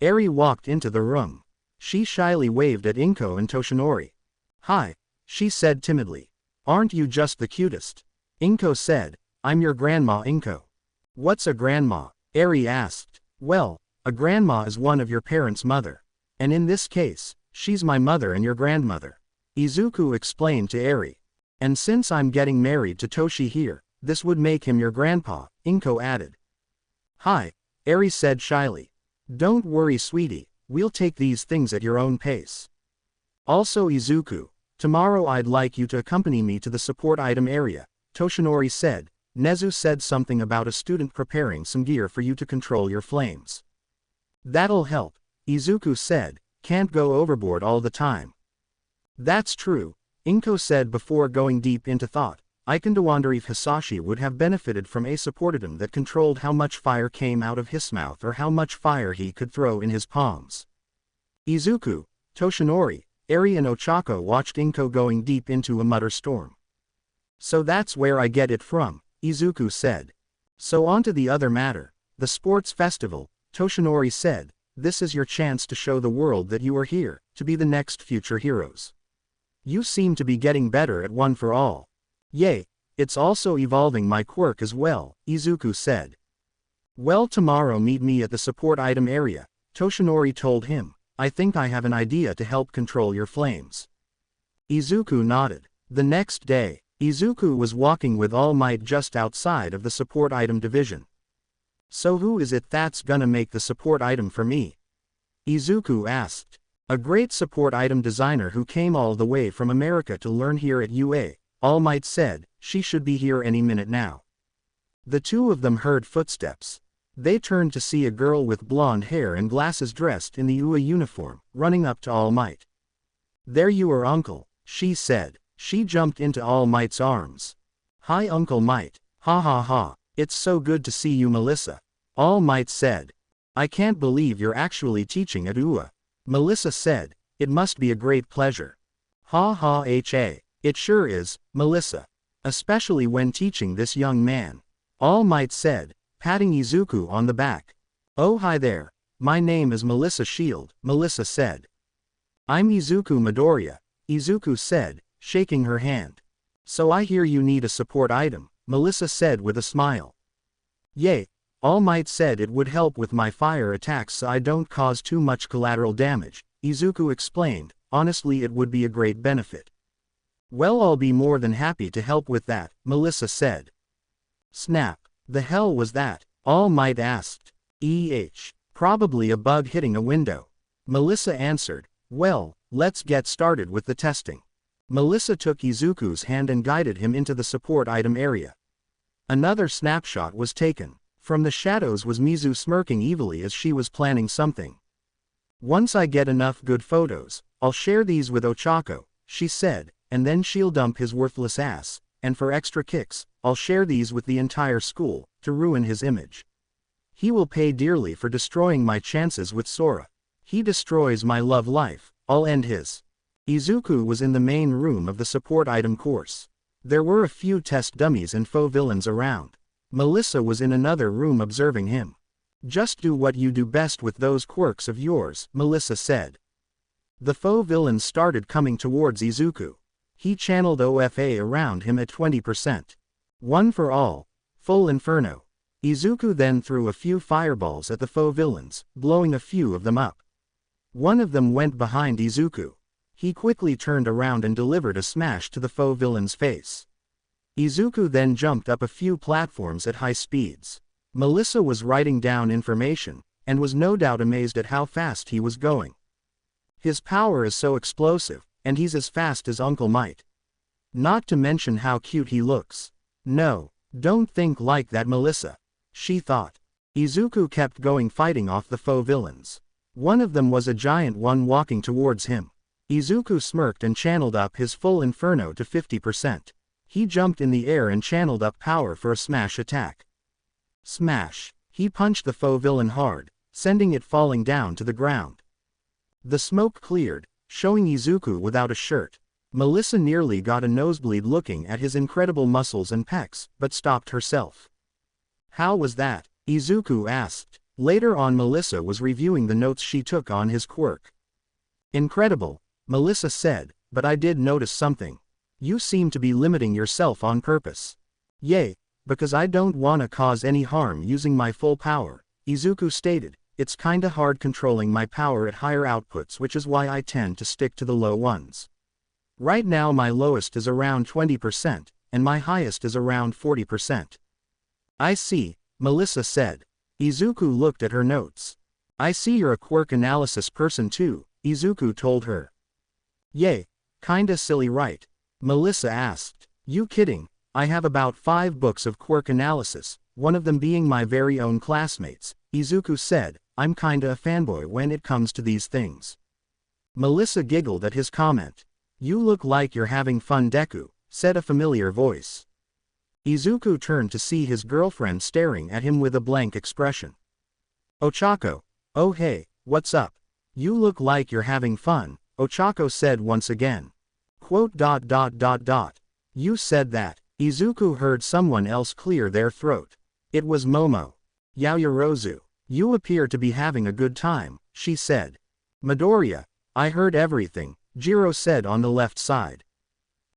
Eri walked into the room. She shyly waved at Inko and Toshinori. "Hi," she said timidly. "Aren't you just the cutest?" Inko said. "I'm your grandma Inko." "What's a grandma?" Eri asked. "Well, a grandma is one of your parents' mother. And in this case, she's my mother and your grandmother," Izuku explained to Eri. "And since I'm getting married to Toshi here, this would make him your grandpa," Inko added. "Hi," Eri said shyly. "Don't worry, sweetie, we'll take these things at your own pace. Also Izuku, tomorrow I'd like you to accompany me to the support item area," Toshinori said. "Nezu said something about a student preparing some gear for you to control your flames." "That'll help," Izuku said. "Can't go overboard all the time." "That's true," Inko said before going deep into thought. "I can wonder if Hisashi would have benefited from a support item that controlled how much fire came out of his mouth or how much fire he could throw in his palms." Izuku, Toshinori, Eri and Ochako watched Inko going deep into a mutter storm. "So that's where I get it from," Izuku said. "So on to the other matter, the sports festival," Toshinori said. "This is your chance to show the world that you are here, to be the next future heroes. You seem to be getting better at one for all. Yay, it's also evolving my quirk as well, Izuku said. Well, tomorrow meet me at the support item area, Toshinori told him. I think I have an idea to help control your flames. Izuku nodded. The next day, Izuku was walking with All Might just outside of the support item division. So who is it that's gonna make the support item for me? Izuku asked. A great support item designer who came all the way from America to learn here at UA, All Might said. She should be here any minute now. The two of them heard footsteps. They turned to see a girl with blonde hair and glasses dressed in the UA uniform, running up to All Might. There you are, Uncle, she said. She jumped into All Might's arms. Hi, Uncle Might. Ha ha ha. It's so good to see you, Melissa. All Might said. I can't believe you're actually teaching at UA. Melissa said. It must be a great pleasure. Ha ha ha. It sure is, Melissa. Especially when teaching this young man. All Might said, patting Izuku on the back. Oh, hi there. My name is Melissa Shield, Melissa said. I'm Izuku Midoriya, Izuku said, shaking her hand. So I hear you need a support item, Melissa said with a smile. Yay, All Might said it would help with my fire attacks so I don't cause too much collateral damage, Izuku explained. Honestly, it would be a great benefit. Well, I'll be more than happy to help with that, Melissa said. Snap. The hell was that? All Might asked. Probably a bug hitting a window. Melissa answered. Well, let's get started with the testing. Melissa took Izuku's hand and guided him into the support item area. Another snapshot was taken. From the shadows was Mizu smirking evilly as she was planning something. Once I get enough good photos, I'll share these with Ochako, she said, and then she'll dump his worthless ass, and for extra kicks, I'll share these with the entire school, to ruin his image. He will pay dearly for destroying my chances with Sora. He destroys my love life, I'll end his. Izuku was in the main room of the support item course. There were a few test dummies and faux villains around. Melissa was in another room observing him. Just do what you do best with those quirks of yours, Melissa said. The faux villains started coming towards Izuku. He channeled OFA around him at 20%. One for all. Full Inferno. Izuku then threw a few fireballs at the faux villains, blowing a few of them up. One of them went behind Izuku. He quickly turned around and delivered a smash to the faux villain's face. Izuku then jumped up a few platforms at high speeds. Melissa was writing down information, and was no doubt amazed at how fast he was going. His power is so explosive, and he's as fast as Uncle Might. Not to mention how cute he looks. No, don't think like that, Melissa, she thought. Izuku kept going, fighting off the faux villains. One of them was a giant one walking towards him. Izuku smirked and channeled up his full inferno to 50%. He jumped in the air and channeled up power for a smash attack. Smash! He punched the faux villain hard, sending it falling down to the ground. The smoke cleared, showing Izuku without a shirt. Melissa nearly got a nosebleed looking at his incredible muscles and pecs, but stopped herself. How was that? Izuku asked. Later on, Melissa was reviewing the notes she took on his quirk. Incredible, Melissa said, but I did notice something. You seem to be limiting yourself on purpose. Yay, because I don't wanna cause any harm using my full power, Izuku stated. It's kinda hard controlling my power at higher outputs, which is why I tend to stick to the low ones. Right now my lowest is around 20%, and my highest is around 40%. I see, Melissa said. Izuku looked at her notes. I see you're a quirk analysis person too, Izuku told her. Yay, kinda silly, right? Melissa asked. You kidding? I have about 5 books of quirk analysis, one of them being my very own classmates, Izuku said. I'm kinda a fanboy when it comes to these things. Melissa giggled at his comment. You look like you're having fun, Deku, said a familiar voice. Izuku turned to see his girlfriend staring at him with a blank expression. Ochako. Oh hey, what's up? You look like you're having fun, Ochako said once again. Quote. You said that. Izuku heard someone else clear their throat. It was Momo. Yaoyorozu. You appear to be having a good time, she said. Midoriya, I heard everything, Jiro said on the left side.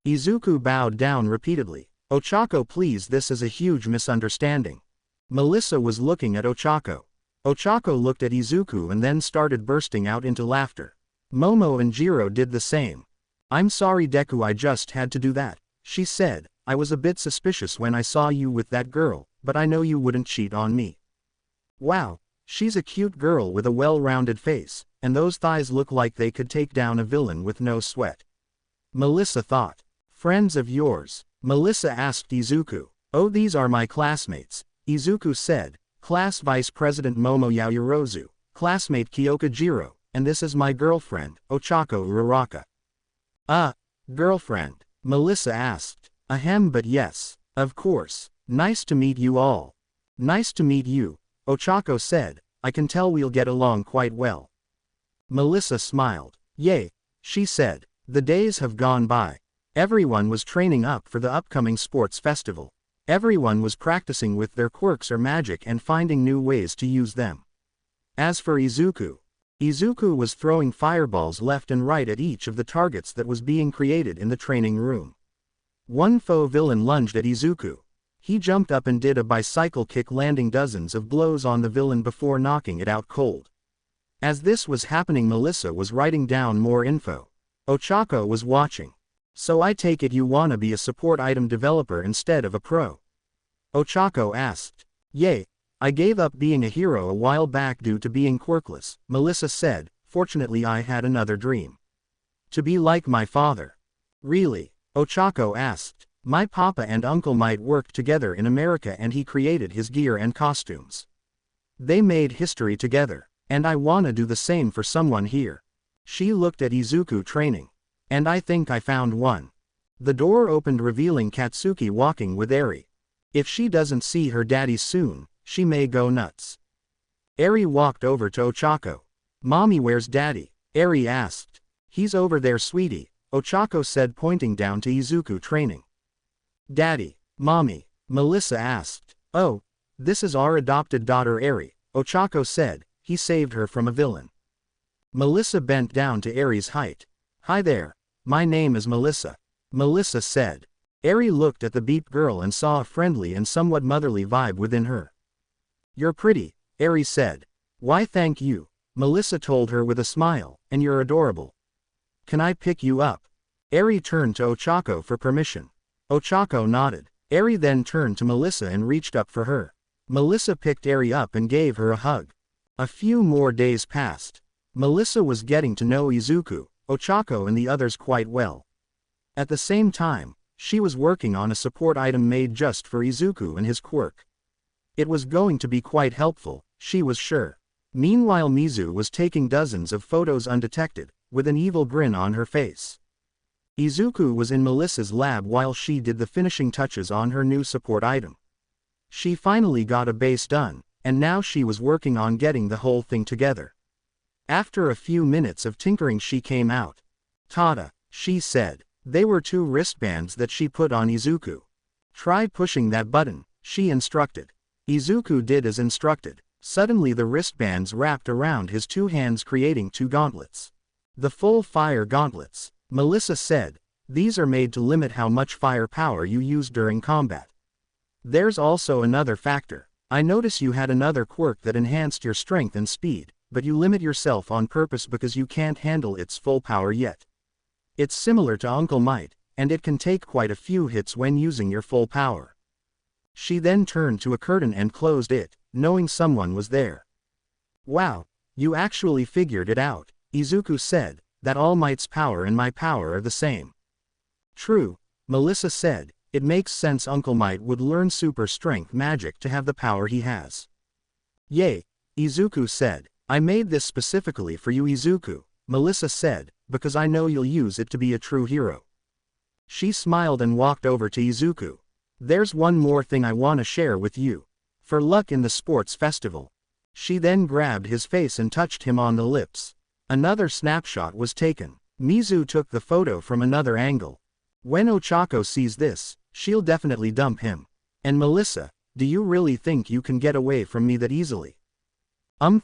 Izuku bowed down repeatedly. Ochako, please, this is a huge misunderstanding. Melissa was looking at Ochako. Ochako looked at Izuku and then started bursting out into laughter. Momo and Jiro did the same. I'm sorry Deku, I just had to do that, she said. I was a bit suspicious when I saw you with that girl, but I know you wouldn't cheat on me. Wow, she's a cute girl with a well-rounded face, and those thighs look like they could take down a villain with no sweat. Melissa thought. Friends of yours? Melissa asked Izuku. Oh, these are my classmates, Izuku said. Class Vice President Momo Yaoyorozu, classmate Kyoka Jiro, and this is my girlfriend, Ochako Uraraka. Girlfriend? Melissa asked. Ahem, but yes, of course. Nice to meet you all. Nice to meet you, Ochako said. I can tell we'll get along quite well. Melissa smiled. Yay, she said. The days have gone by. Everyone was training up for the upcoming sports festival. Everyone was practicing with their quirks or magic and finding new ways to use them. As for Izuku, Izuku was throwing fireballs left and right at each of the targets that was being created in the training room. One faux villain lunged at Izuku. He jumped up and did a bicycle kick, landing dozens of blows on the villain before knocking it out cold. As this was happening, Melissa was writing down more info. Ochako was watching. So I take it you wanna be a support item developer instead of a pro? Ochako asked. Yay, I gave up being a hero a while back due to being quirkless, Melissa said. Fortunately I had another dream. To be like my father. Really? Ochako asked. My papa and uncle might work together in America and he created his gear and costumes. They made history together, and I wanna do the same for someone here. She looked at Izuku training. And I think I found one. The door opened revealing Katsuki walking with Eri. If she doesn't see her daddy soon, she may go nuts. Eri walked over to Ochako. Mommy, where's daddy? Eri asked. He's over there, sweetie, Ochako said, pointing down to Izuku training. Daddy, mommy? Melissa asked. Oh, this is our adopted daughter Eri, Ochako said. He saved her from a villain. Melissa bent down to Eri's height. Hi there. My name is Melissa, Melissa said. Eri looked at the beep girl and saw a friendly and somewhat motherly vibe within her. You're pretty, Eri said. Why thank you, Melissa told her with a smile, and you're adorable. Can I pick you up? Eri turned to Ochako for permission. Ochako nodded. Eri then turned to Melissa and reached up for her. Melissa picked Eri up and gave her a hug. A few more days passed. Melissa was getting to know Izuku, Ochako and the others quite well. At the same time, she was working on a support item made just for Izuku and his quirk. It was going to be quite helpful, she was sure. Meanwhile, Mizu was taking dozens of photos undetected, with an evil grin on her face. Izuku was in Melissa's lab while she did the finishing touches on her new support item. She finally got a base done, and now she was working on getting the whole thing together. After a few minutes of tinkering she came out. Tada, she said. They were 2 wristbands that she put on Izuku. Try pushing that button, she instructed. Izuku did as instructed. Suddenly the wristbands wrapped around his 2 hands, creating 2 gauntlets. The full fire gauntlets, Melissa said. These are made to limit how much firepower you use during combat. There's also another factor. I notice you had another quirk that enhanced your strength and speed, but you limit yourself on purpose because you can't handle its full power yet. It's similar to Uncle Might, and it can take quite a few hits when using your full power. She then turned to a curtain and closed it, knowing someone was there. Wow, you actually figured it out, Izuku said, that All Might's power and my power are the same. True, Melissa said, it makes sense Uncle Might would learn super strength magic to have the power he has. Yay, Izuku said. I made this specifically for you, Izuku, Melissa said, because I know you'll use it to be a true hero. She smiled and walked over to Izuku. There's one more thing I want to share with you. For luck in the sports festival. She then grabbed his face and touched him on the lips. Another snapshot was taken. Mizu took the photo from another angle. When Ochako sees this, she'll definitely dump him. And Melissa, do you really think you can get away from me that easily?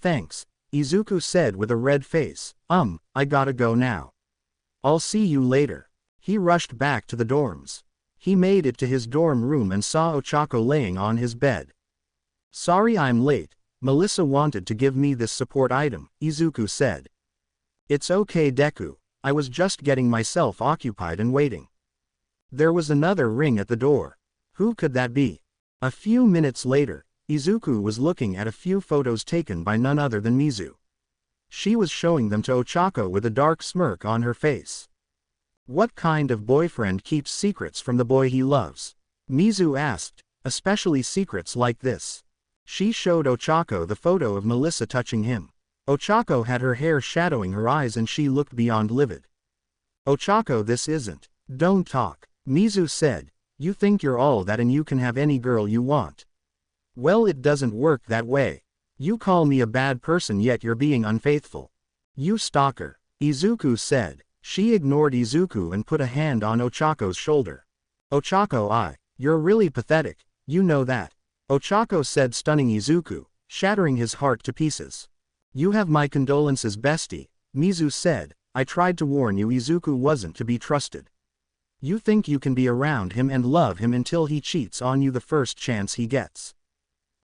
Thanks, Izuku said with a red face. I gotta go now. I'll see you later. He rushed back to the dorms. He made it to his dorm room and saw Ochako laying on his bed. Sorry I'm late, Melissa wanted to give me this support item, Izuku said. It's okay Deku, I was just getting myself occupied and waiting. There was another ring at the door. Who could that be? A few minutes later, Izuku was looking at a few photos taken by none other than Mizu. She was showing them to Ochako with a dark smirk on her face. What kind of boyfriend keeps secrets from the boy he loves? Mizu asked, especially secrets like this. She showed Ochako the photo of Melissa touching him. Ochako had her hair shadowing her eyes and she looked beyond livid. Ochako, this isn't. Don't talk. Mizu said, you think you're all that and you can have any girl you want. Well, it doesn't work that way. You call me a bad person yet you're being unfaithful. You stalker. Izuku said. She ignored Izuku and put a hand on Ochako's shoulder. Ochako, you're really pathetic, you know that. Ochako said, stunning Izuku, shattering his heart to pieces. You have my condolences bestie, Mizu said. I tried to warn you Izuku wasn't to be trusted. You think you can be around him and love him until he cheats on you the first chance he gets.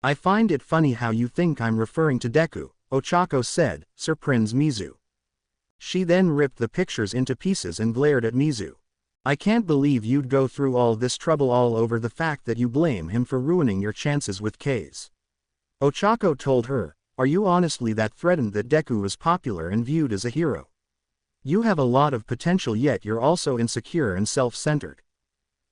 I find it funny how you think I'm referring to Deku, Ochako said, surprised Mizu. She then ripped the pictures into pieces and glared at Mizu. I can't believe you'd go through all this trouble all over the fact that you blame him for ruining your chances with K's. Ochako told her, are you honestly that threatened that Deku is popular and viewed as a hero? You have a lot of potential yet you're also insecure and self-centered.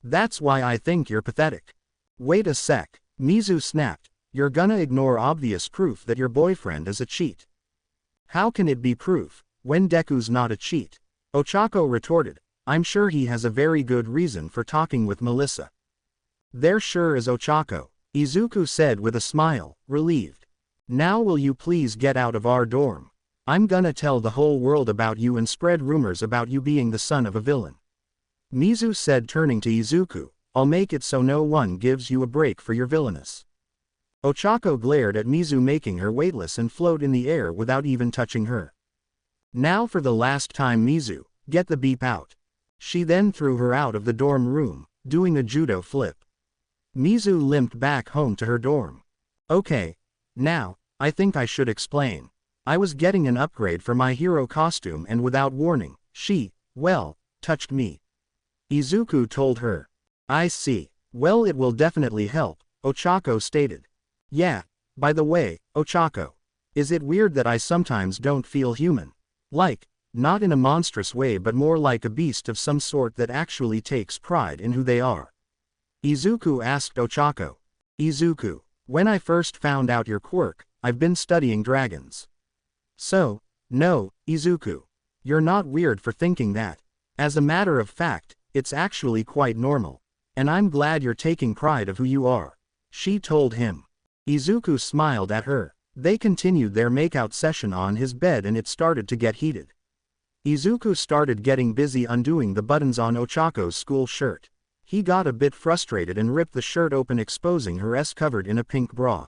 That's why I think you're pathetic. Wait a sec, Mizu snapped. You're gonna ignore obvious proof that your boyfriend is a cheat. How can it be proof, when Deku's not a cheat? Ochako retorted, I'm sure he has a very good reason for talking with Melissa. There sure is Ochako, Izuku said with a smile, relieved. Now will you please get out of our dorm? I'm gonna tell the whole world about you and spread rumors about you being the son of a villain. Mizu said, turning to Izuku, I'll make it so no one gives you a break for your villainous. Ochako glared at Mizu, making her weightless and float in the air without even touching her. Now for the last time Mizu, get the beep out. She then threw her out of the dorm room, doing a judo flip. Mizu limped back home to her dorm. Okay. Now, I think I should explain. I was getting an upgrade for my hero costume and without warning, she, well, touched me. Izuku told her. I see. Well, it will definitely help, Ochako stated. Yeah, by the way, Ochako. Is it weird that I sometimes don't feel human? Like, not in a monstrous way but more like a beast of some sort that actually takes pride in who they are. Izuku asked Ochako. Izuku, when I first found out your quirk, I've been studying dragons. So, no, Izuku. You're not weird for thinking that. As a matter of fact, it's actually quite normal. And I'm glad you're taking pride of who you are. She told him. Izuku smiled at her. They continued their makeout session on his bed and it started to get heated. Izuku started getting busy undoing the buttons on Ochako's school shirt. He got a bit frustrated and ripped the shirt open, exposing her ass covered in a pink bra.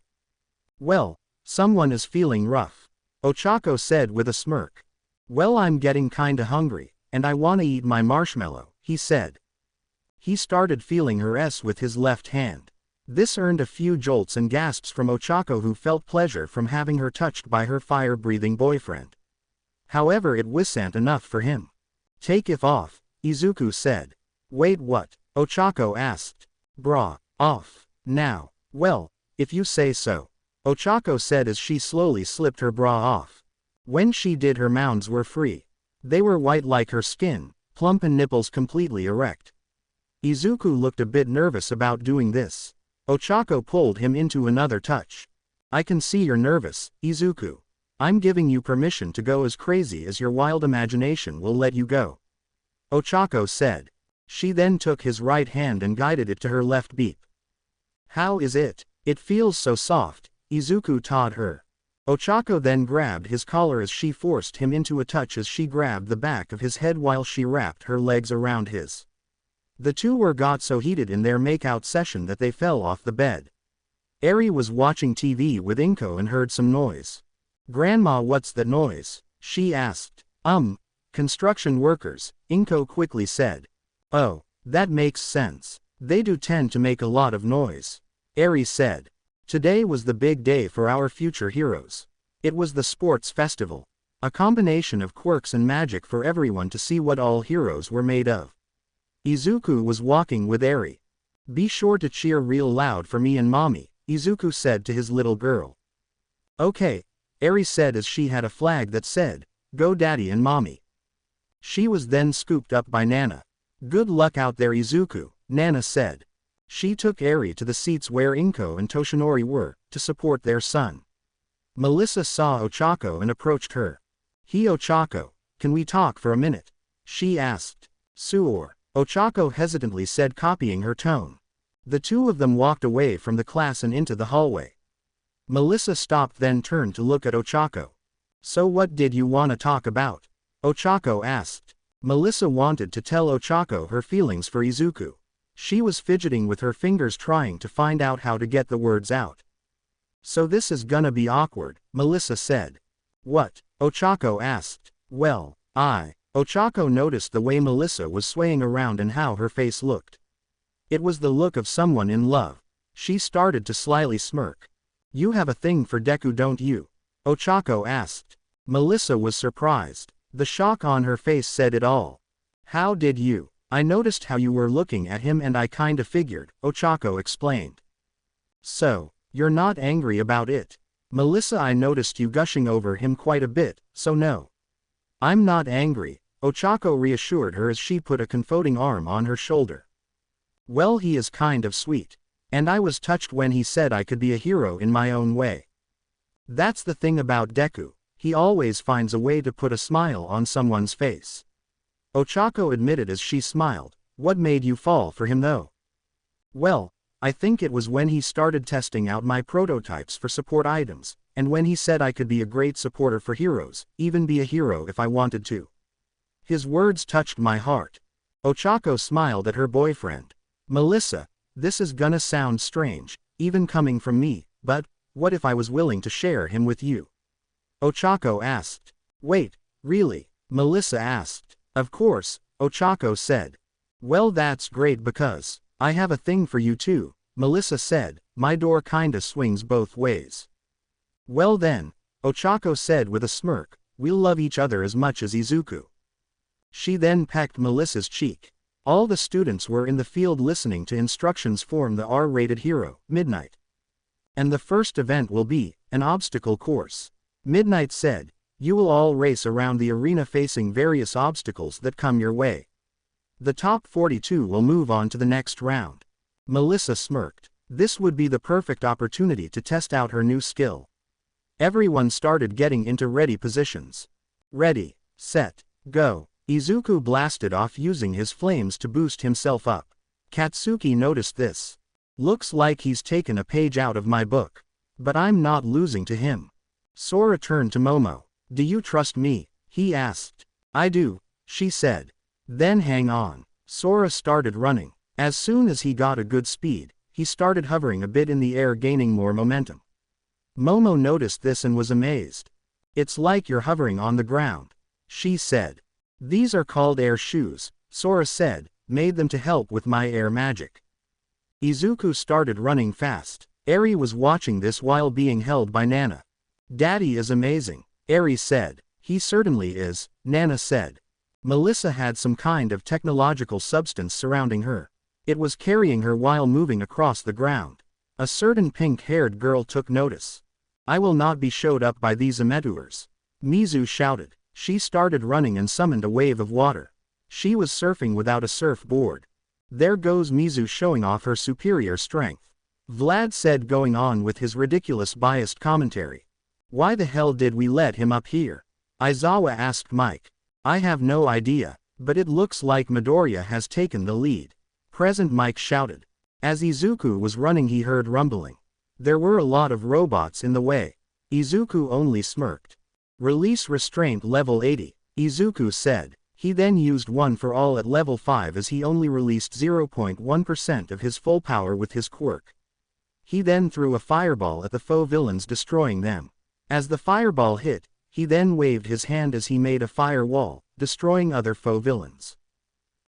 Well, someone is feeling rough, Ochako said with a smirk. Well, I'm getting kinda hungry, and I wanna eat my marshmallow, he said. He started feeling her ass with his left hand. This earned a few jolts and gasps from Ochako, who felt pleasure from having her touched by her fire-breathing boyfriend. However, it wasn't enough for him. Take it off, Izuku said. Wait, what? Ochako asked. Bra, off, now. Well, if you say so, Ochako said as she slowly slipped her bra off. When she did, her mounds were free. They were white like her skin, plump and nipples completely erect. Izuku looked a bit nervous about doing this. Ochako pulled him into another touch. I can see you're nervous, Izuku. I'm giving you permission to go as crazy as your wild imagination will let you go, Ochako said. She then took his right hand and guided it to her left beep. How is it? It feels so soft, Izuku taught her. Ochako then grabbed his collar as she forced him into a touch as she grabbed the back of his head while she wrapped her legs around his. The two got so heated in their makeout session that they fell off the bed. Eri was watching TV with Inko and heard some noise. Grandma, what's that noise? She asked. Construction workers, Inko quickly said. Oh, that makes sense. They do tend to make a lot of noise. Eri said. Today was the big day for our future heroes. It was the sports festival. A combination of quirks and magic for everyone to see what all heroes were made of. Izuku was walking with Eri. Be sure to cheer real loud for me and mommy, Izuku said to his little girl. Okay, Eri said as she had a flag that said, Go daddy and mommy. She was then scooped up by Nana. Good luck out there Izuku, Nana said. She took Eri to the seats where Inko and Toshinori were, to support their son. Melissa saw Ochako and approached her. Hey Ochako, can we talk for a minute? She asked. Sure, Ochako hesitantly said, copying her tone. The two of them walked away from the class and into the hallway. Melissa stopped then turned to look at Ochako. So what did you want to talk about? Ochako asked. Melissa wanted to tell Ochako her feelings for Izuku. She was fidgeting with her fingers trying to find out how to get the words out. So this is gonna be awkward, Melissa said. What? Ochako asked. Well, Ochako noticed the way Melissa was swaying around and how her face looked. It was the look of someone in love. She started to slyly smirk. You have a thing for Deku, don't you? Ochako asked. Melissa was surprised. The shock on her face said it all. How did you? I noticed how you were looking at him and I kinda figured, Ochako explained. So, you're not angry about it? Melissa, I noticed you gushing over him quite a bit, so no. I'm not angry, Ochako reassured her as she put a comforting arm on her shoulder. Well, he is kind of sweet. And I was touched when he said I could be a hero in my own way. That's the thing about Deku, he always finds a way to put a smile on someone's face. Ochako admitted as she smiled. What made you fall for him though? Well, I think it was when he started testing out my prototypes for support items, and when he said I could be a great supporter for heroes, even be a hero if I wanted to. His words touched my heart. Ochako smiled at her boyfriend. Melissa, this is gonna sound strange, even coming from me, but, what if I was willing to share him with you? Ochako asked. Wait, really? Melissa asked. Of course, Ochako said. Well, that's great because I have a thing for you too, Melissa said. My door kinda swings both ways. Well then, Ochako said with a smirk, we'll love each other as much as Izuku. She then pecked Melissa's cheek. All the students were in the field listening to instructions from the R-rated hero, Midnight. And the first event will be an obstacle course. Midnight said, you will all race around the arena facing various obstacles that come your way. The top 42 will move on to the next round. Melissa smirked. This would be the perfect opportunity to test out her new skill. Everyone started getting into ready positions. Ready, set, go. Izuku blasted off using his flames to boost himself up. Katsuki noticed this. Looks like he's taken a page out of my book. But I'm not losing to him. Sora turned to Momo. Do you trust me? He asked. I do, she said. Then hang on. Sora started running. As soon as he got a good speed, he started hovering a bit in the air, gaining more momentum. Momo noticed this and was amazed. It's like you're hovering on the ground, she said. These are called air shoes, Sora said, made them to help with my air magic. Izuku started running fast. Eri was watching this while being held by Nana. Daddy is amazing, Eri said. He certainly is, Nana said. Melissa had some kind of technological substance surrounding her. It was carrying her while moving across the ground. A certain pink-haired girl took notice. I will not be showed up by these amateurs, Mizu shouted. She started running and summoned a wave of water. She was surfing without a surfboard. There goes Mizu showing off her superior strength, Vlad said, going on with his ridiculous biased commentary. Why the hell did we let him up here? Aizawa asked Mike. I have no idea, but it looks like Midoriya has taken the lead. Present Mike shouted. As Izuku was running, he heard rumbling. There were a lot of robots in the way. Izuku only smirked. Release restraint level 80, Izuku said. He then used one for all at level 5 as he only released 0.1% of his full power with his quirk. He then threw a fireball at the foe villains, destroying them. As the fireball hit, he then waved his hand as he made a firewall, destroying other foe villains.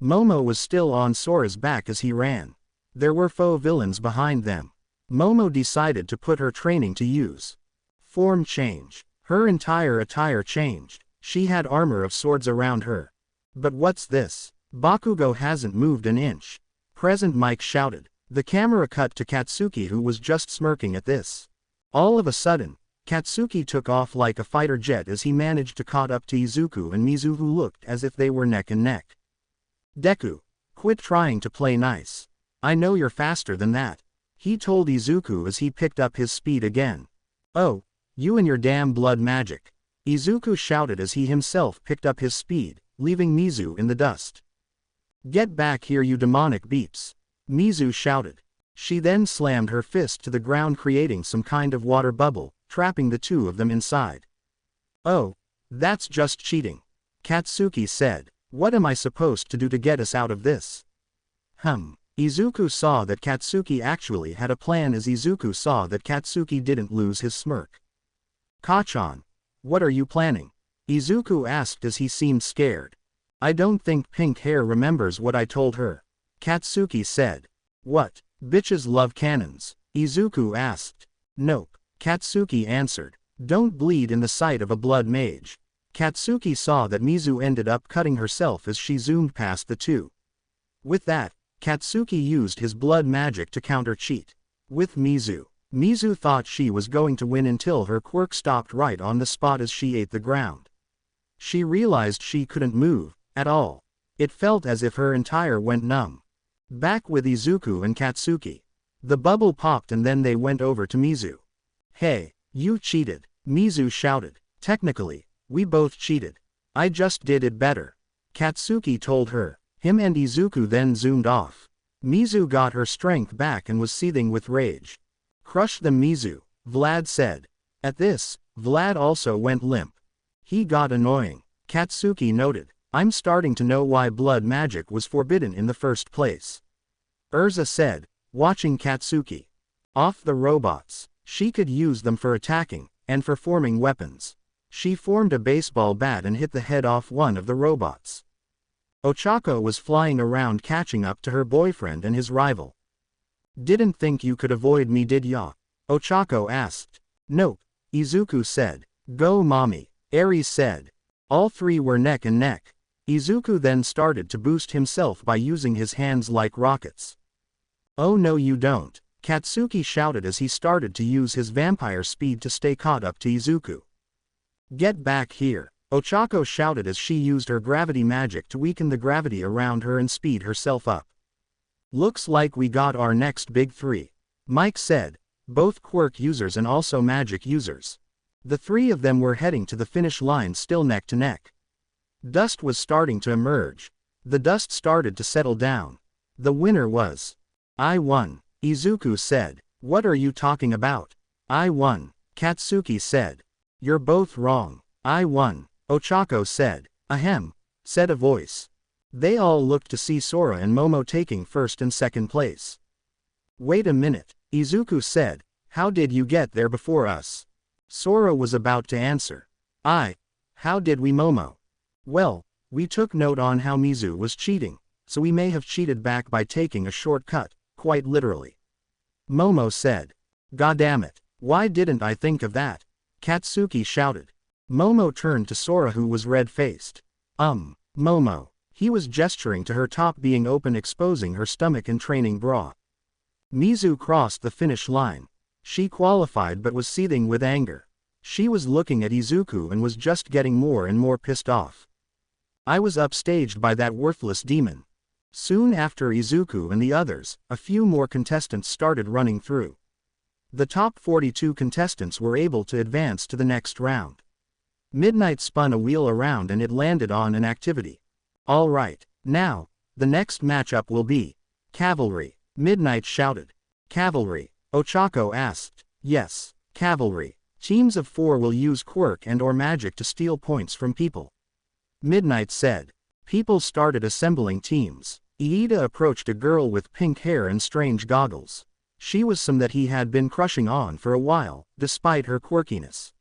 Momo was still on Sora's back as he ran. There were foe villains behind them. Momo decided to put her training to use. Form change. Her entire attire changed. She had armor of swords around her. But what's this? Bakugo hasn't moved an inch. Present Mike shouted. The camera cut to Katsuki, who was just smirking at this. All of a sudden, Katsuki took off like a fighter jet as he managed to caught up to Izuku and Mizu, who looked as if they were neck and neck. Deku, quit trying to play nice. I know you're faster than that, he told Izuku as he picked up his speed again. Oh, you and your damn blood magic, Izuku shouted as he himself picked up his speed, leaving Mizu in the dust. Get back here, you demonic beeps, Mizu shouted. She then slammed her fist to the ground, creating some kind of water bubble, trapping the two of them inside. Oh, that's just cheating, Katsuki said. What am I supposed to do to get us out of this? Izuku saw that Katsuki actually had a plan as Izuku saw that Katsuki didn't lose his smirk. Kachan, what are you planning? Izuku asked as he seemed scared. I don't think pink hair remembers what I told her, Katsuki said. What, bitches love cannons? Izuku asked. Nope, Katsuki answered. Don't bleed in the sight of a blood mage. Katsuki saw that Mizu ended up cutting herself as she zoomed past the two. With that, Katsuki used his blood magic to counter-cheat. With Mizu. Mizu thought she was going to win until her quirk stopped right on the spot as she ate the ground. She realized she couldn't move, at all. It felt as if her entire went numb. Back with Izuku and Katsuki. The bubble popped and then they went over to Mizu. Hey, you cheated, Mizu shouted. Technically, we both cheated. I just did it better, Katsuki told her. Him and Izuku then zoomed off. Mizu got her strength back and was seething with rage. Crush them, Mizu, Vlad said. At this, Vlad also went limp. He got annoying, Katsuki noted. I'm starting to know why blood magic was forbidden in the first place, Urza said, watching Katsuki. Off the robots. She could use them for attacking, and for forming weapons. She formed a baseball bat and hit the head off one of the robots. Ochako was flying around catching up to her boyfriend and his rival. Didn't think you could avoid me, did ya? Ochako asked. Nope, Izuku said. Go mommy, Aries said. All three were neck and neck. Izuku then started to boost himself by using his hands like rockets. Oh no you don't, Katsuki shouted as he started to use his vampire speed to stay caught up to Izuku. Get back here, Ochako shouted as she used her gravity magic to weaken the gravity around her and speed herself up. Looks like we got our next big three, Mike said, both quirk users and also magic users. The three of them were heading to the finish line still neck to neck. Dust was starting to emerge. The dust started to settle down. The winner was. I won, Izuku said. What are you talking about? I won, Katsuki said. You're both wrong. I won, Ochako said. Ahem, said a voice. They all looked to see Sora and Momo taking first and second place. Wait a minute, Izuku said. How did you get there before us? Sora was about to answer. How did we, Momo? Well, we took note on how Mizu was cheating, so we may have cheated back by taking a shortcut, quite literally, Momo said. Goddammit, why didn't I think of that? Katsuki shouted. Momo turned to Sora, who was red-faced. Momo. He was gesturing to her top being open, exposing her stomach and training bra. Mizu crossed the finish line. She qualified but was seething with anger. She was looking at Izuku and was just getting more and more pissed off. I was upstaged by that worthless demon. Soon after Izuku and the others, a few more contestants started running through. The top 42 contestants were able to advance to the next round. Midnight spun a wheel around and it landed on an activity. Alright, now, the next matchup will be Cavalry, Midnight shouted. Cavalry, Ochako asked. Yes, Cavalry. Teams of 4 will use quirk and or magic to steal points from people, Midnight said. People started assembling teams. Iida approached a girl with pink hair and strange goggles. She was some that he had been crushing on for a while, despite her quirkiness.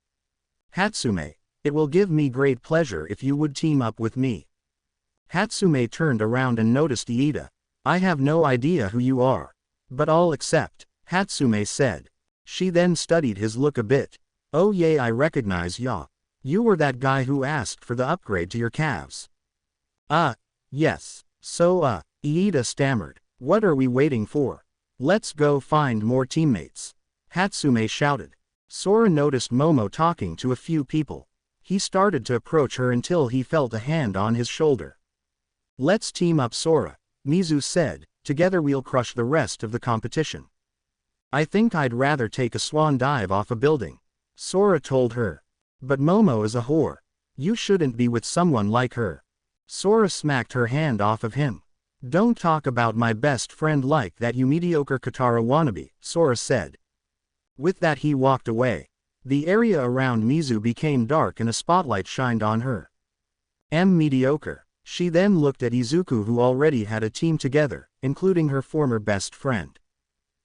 Hatsume, It will give me great pleasure if you would team up with me. Hatsume turned around and noticed Iida. I have no idea who you are. But I'll accept, Hatsume said. She then studied his look a bit. Oh yay, I recognize ya. You were that guy who asked for the upgrade to your calves. Yes. So Iida stammered. What are we waiting for? Let's go find more teammates. Hatsume shouted. Sora noticed Momo talking to a few people. He started to approach her until he felt a hand on his shoulder. Let's team up, Sora, Mizu said. Together we'll crush the rest of the competition. I think I'd rather take a swan dive off a building, Sora told her. But Momo is a whore. You shouldn't be with someone like her. Sora smacked her hand off of him. Don't talk about my best friend like that, you mediocre Katara wannabe, Sora said. With that he walked away. The area around Mizu became dark and a spotlight shined on her. Mediocre. She then looked at Izuku, who already had a team together, including her former best friend.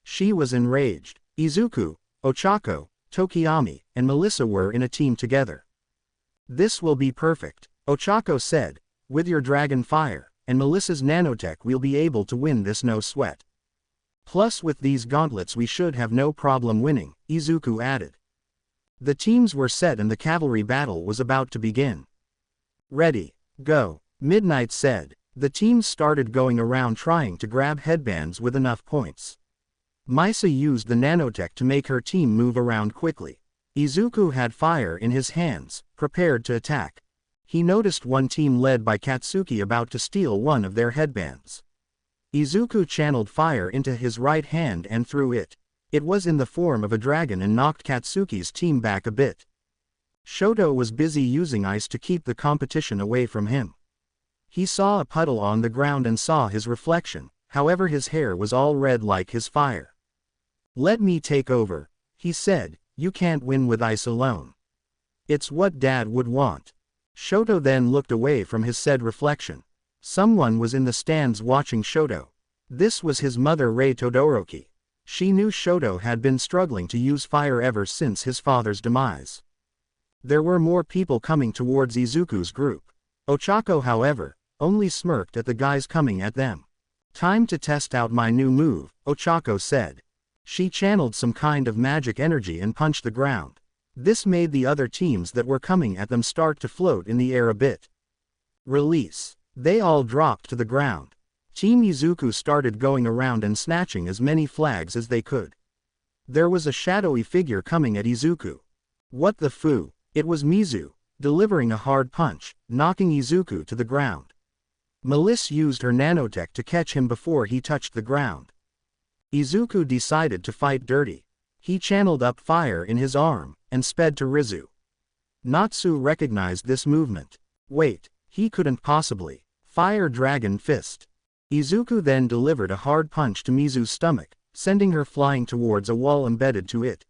She was enraged. Izuku, Ochako, Tokiyami, and Melissa were in a team together. This will be perfect, Ochako said. With your dragon fire, and Melissa's nanotech we'll be able to win this, no sweat. Plus with these gauntlets we should have no problem winning, Izuku added. The teams were set and the cavalry battle was about to begin. Ready, go, Midnight said. The teams started going around trying to grab headbands with enough points. Misa used the nanotech to make her team move around quickly. Izuku had fire in his hands, prepared to attack. He noticed one team led by Katsuki about to steal one of their headbands. Izuku channeled fire into his right hand and threw it. It was in the form of a dragon and knocked Katsuki's team back a bit. Shoto was busy using ice to keep the competition away from him. He saw a puddle on the ground and saw his reflection, however his hair was all red like his fire. Let me take over, he said. You can't win with ice alone. It's what Dad would want. Shoto then looked away from his said reflection. Someone was in the stands watching Shoto. This was his mother, Rei Todoroki. She knew Shoto had been struggling to use fire ever since his father's demise. There were more people coming towards Izuku's group. Ochako, however, only smirked at the guys coming at them. Time to test out my new move, Ochako said. She channeled some kind of magic energy and punched the ground. This made the other teams that were coming at them start to float in the air a bit. Release. They all dropped to the ground. Team Izuku started going around and snatching as many flags as they could. There was a shadowy figure coming at Izuku. What the foo? It was Mizu, delivering a hard punch, knocking Izuku to the ground. Melissa used her nanotech to catch him before he touched the ground. Izuku decided to fight dirty. He channeled up fire in his arm, and sped to Rizu. Natsu recognized this movement. Wait, he couldn't possibly. Fire Dragon Fist. Izuku then delivered a hard punch to Mizu's stomach, sending her flying towards a wall embedded to it.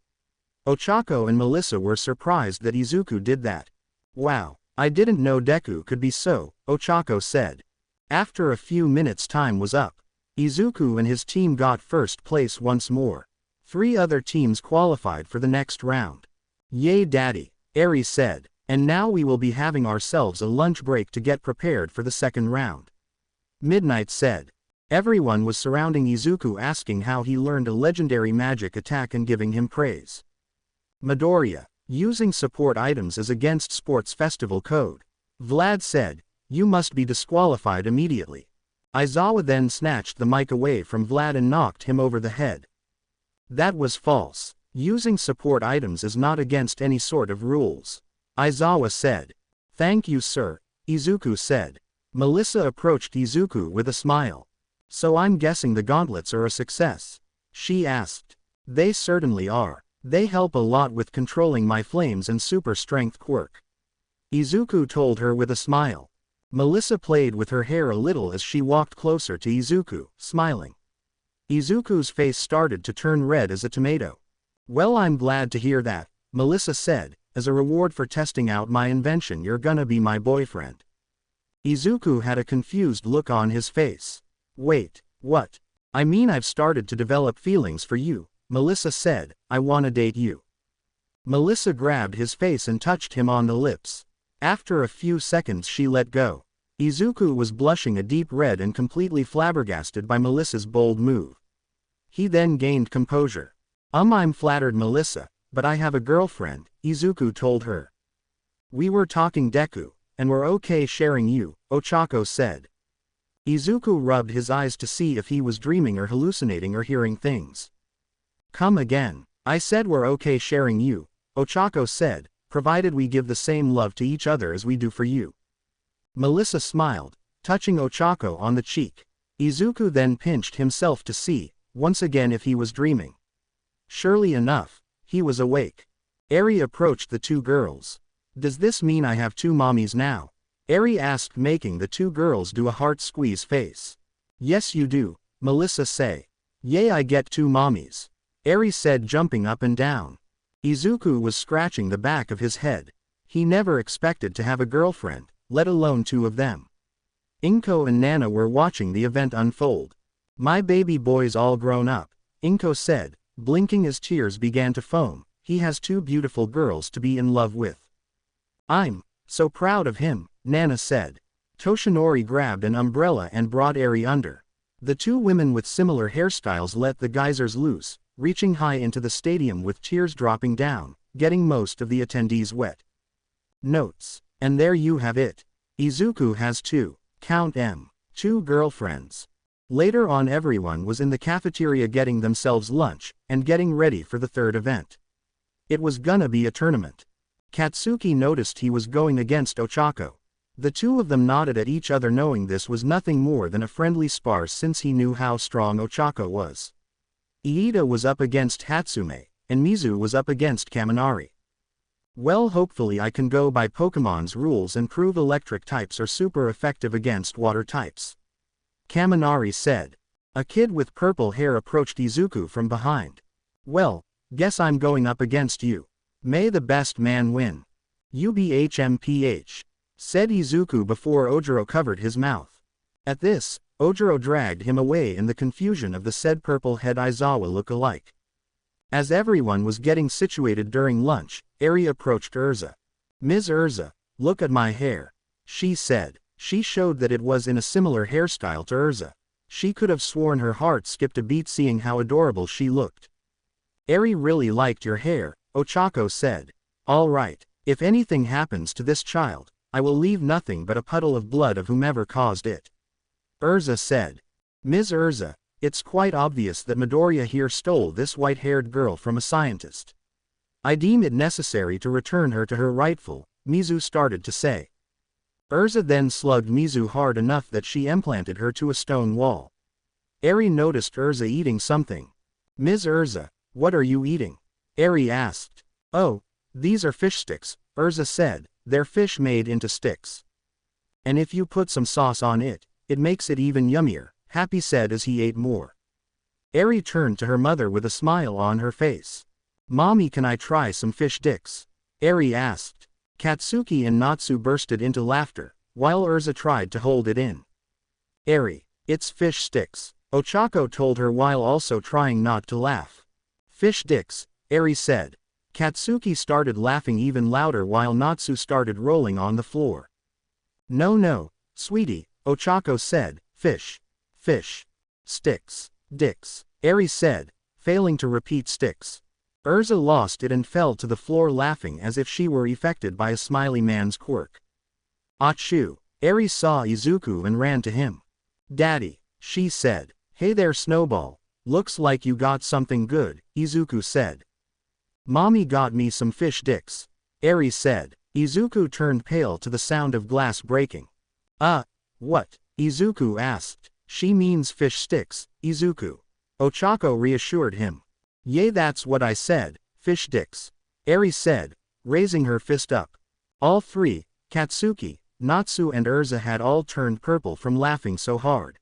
Ochako and Melissa were surprised that Izuku did that. Wow, I didn't know Deku could be so, Ochako said. After a few minutes time was up. Izuku and his team got first place once more. 3 other teams qualified for the next round. Yay daddy, Aries said, and now we will be having ourselves a lunch break to get prepared for the second round. Midnight said. Everyone was surrounding Izuku asking how he learned a legendary magic attack and giving him praise. Midoriya, using support items is against sports festival code. Vlad said, you must be disqualified immediately. Aizawa then snatched the mic away from Vlad and knocked him over the head. That was false. Using support items is not against any sort of rules. Aizawa said. Thank you sir, Izuku said. Melissa approached Izuku with a smile. So I'm guessing the gauntlets are a success? She asked. They certainly are. They help a lot with controlling my flames and super strength quirk. Izuku told her with a smile. Melissa played with her hair a little as she walked closer to Izuku, smiling. Izuku's face started to turn red as a tomato. Well, I'm glad to hear that, Melissa said. As a reward for testing out my invention, you're gonna be my boyfriend. Izuku had a confused look on his face. Wait, what? I mean, I've started to develop feelings for you, Melissa said. I wanna date you. Melissa grabbed his face and touched him on the lips. After a few seconds she let go. Izuku was blushing a deep red and completely flabbergasted by Melissa's bold move. He then gained composure. I'm flattered, Melissa, but I have a girlfriend," Izuku told her. "We were talking Deku, and we're okay sharing you," Ochako said. Izuku rubbed his eyes to see if he was dreaming or hallucinating or hearing things. "Come again. I said we're okay sharing you," Ochako said, "provided we give the same love to each other as we do for you." Melissa smiled, touching Ochako on the cheek. Izuku then pinched himself to see, once again, if he was dreaming. Surely enough, he was awake. Eri approached the two girls. "Does this mean I have two mommies now?" Eri asked, making the two girls do a heart squeeze face. "Yes you do," Melissa said. "Yay, I get two mommies," Eri said, jumping up and down. Izuku was scratching the back of his head. He never expected to have a girlfriend, let alone two of them. Inko and Nana were watching the event unfold. "My baby boy's all grown up," Inko said, blinking as tears began to foam. "He has two beautiful girls to be in love with." "I'm so proud of him," Nana said. Toshinori grabbed an umbrella and brought Eri under. The two women with similar hairstyles let the geysers loose, reaching high into the stadium with tears dropping down, getting most of the attendees wet. Notes. And there you have it. Izuku has two, count 'em, two girlfriends. Later on, everyone was in the cafeteria getting themselves lunch, and getting ready for the third event. It was gonna be a tournament. Katsuki noticed he was going against Ochako. The two of them nodded at each other, knowing this was nothing more than a friendly spar since he knew how strong Ochako was. Iida was up against Hatsume, and Mizu was up against Kaminari. "Well, hopefully I can go by Pokemon's rules and prove electric types are super effective against water types," Kaminari said. A kid with purple hair approached Izuku from behind. "Well, guess I'm going up against you. May the best man win. UBHMPH," said Izuku before Ojiro covered his mouth. At this, Ojiro dragged him away in the confusion of the said purple-head Aizawa look-alike. As everyone was getting situated during lunch, Eri approached Urza. "Ms. Urza, look at my hair," she said. She showed that it was in a similar hairstyle to Urza. She could have sworn her heart skipped a beat seeing how adorable she looked. "Eri really liked your hair," Ochako said. "All right, if anything happens to this child, I will leave nothing but a puddle of blood of whomever caused it," Urza said. "Ms. Urza, it's quite obvious that Midoriya here stole this white-haired girl from a scientist. I deem it necessary to return her to her rightful," Mizu started to say. Urza then slugged Mizu hard enough that she implanted her to a stone wall. Eri noticed Urza eating something. "Ms. Urza, what are you eating?" Eri asked. "Oh, these are fish sticks," Urza said. "They're fish made into sticks. And if you put some sauce on it, it makes it even yummier," Happy said as he ate more. Eri turned to her mother with a smile on her face. "Mommy, can I try some fish sticks?" Eri asked. Katsuki and Natsu bursted into laughter, while Urza tried to hold it in. "Eri, it's fish sticks," Ochako told her while also trying not to laugh. "Fish sticks," Eri said. Katsuki started laughing even louder while Natsu started rolling on the floor. No, sweetie," Ochako said, "fish sticks, dicks," Eri said, failing to repeat sticks. Urza lost it and fell to the floor laughing as if she were affected by a smiley man's quirk. "Achoo," Eri saw Izuku and ran to him. "Daddy," she said. "Hey there, Snowball, looks like you got something good," Izuku said. "Mommy got me some fish sticks," Eri said. Izuku turned pale to the sound of glass breaking. What?" Izuku asked. "She means fish sticks, Izuku," Ochako reassured him. "Yay, that's what I said, fish sticks," Eri said, raising her fist up. All three, Katsuki, Natsu and Urza, had all turned purple from laughing so hard.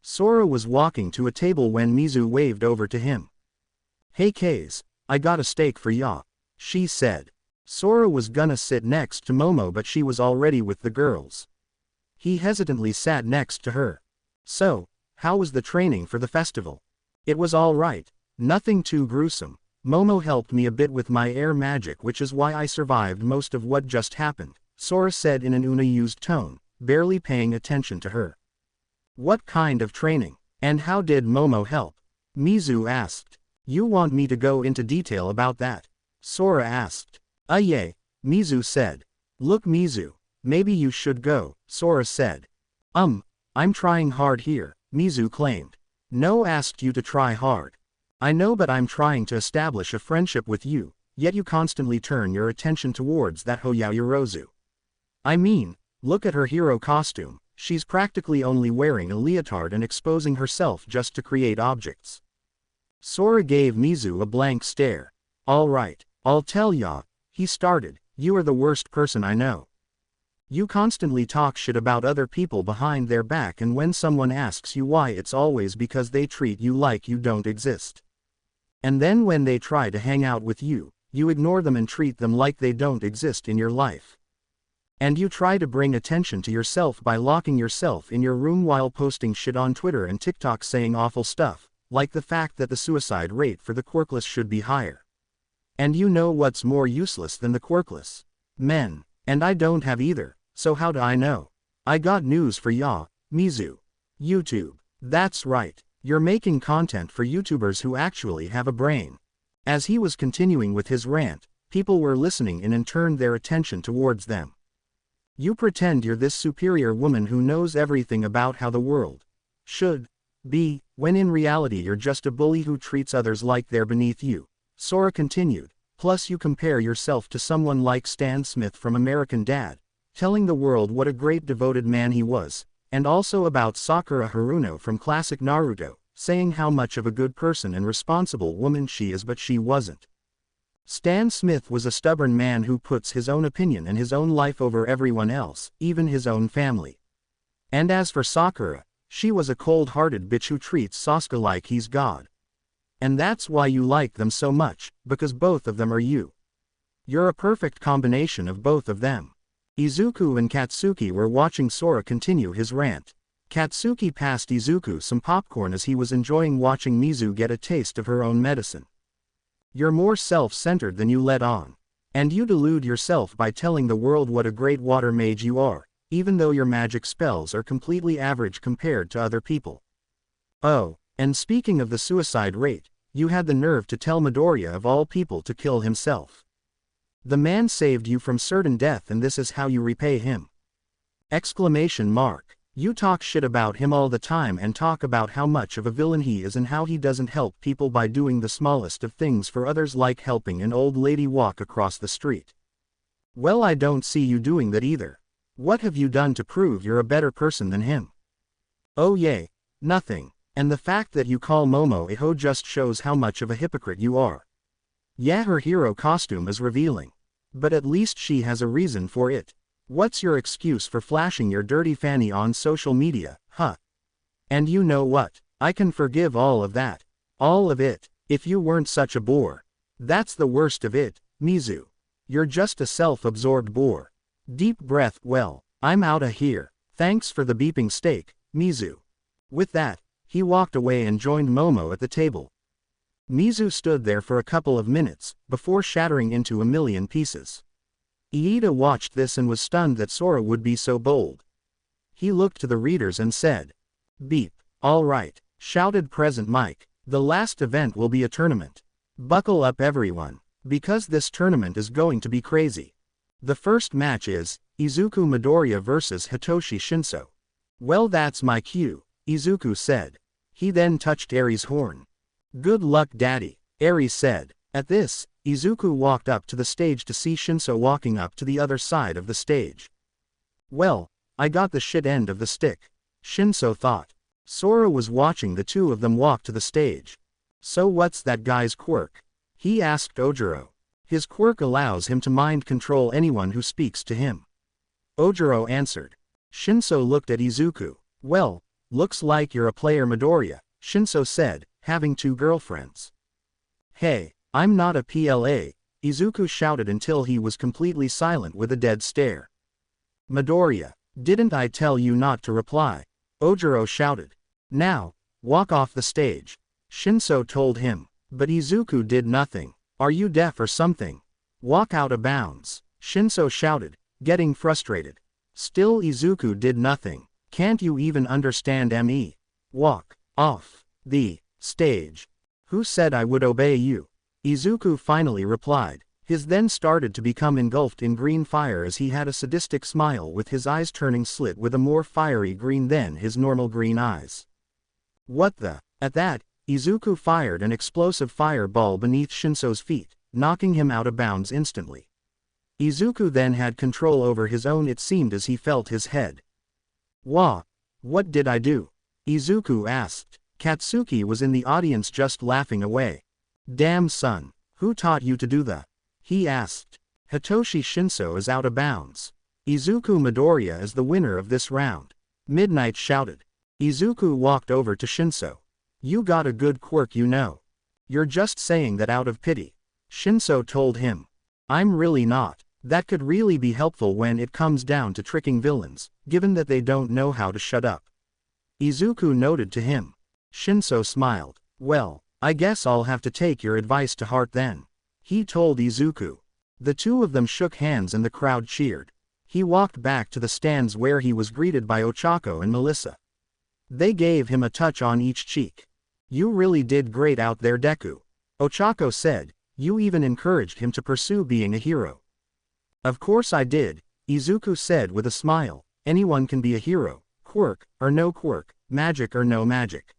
Sora was walking to a table when Mizu waved over to him. "Hey Kaze, I got a steak for ya," she said. Sora was gonna sit next to Momo, but she was already with the girls. He hesitantly sat next to her. "So, how was the training for the festival?" "It was all right, nothing too gruesome," Momo helped me a bit with my air magic, which is why I survived most of what just happened, Sora said in an unused tone, barely paying attention to her. What kind of training? And how did Momo help? Mizu asked. You want me to go into detail about that? Sora asked. Yeah, Mizu said. Look Mizu, maybe you should go, Sora said. I'm trying hard here, Mizu claimed. No asked you to try hard. I know, but I'm trying to establish a friendship with you, yet you constantly turn your attention towards that Hoyaoyorozu. I mean, look at her hero costume, she's practically only wearing a leotard and exposing herself just to create objects. Sora gave Mizu a blank stare. Alright, I'll tell ya, he started, you are the worst person I know. You constantly talk shit about other people behind their back, and when someone asks you why, it's always because they treat you like you don't exist. And then when they try to hang out with you, you ignore them and treat them like they don't exist in your life. And you try to bring attention to yourself by locking yourself in your room while posting shit on Twitter and TikTok saying awful stuff, like the fact that the suicide rate for the quirkless should be higher. And you know what's more useless than the quirkless? Men. And I don't have either, so how do I know? I got news for ya, Mizu. YouTube. That's right, you're making content for YouTubers who actually have a brain. As he was continuing with his rant, people were listening in and turned their attention towards them. You pretend you're this superior woman who knows everything about how the world should be, when in reality you're just a bully who treats others like they're beneath you, Sora continued. Plus you compare yourself to someone like Stan Smith from American Dad, telling the world what a great devoted man he was, and also about Sakura Haruno from classic Naruto, saying how much of a good person and responsible woman she is, but she wasn't. Stan Smith was a stubborn man who puts his own opinion and his own life over everyone else, even his own family. And as for Sakura, she was a cold-hearted bitch who treats Sasuke like he's God. And that's why you like them so much, because both of them are you. You're a perfect combination of both of them. Izuku and Katsuki were watching Sora continue his rant. Katsuki passed Izuku some popcorn as he was enjoying watching Mizu get a taste of her own medicine. You're more self-centered than you let on. And you delude yourself by telling the world what a great water mage you are, even though your magic spells are completely average compared to other people. Oh. And speaking of the suicide rate, you had the nerve to tell Midoriya of all people to kill himself. The man saved you from certain death, and this is how you repay him. Exclamation mark. You talk shit about him all the time and talk about how much of a villain he is and how he doesn't help people by doing the smallest of things for others, like helping an old lady walk across the street. Well, I don't see you doing that either. What have you done to prove you're a better person than him? Oh yay, nothing. And the fact that you call Momo a hoe just shows how much of a hypocrite you are. Yeah, her hero costume is revealing. But at least she has a reason for it. What's your excuse for flashing your dirty fanny on social media, huh? And you know what? I can forgive all of that. All of it, if you weren't such a bore. That's the worst of it, Mizu. You're just a self-absorbed bore. Deep breath. Well, I'm outta here. Thanks for the beeping steak, Mizu. With that, he walked away and joined Momo at the table. Mizu stood there for a couple of minutes, before shattering into a million pieces. Iida watched this and was stunned that Sora would be so bold. He looked to the readers and said, "Beep, all right," shouted Present Mike. "The last event will be a tournament. Buckle up everyone, because this tournament is going to be crazy. The first match is Izuku Midoriya vs Hitoshi Shinso." "Well, that's my cue," Izuku said. He then touched Eri's horn. "Good luck, Daddy," Eri said. At this, Izuku walked up to the stage to see Shinso walking up to the other side of the stage. Well, I got the shit end of the stick, Shinso thought. Sora was watching the two of them walk to the stage. "So what's that guy's quirk?" he asked Ojiro. "His quirk allows him to mind control anyone who speaks to him," Ojiro answered. Shinso looked at Izuku. "Well, looks like you're a player, Midoriya," Shinso said, having two girlfriends. "Hey, I'm not a PLA," Izuku shouted until he was completely silent with a dead stare. "Midoriya, didn't I tell you not to reply?" Ojiro shouted. "Now, walk off the stage," Shinso told him. But Izuku did nothing. Are you deaf or something? Walk out of bounds, Shinso shouted, getting frustrated. Still Izuku did nothing. Can't you even understand me? Walk off the stage. Who said I would obey you? Izuku finally replied. His then started to become engulfed in green fire as he had a sadistic smile with his eyes turning slit with a more fiery green than his normal green eyes. What the? At that, Izuku fired an explosive fireball beneath Shinso's feet, knocking him out of bounds instantly. Izuku then had control over his own, it seemed, as he felt his head. Wah! What did I do? Izuku asked. Katsuki was in the audience just laughing away. Damn son, who taught you to do that? He asked. Hitoshi Shinso is out of bounds. Izuku Midoriya is the winner of this round. Midnight shouted. Izuku walked over to Shinso. You got a good quirk, you know. You're just saying that out of pity. Shinso told him. I'm really not. That could really be helpful when it comes down to tricking villains, given that they don't know how to shut up. Izuku noted to him. Shinso smiled. Well, I guess I'll have to take your advice to heart then. He told Izuku. The two of them shook hands and the crowd cheered. He walked back to the stands where he was greeted by Ochako and Melissa. They gave him a touch on each cheek. You really did great out there, Deku. Ochako said. You even encouraged him to pursue being a hero. Of course I did, Izuku said with a smile. Anyone can be a hero, quirk or no quirk, magic or no magic.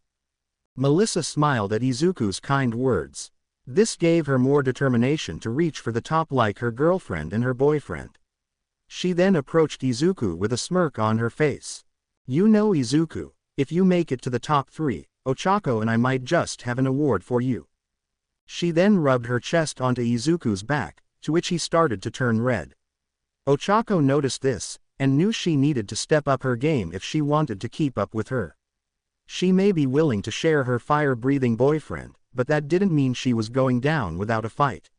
Melissa smiled at Izuku's kind words. This gave her more determination to reach for the top like her girlfriend and her boyfriend. She then approached Izuku with a smirk on her face. You know, Izuku, if you make it to the top 3, Ochako and I might just have an award for you. She then rubbed her chest onto Izuku's back, to which he started to turn red. Ochako noticed this, and knew she needed to step up her game if she wanted to keep up with her. She may be willing to share her fire-breathing boyfriend, but that didn't mean she was going down without a fight.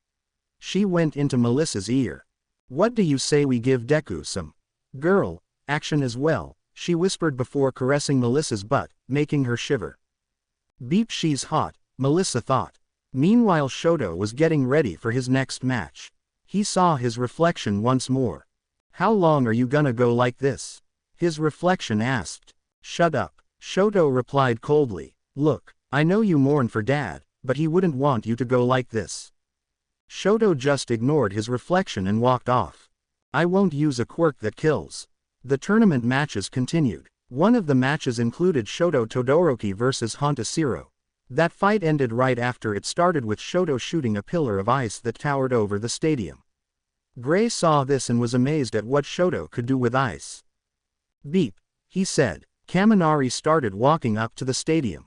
She went into Melissa's ear. What do you say we give Deku some girl action as well? She whispered before caressing Melissa's butt, making her shiver. Beep, she's hot, Melissa thought. Meanwhile Shoto was getting ready for his next match. He saw his reflection once more. How long are you gonna go like this? His reflection asked. Shut up, Shoto replied coldly. Look, I know you mourn for Dad, but he wouldn't want you to go like this. Shoto just ignored his reflection and walked off. I won't use a quirk that kills. The tournament matches continued. One of the matches included Shoto Todoroki vs Hantashiro. That fight ended right after it started with Shoto shooting a pillar of ice that towered over the stadium. Gray saw this and was amazed at what Shoto could do with ice. Beep, he said. Kaminari started walking up to the stadium.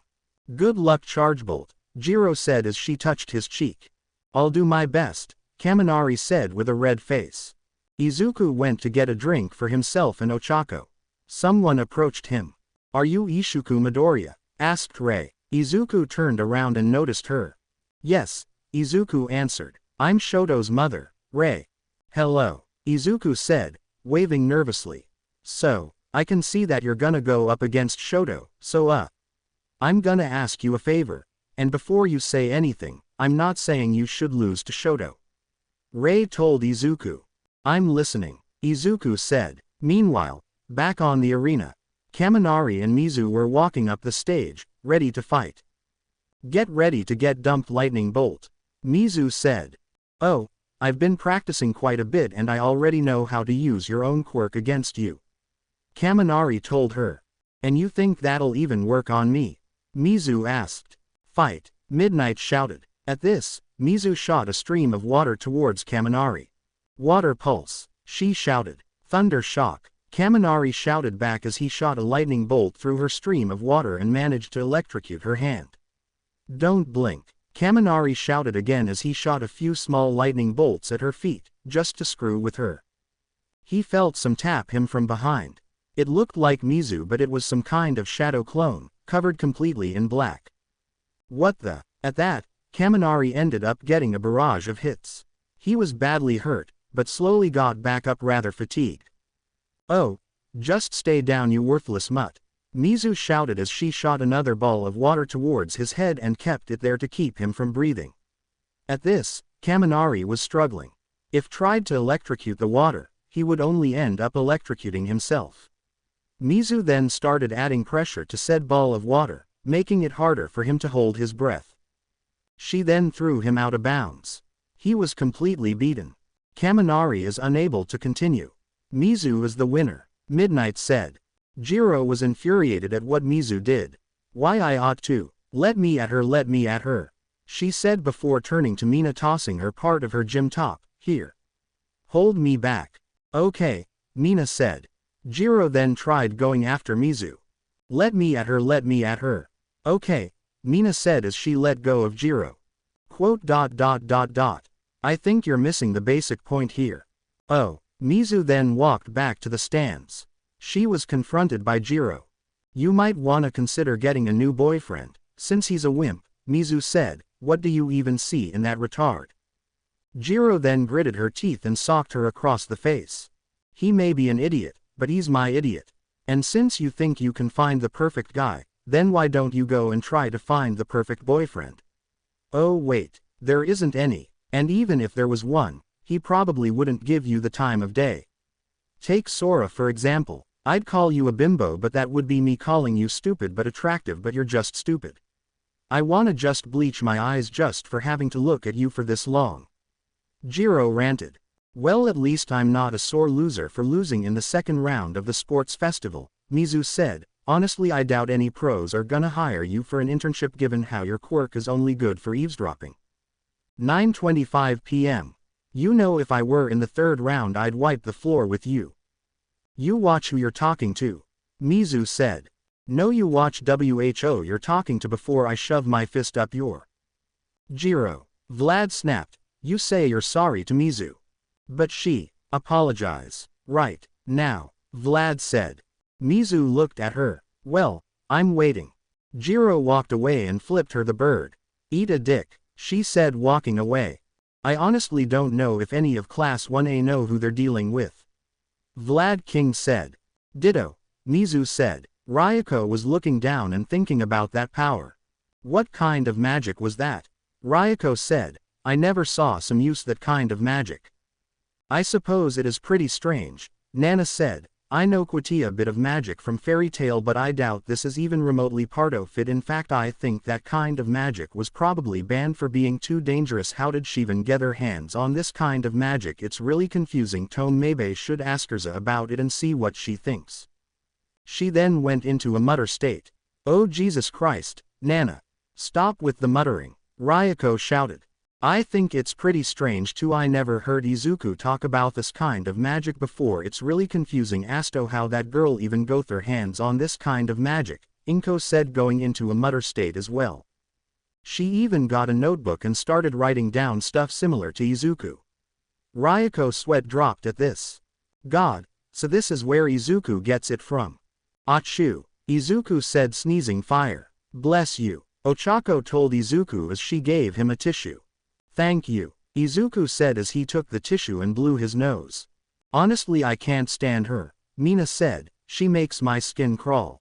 Good luck, Chargebolt, Jiro said as she touched his cheek. I'll do my best, Kaminari said with a red face. Izuku went to get a drink for himself and Ochako. Someone approached him. Are you Ishuku Midoriya? Asked Rei. Izuku turned around and noticed her. Yes, Izuku answered. I'm Shoto's mother, Rei. Hello, Izuku said, waving nervously. So, I can see that you're gonna go up against Shoto, so I'm gonna ask you a favor. And before you say anything, I'm not saying you should lose to Shoto. Rei told Izuku. I'm listening, Izuku said. Meanwhile, back on the arena, Kaminari and Mizu were walking up the stage, ready to fight. Get ready to get dumped, lightning bolt, Mizu said. Oh, I've been practicing quite a bit and I already know how to use your own quirk against you, Kaminari told her. And you think that'll even work on me? Mizu asked. Fight, Midnight shouted. At this, Mizu shot a stream of water towards Kaminari. Water pulse, she shouted. Thunder shock, Kaminari shouted back as he shot a lightning bolt through her stream of water and managed to electrocute her hand. Don't blink, Kaminari shouted again as he shot a few small lightning bolts at her feet, just to screw with her. He felt some tap him from behind. It looked like Mizu, but it was some kind of shadow clone, covered completely in black. What the? At that, Kaminari ended up getting a barrage of hits. He was badly hurt, but slowly got back up rather fatigued. Oh, just stay down, you worthless mutt. Mizu shouted as she shot another ball of water towards his head and kept it there to keep him from breathing. At this, Kaminari was struggling. If tried to electrocute the water, he would only end up electrocuting himself. Mizu then started adding pressure to said ball of water, making it harder for him to hold his breath. She then threw him out of bounds. He was completely beaten. Kaminari is unable to continue. Mizu is the winner, Midnight said. Jiro was infuriated at what Mizu did. Why I ought to. Let me at her, she said before turning to Mina, tossing her part of her gym top. Here. Hold me back. Okay, Mina said. Jiro then tried going after Mizu. Let me at her. Okay, Mina said as she let go of Jiro. Quote. I think you're missing the basic point here. Oh, Mizu then walked back to the stands. She was confronted by Jiro. You might wanna consider getting a new boyfriend, since he's a wimp, Mizu said. What do you even see in that retard? Jiro then gritted her teeth and socked her across the face. He may be an idiot, but he's my idiot. And since you think you can find the perfect guy, then why don't you go and try to find the perfect boyfriend? Oh wait, there isn't any, and even if there was one, he probably wouldn't give you the time of day. Take Sora for example. I'd call you a bimbo, but that would be me calling you stupid but attractive, but you're just stupid. I wanna just bleach my eyes just for having to look at you for this long. Jiro ranted. Well, at least I'm not a sore loser for losing in the second round of the sports festival, Mizu said. Honestly, I doubt any pros are gonna hire you for an internship given how your quirk is only good for eavesdropping. 9:25 p.m. You know, if I were in the third round I'd wipe the floor with you. You watch who you're talking to, Mizu said. No, you watch who you're talking to before I shove my fist up your. Jiro. Vlad snapped. You say you're sorry to Mizu. But she. Apologize. Right. Now. Vlad said. Mizu looked at her. Well, I'm waiting. Jiro walked away and flipped her the bird. Eat a dick, she said, walking away. I honestly don't know if any of Class 1A know who they're dealing with. Vlad King said. Ditto, Mizu said. Ryoko was looking down and thinking about that power. What kind of magic was that? Ryoko said. I never saw some use that kind of magic. I suppose it is pretty strange, Nana said. I know quite a bit of magic from fairy tale, but I doubt this is even remotely part of it. In fact, I think that kind of magic was probably banned for being too dangerous. How did she even get her hands on this kind of magic? It's really confusing. Tome maybe should ask Erza about it and see what she thinks. She then went into a mutter state. Oh Jesus Christ, Nana. Stop with the muttering, Ryoko shouted. I think it's pretty strange too. I never heard Izuku talk about this kind of magic before. It's really confusing as to how that girl even got her hands on this kind of magic, Inko said, going into a mutter state as well. She even got a notebook and started writing down stuff similar to Izuku. Ryoko's sweat dropped at this. God, so this is where Izuku gets it from. Achoo, Izuku said, sneezing fire. Bless you, Ochako told Izuku as she gave him a tissue. Thank you, Izuku said as he took the tissue and blew his nose. Honestly, I can't stand her, Mina said. She makes my skin crawl.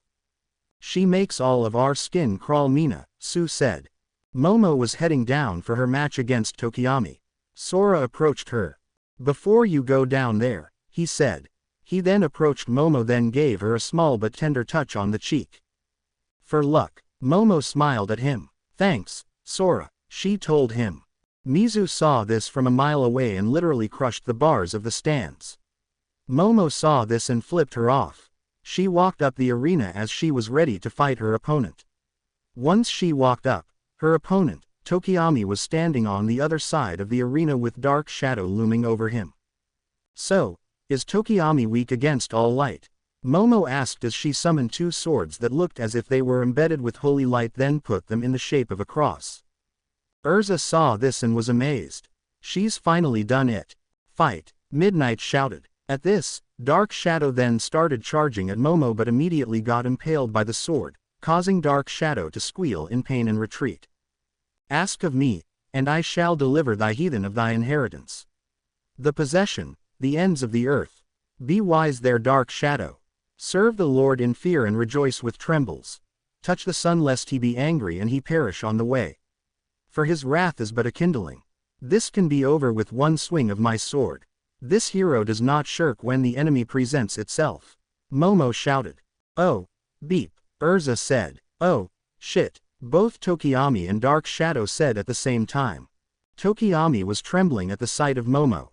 She makes all of our skin crawl, Mina, Sue said. Momo was heading down for her match against Tokiyami. Sora approached her. Before you go down there, he said. He then approached Momo, then gave her a small but tender touch on the cheek. For luck, Momo smiled at him. Thanks, Sora, she told him. Mizu saw this from a mile away and literally crushed the bars of the stands. Momo saw this and flipped her off. She walked up the arena as she was ready to fight her opponent. Once she walked up, her opponent, Tokiyami, was standing on the other side of the arena with dark shadow looming over him. So, is Tokiyami weak against all light? Momo asked as she summoned two swords that looked as if they were embedded with holy light, then put them in the shape of a cross. Erza saw this and was amazed. She's finally done it. Fight, Midnight shouted. At this, Dark Shadow then started charging at Momo but immediately got impaled by the sword, causing Dark Shadow to squeal in pain and retreat. Ask of me, and I shall deliver thy heathen of thy inheritance. The possession, the ends of the earth. Be wise there, Dark Shadow. Serve the Lord in fear and rejoice with trembles. Touch the sun lest he be angry and he perish on the way. For his wrath is but a kindling. This can be over with one swing of my sword. This hero does not shirk when the enemy presents itself. Momo shouted. Oh, beep, Urza said. Oh, shit, both Tokiyami and Dark Shadow said at the same time. Tokiyami was trembling at the sight of Momo.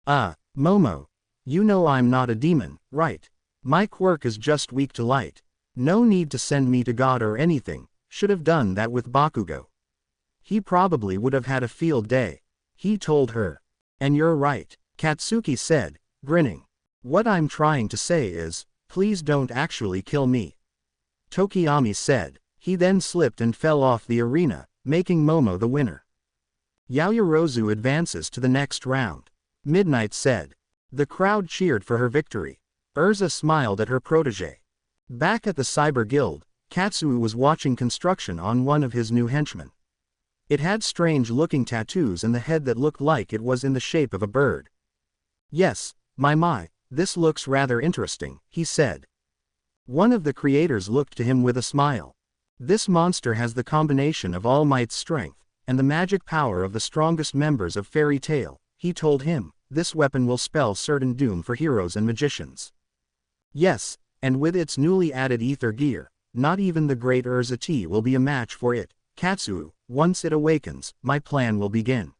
Momo. You know I'm not a demon, right? My quirk is just weak to light. No need to send me to God or anything, should have done that with Bakugo. He probably would have had a field day. He told her. And you're right, Katsuki said, grinning. What I'm trying to say is, please don't actually kill me. Tokiyami said. He then slipped and fell off the arena, making Momo the winner. Yaoyorozu advances to the next round. Midnight said. The crowd cheered for her victory. Urza smiled at her protege. Back at the Cyber Guild, Katsuo was watching construction on one of his new henchmen. It had strange-looking tattoos and the head that looked like it was in the shape of a bird. Yes, my, this looks rather interesting, he said. One of the creators looked to him with a smile. This monster has the combination of All Might's strength, and the magic power of the strongest members of Fairy Tail, he told him. This weapon will spell certain doom for heroes and magicians. Yes, and with its newly added ether gear, not even the great Urza T will be a match for it. Katsuo, once it awakens, my plan will begin.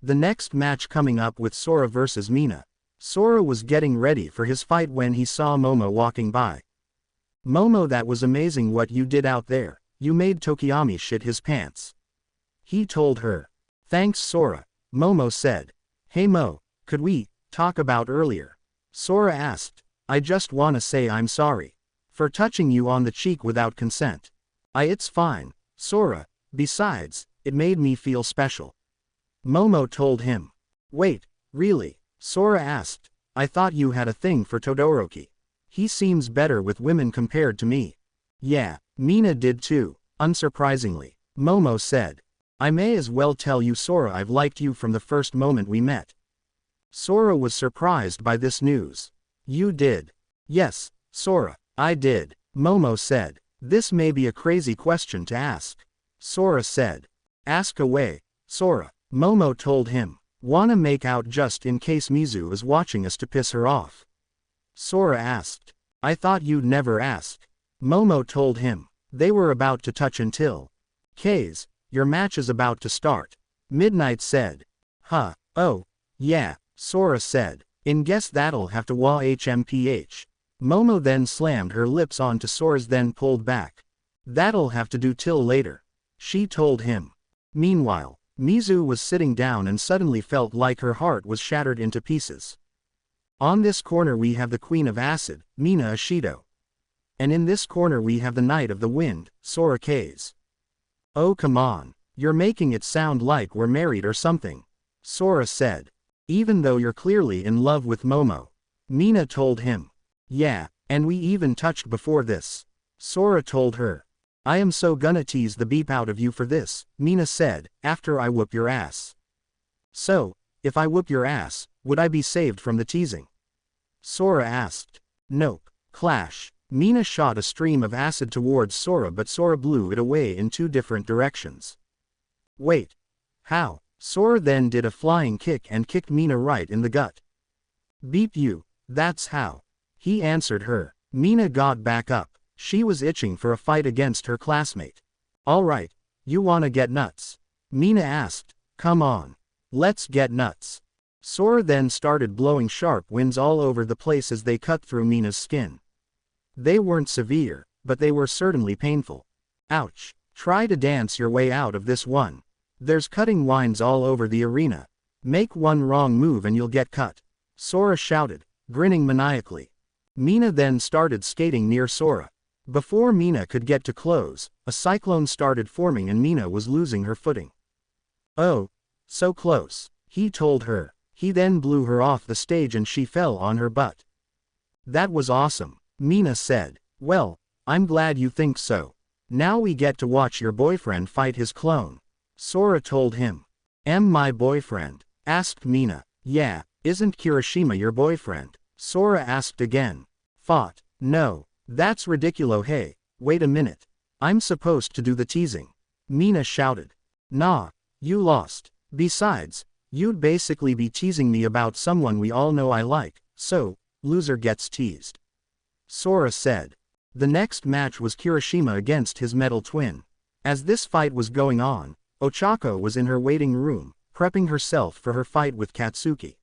The next match coming up with Sora versus Mina. Sora was getting ready for his fight when he saw Momo walking by. Momo, that was amazing what you did out there, you made Tokiyami shit his pants. He told her. Thanks Sora, Momo said. Hey Mo, could we talk about earlier? Sora asked. I just wanna say I'm sorry. For touching you on the cheek without consent. It's fine, Sora, besides, it made me feel special. Momo told him. Wait, really? Sora asked. I thought you had a thing for Todoroki. He seems better with women compared to me. Yeah, Mina did too, unsurprisingly, Momo said. I may as well tell you Sora, I've liked you from the first moment we met. Sora was surprised by this news. You did? Yes, Sora, I did, Momo said. This may be a crazy question to ask. Sora said. Ask away, Sora, Momo told him. Wanna make out just in case Mizu is watching us to piss her off? Sora asked. I thought you'd never ask. Momo told him. They were about to touch until. K's. Your match is about to start. Midnight said. Huh, oh, yeah, Sora said. Guess that'll have to HMPH. Momo then slammed her lips onto Sora's then pulled back. That'll have to do till later. She told him. Meanwhile, Mizu was sitting down and suddenly felt like her heart was shattered into pieces. On this corner we have the Queen of Acid, Mina Ashido. And in this corner we have the Knight of the Wind, Sora K's. Oh come on, you're making it sound like we're married or something, Sora said. Even though you're clearly in love with Momo. Mina told him. Yeah, and we even touched before this. Sora told her. I am so gonna tease the beep out of you for this, Mina said, after I whoop your ass. So, if I whoop your ass, would I be saved from the teasing? Sora asked. Nope. Clash. Mina shot a stream of acid towards Sora, but Sora blew it away in two different directions. Wait. How? Sora then did a flying kick and kicked Mina right in the gut. Beep you, that's how. He answered her. Mina got back up. She was itching for a fight against her classmate. Alright, you wanna get nuts? Mina asked. Come on. Let's get nuts. Sora then started blowing sharp winds all over the place as they cut through Mina's skin. They weren't severe, but they were certainly painful. Ouch. Try to dance your way out of this one. There's cutting winds all over the arena. Make one wrong move and you'll get cut. Sora shouted, grinning maniacally. Mina then started skating near Sora. Before Mina could get to close, a cyclone started forming and Mina was losing her footing. Oh, so close, he told her. He then blew her off the stage and she fell on her butt. That was awesome, Mina said. Well, I'm glad you think so. Now we get to watch your boyfriend fight his clone. Sora told him. Am my boyfriend? Asked Mina. Yeah, isn't Kirishima your boyfriend? Sora asked again. Fought. No, that's ridiculous. Hey, wait a minute. I'm supposed to do the teasing. Mina shouted. Nah, you lost. Besides, you'd basically be teasing me about someone we all know I like, so, loser gets teased. Sora said. The next match was Kirishima against his metal twin. As this fight was going on, Ochako was in her waiting room, prepping herself for her fight with Katsuki.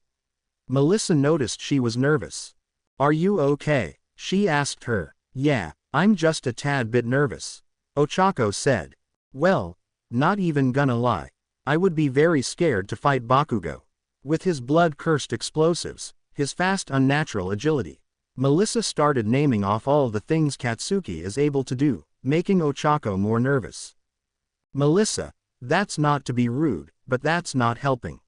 Melissa noticed she was nervous. Are you okay? She asked her. Yeah, I'm just a tad bit nervous. Ochako said. Well, not even gonna lie. I would be very scared to fight Bakugo. With his blood-cursed explosives, his fast unnatural agility. Melissa started naming off all the things Katsuki is able to do, making Ochako more nervous. Melissa, that's not to be rude, but that's not helping.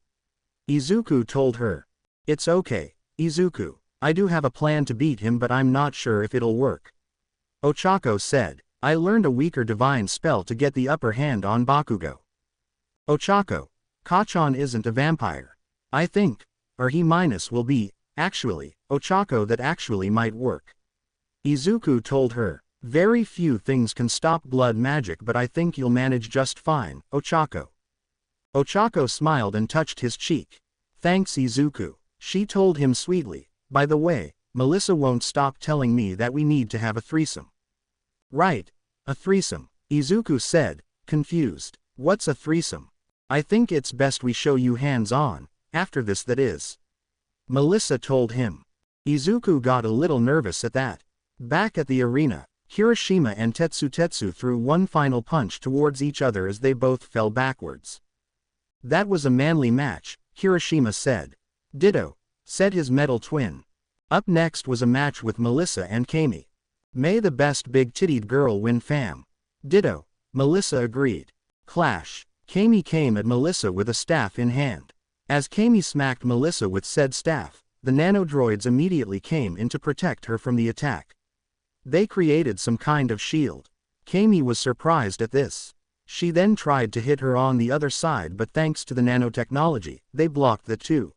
Izuku told her. It's okay, Izuku, I do have a plan to beat him but I'm not sure if it'll work. Ochako said, I learned a weaker divine spell to get the upper hand on Bakugo. Ochako, Kachan isn't a vampire. I think, or he minus will be, actually, Ochako that actually might work. Izuku told her, very few things can stop blood magic but I think you'll manage just fine, Ochako. Ochako smiled and touched his cheek. Thanks Izuku, she told him sweetly. By the way, Melissa won't stop telling me that we need to have a threesome. Right, a threesome, Izuku said, confused. What's a threesome? I think it's best we show you hands-on, after this that is. Melissa told him. Izuku got a little nervous at that. Back at the arena, Kirishima and Tetsu threw one final punch towards each other as they both fell backwards. That was a manly match, Kirishima said. Ditto, said his metal twin. Up next was a match with Melissa and Kami. May the best big-tittied girl win fam. Ditto, Melissa agreed. Clash. Kami came at Melissa with a staff in hand. As Kami smacked Melissa with said staff, the nanodroids immediately came in to protect her from the attack. They created some kind of shield. Kami was surprised at this. She then tried to hit her on the other side but thanks to the nanotechnology, they blocked the two.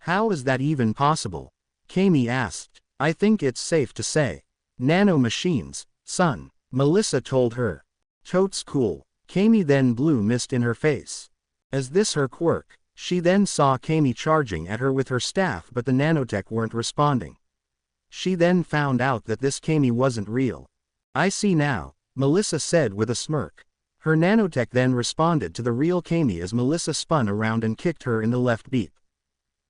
How is that even possible? Kami asked. I think it's safe to say. Nano machines, son, Melissa told her. Totes cool. Kami then blew mist in her face. As this her quirk, she then saw Kami charging at her with her staff but the nanotech weren't responding. She then found out that this Kami wasn't real. I see now, Melissa said with a smirk. Her nanotech then responded to the real Kami as Melissa spun around and kicked her in the left beep.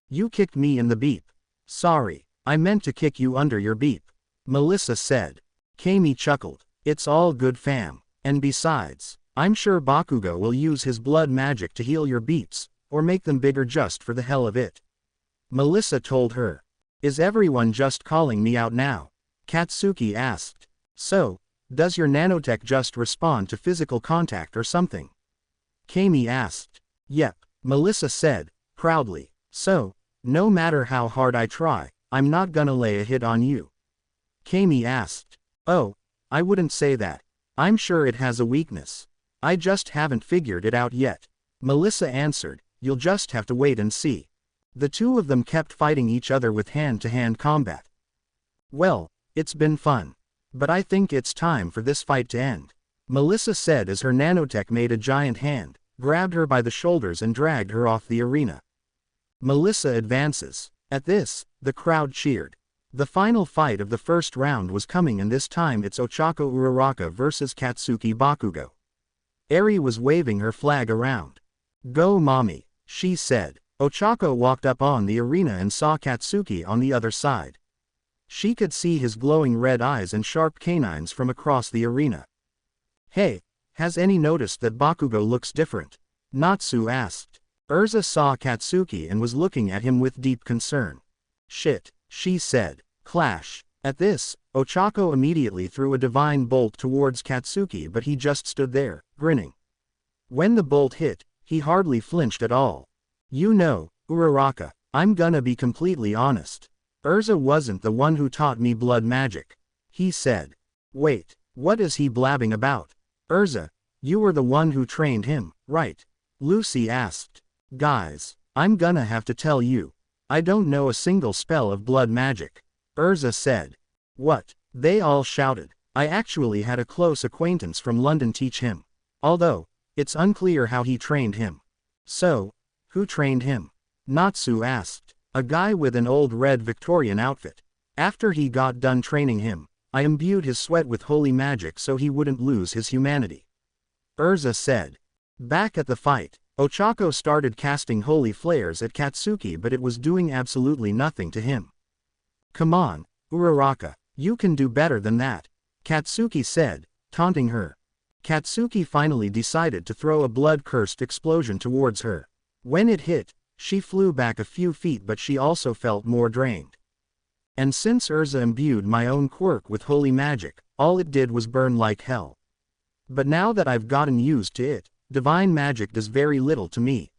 You kicked me in the beep. Sorry, I meant to kick you under your beep. Melissa said. Kami chuckled. It's all good fam, and besides, I'm sure Bakugo will use his blood magic to heal your beeps, or make them bigger just for the hell of it. Melissa told her. Is everyone just calling me out now? Katsuki asked. So, does your nanotech just respond to physical contact or something? Kami asked. Yep, Melissa said, proudly. So, no matter how hard I try, I'm not gonna lay a hit on you. Kami asked. Oh, I wouldn't say that. I'm sure it has a weakness. I just haven't figured it out yet. Melissa answered, you'll just have to wait and see. The two of them kept fighting each other with hand-to-hand combat. Well, it's been fun. But I think it's time for this fight to end. Melissa said as her nanotech made a giant hand, grabbed her by the shoulders and dragged her off the arena. Melissa advances. At this, the crowd cheered. The final fight of the first round was coming and this time it's Ochako Uraraka versus Katsuki Bakugo. Eri was waving her flag around. Go mommy, she said. Ochako walked up on the arena and saw Katsuki on the other side. She could see his glowing red eyes and sharp canines from across the arena. Hey, has any noticed that Bakugo looks different? Natsu asked. Urza saw Katsuki and was looking at him with deep concern. Shit, she said. Clash. At this, Ochako immediately threw a divine bolt towards Katsuki but he just stood there, grinning. When the bolt hit, he hardly flinched at all. You know, Uraraka, I'm gonna be completely honest. Urza wasn't the one who taught me blood magic. He said. Wait, what is he blabbing about? Urza, you were the one who trained him, right? Lucy asked. Guys, I'm gonna have to tell you. I don't know a single spell of blood magic. Urza said. What? They all shouted. I actually had a close acquaintance from London teach him. Although, it's unclear how he trained him. So, who trained him? Natsu asked. A guy with an old red Victorian outfit. After he got done training him, I imbued his sweat with holy magic so he wouldn't lose his humanity. Urza said. Back at the fight, Ochako started casting holy flares at Katsuki, but it was doing absolutely nothing to him. Come on, Uraraka, you can do better than that, Katsuki said, taunting her. Katsuki finally decided to throw a blood-cursed explosion towards her. When it hit, she flew back a few feet, but she also felt more drained. And since Urza imbued my own quirk with holy magic, all it did was burn like hell. But now that I've gotten used to it, divine magic does very little to me.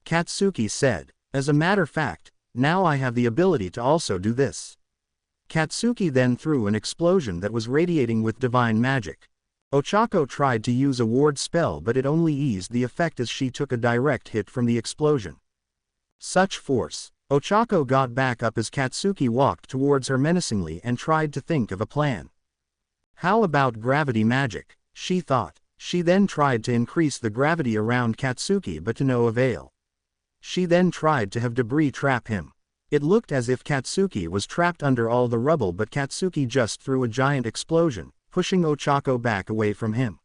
Katsuki said. As a matter of fact, now I have the ability to also do this. Katsuki then threw an explosion that was radiating with divine magic. Ochako tried to use a ward spell, but it only eased the effect as she took a direct hit from the explosion. Such force. Ochako got back up as Katsuki walked towards her menacingly and tried to think of a plan. How about gravity magic, she thought. She then tried to increase the gravity around Katsuki, but to no avail. She then tried to have debris trap him. It looked as if Katsuki was trapped under all the rubble, but Katsuki just threw a giant explosion, pushing Ochako back away from him.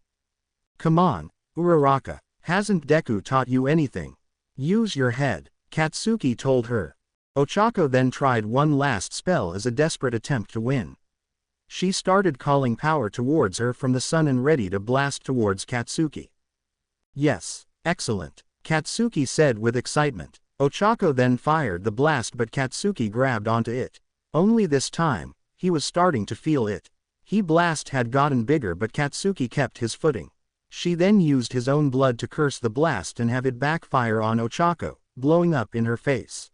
Come on, Uraraka, hasn't Deku taught you anything? Use your head, Katsuki told her. Ochako then tried one last spell as a desperate attempt to win. She started calling power towards her from the sun and ready to blast towards Katsuki. Yes, excellent, Katsuki said with excitement. Ochako then fired the blast, but Katsuki grabbed onto it. Only this time, he was starting to feel it. His blast had gotten bigger, but Katsuki kept his footing. She then used his own blood to curse the blast and have it backfire on Ochako, blowing up in her face.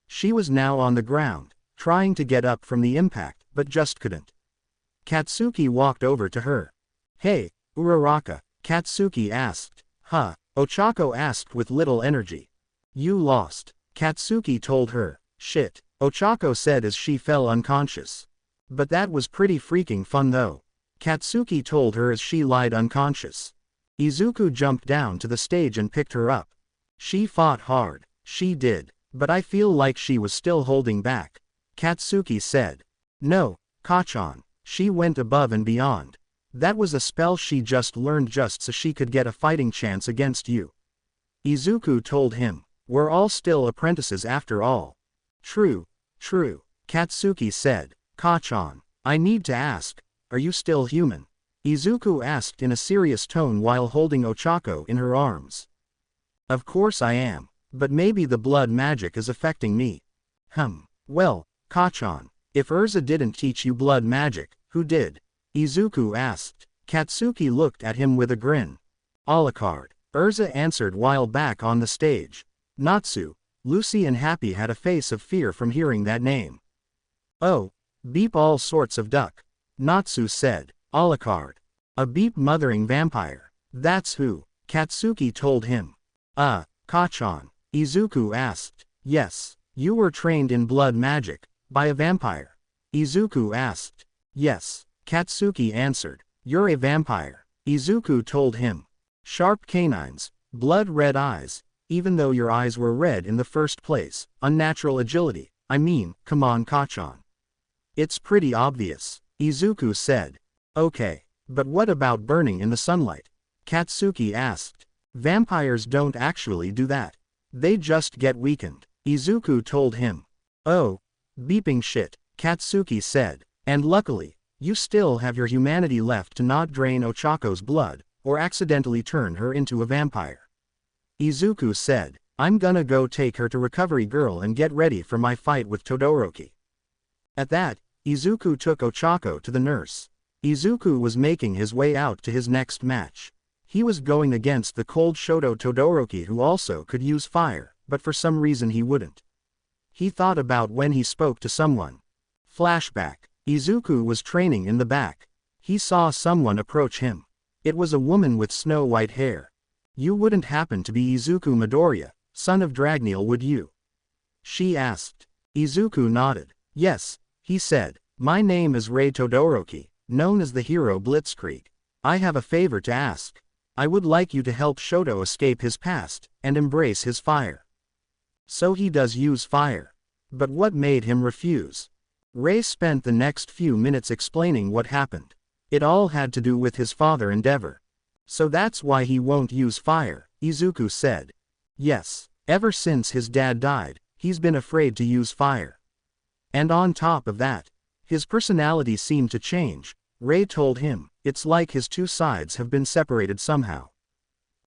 She was now on the ground, trying to get up from the impact, but just couldn't. Katsuki walked over to her. Hey, Uraraka, Katsuki asked. Huh, Ochako asked with little energy. You lost, Katsuki told her. Shit, Ochako said as she fell unconscious. But that was pretty freaking fun though, Katsuki told her as she lied unconscious. Izuku jumped down to the stage and picked her up. She fought hard, she did, but I feel like she was still holding back, Katsuki said. No, Kachan, she went above and beyond. That was a spell she just learned just so she could get a fighting chance against you. Izuku told him. We're all still apprentices after all. True, Katsuki said. Kachan, I need to ask, are you still human? Izuku asked in a serious tone while holding Ochako in her arms. Of course I am, but maybe the blood magic is affecting me. Well, Kachan, if Urza didn't teach you blood magic, who did? Izuku asked. Katsuki looked at him with a grin. Alucard, Urza answered while back on the stage. Natsu, Lucy and Happy had a face of fear from hearing that name. Oh, beep all sorts of duck, Natsu said. Alucard. A beep mothering vampire. That's who, Katsuki told him. Kachan, Izuku asked. Yes, you were trained in blood magic, by a vampire? Izuku asked. Yes, Katsuki answered. You're a vampire, Izuku told him. Sharp canines, blood-red eyes. Even though your eyes were red in the first place, unnatural agility, I mean, come on Kachan. It's pretty obvious, Izuku said. Okay, but what about burning in the sunlight? Katsuki asked. Vampires don't actually do that. They just get weakened, Izuku told him. Oh, beeping shit, Katsuki said. And luckily, you still have your humanity left to not drain Ochako's blood, or accidentally turn her into a vampire. Izuku said. I'm gonna go take her to Recovery Girl and get ready for my fight with Todoroki. At that, Izuku took Ochako to the nurse. Izuku was making his way out to his next match. He was going against the cold Shoto Todoroki, who also could use fire, but for some reason he wouldn't. He thought about when he spoke to someone. Flashback. Izuku was training in the back. He saw someone approach him. It was a woman with snow-white hair. You wouldn't happen to be Izuku Midoriya, son of Dragneel, would you? She asked. Izuku nodded. Yes, he said, My name is Rei Todoroki, known as the hero Blitzkrieg. I have a favor to ask. I would like you to help Shoto escape his past, and embrace his fire. So he does use fire. But what made him refuse? Rei spent the next few minutes explaining what happened. It all had to do with his father Endeavor. So that's why he won't use fire, Izuku said. Yes, ever since his dad died, he's been afraid to use fire. And on top of that, his personality seemed to change, Rei told him. It's like his two sides have been separated somehow.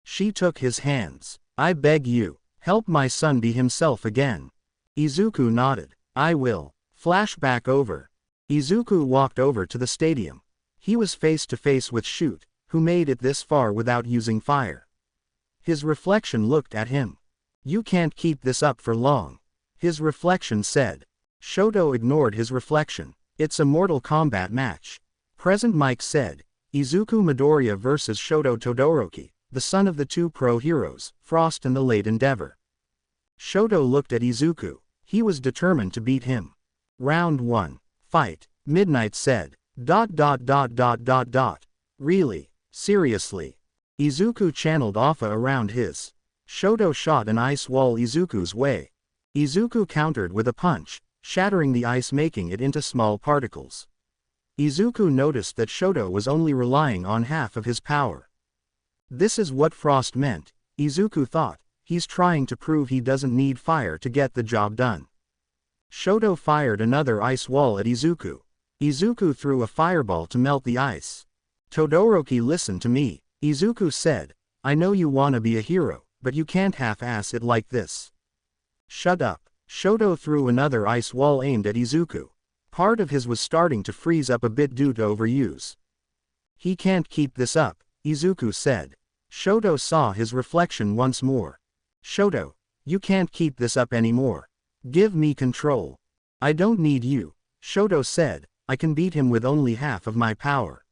She took his hands. I beg you, help my son be himself again. Izuku nodded. I will. Flashback over. Izuku walked over to the stadium. He was face to face with Shoot, who made it this far without using fire. His reflection looked at him. You can't keep this up for long. His reflection said. Shoto ignored his reflection. It's a Mortal Kombat match. Present Mike said. Izuku Midoriya vs Shoto Todoroki, the son of the two pro heroes, Frost and the late Endeavor. Shoto looked at Izuku. He was determined to beat him. Round 1. Fight. Midnight said. ... Really? Seriously? Izuku channeled Alpha around his. Shoto shot an ice wall Izuku's way. Izuku countered with a punch, shattering the ice, making it into small particles. Izuku noticed that Shoto was only relying on half of his power. This is what Frost meant, Izuku thought. He's trying to prove he doesn't need fire to get the job done. Shoto fired another ice wall at Izuku. Izuku threw a fireball to melt the ice. Todoroki, listen to me, Izuku said. I know you wanna be a hero, but you can't half-ass it like this. Shut up. Shoto threw another ice wall aimed at Izuku. Part of his was starting to freeze up a bit due to overuse. He can't keep this up, Izuku said. Shoto saw his reflection once more. Shoto, you can't keep this up anymore. Give me control. I don't need you, Shoto said. I can beat him with only half of my power.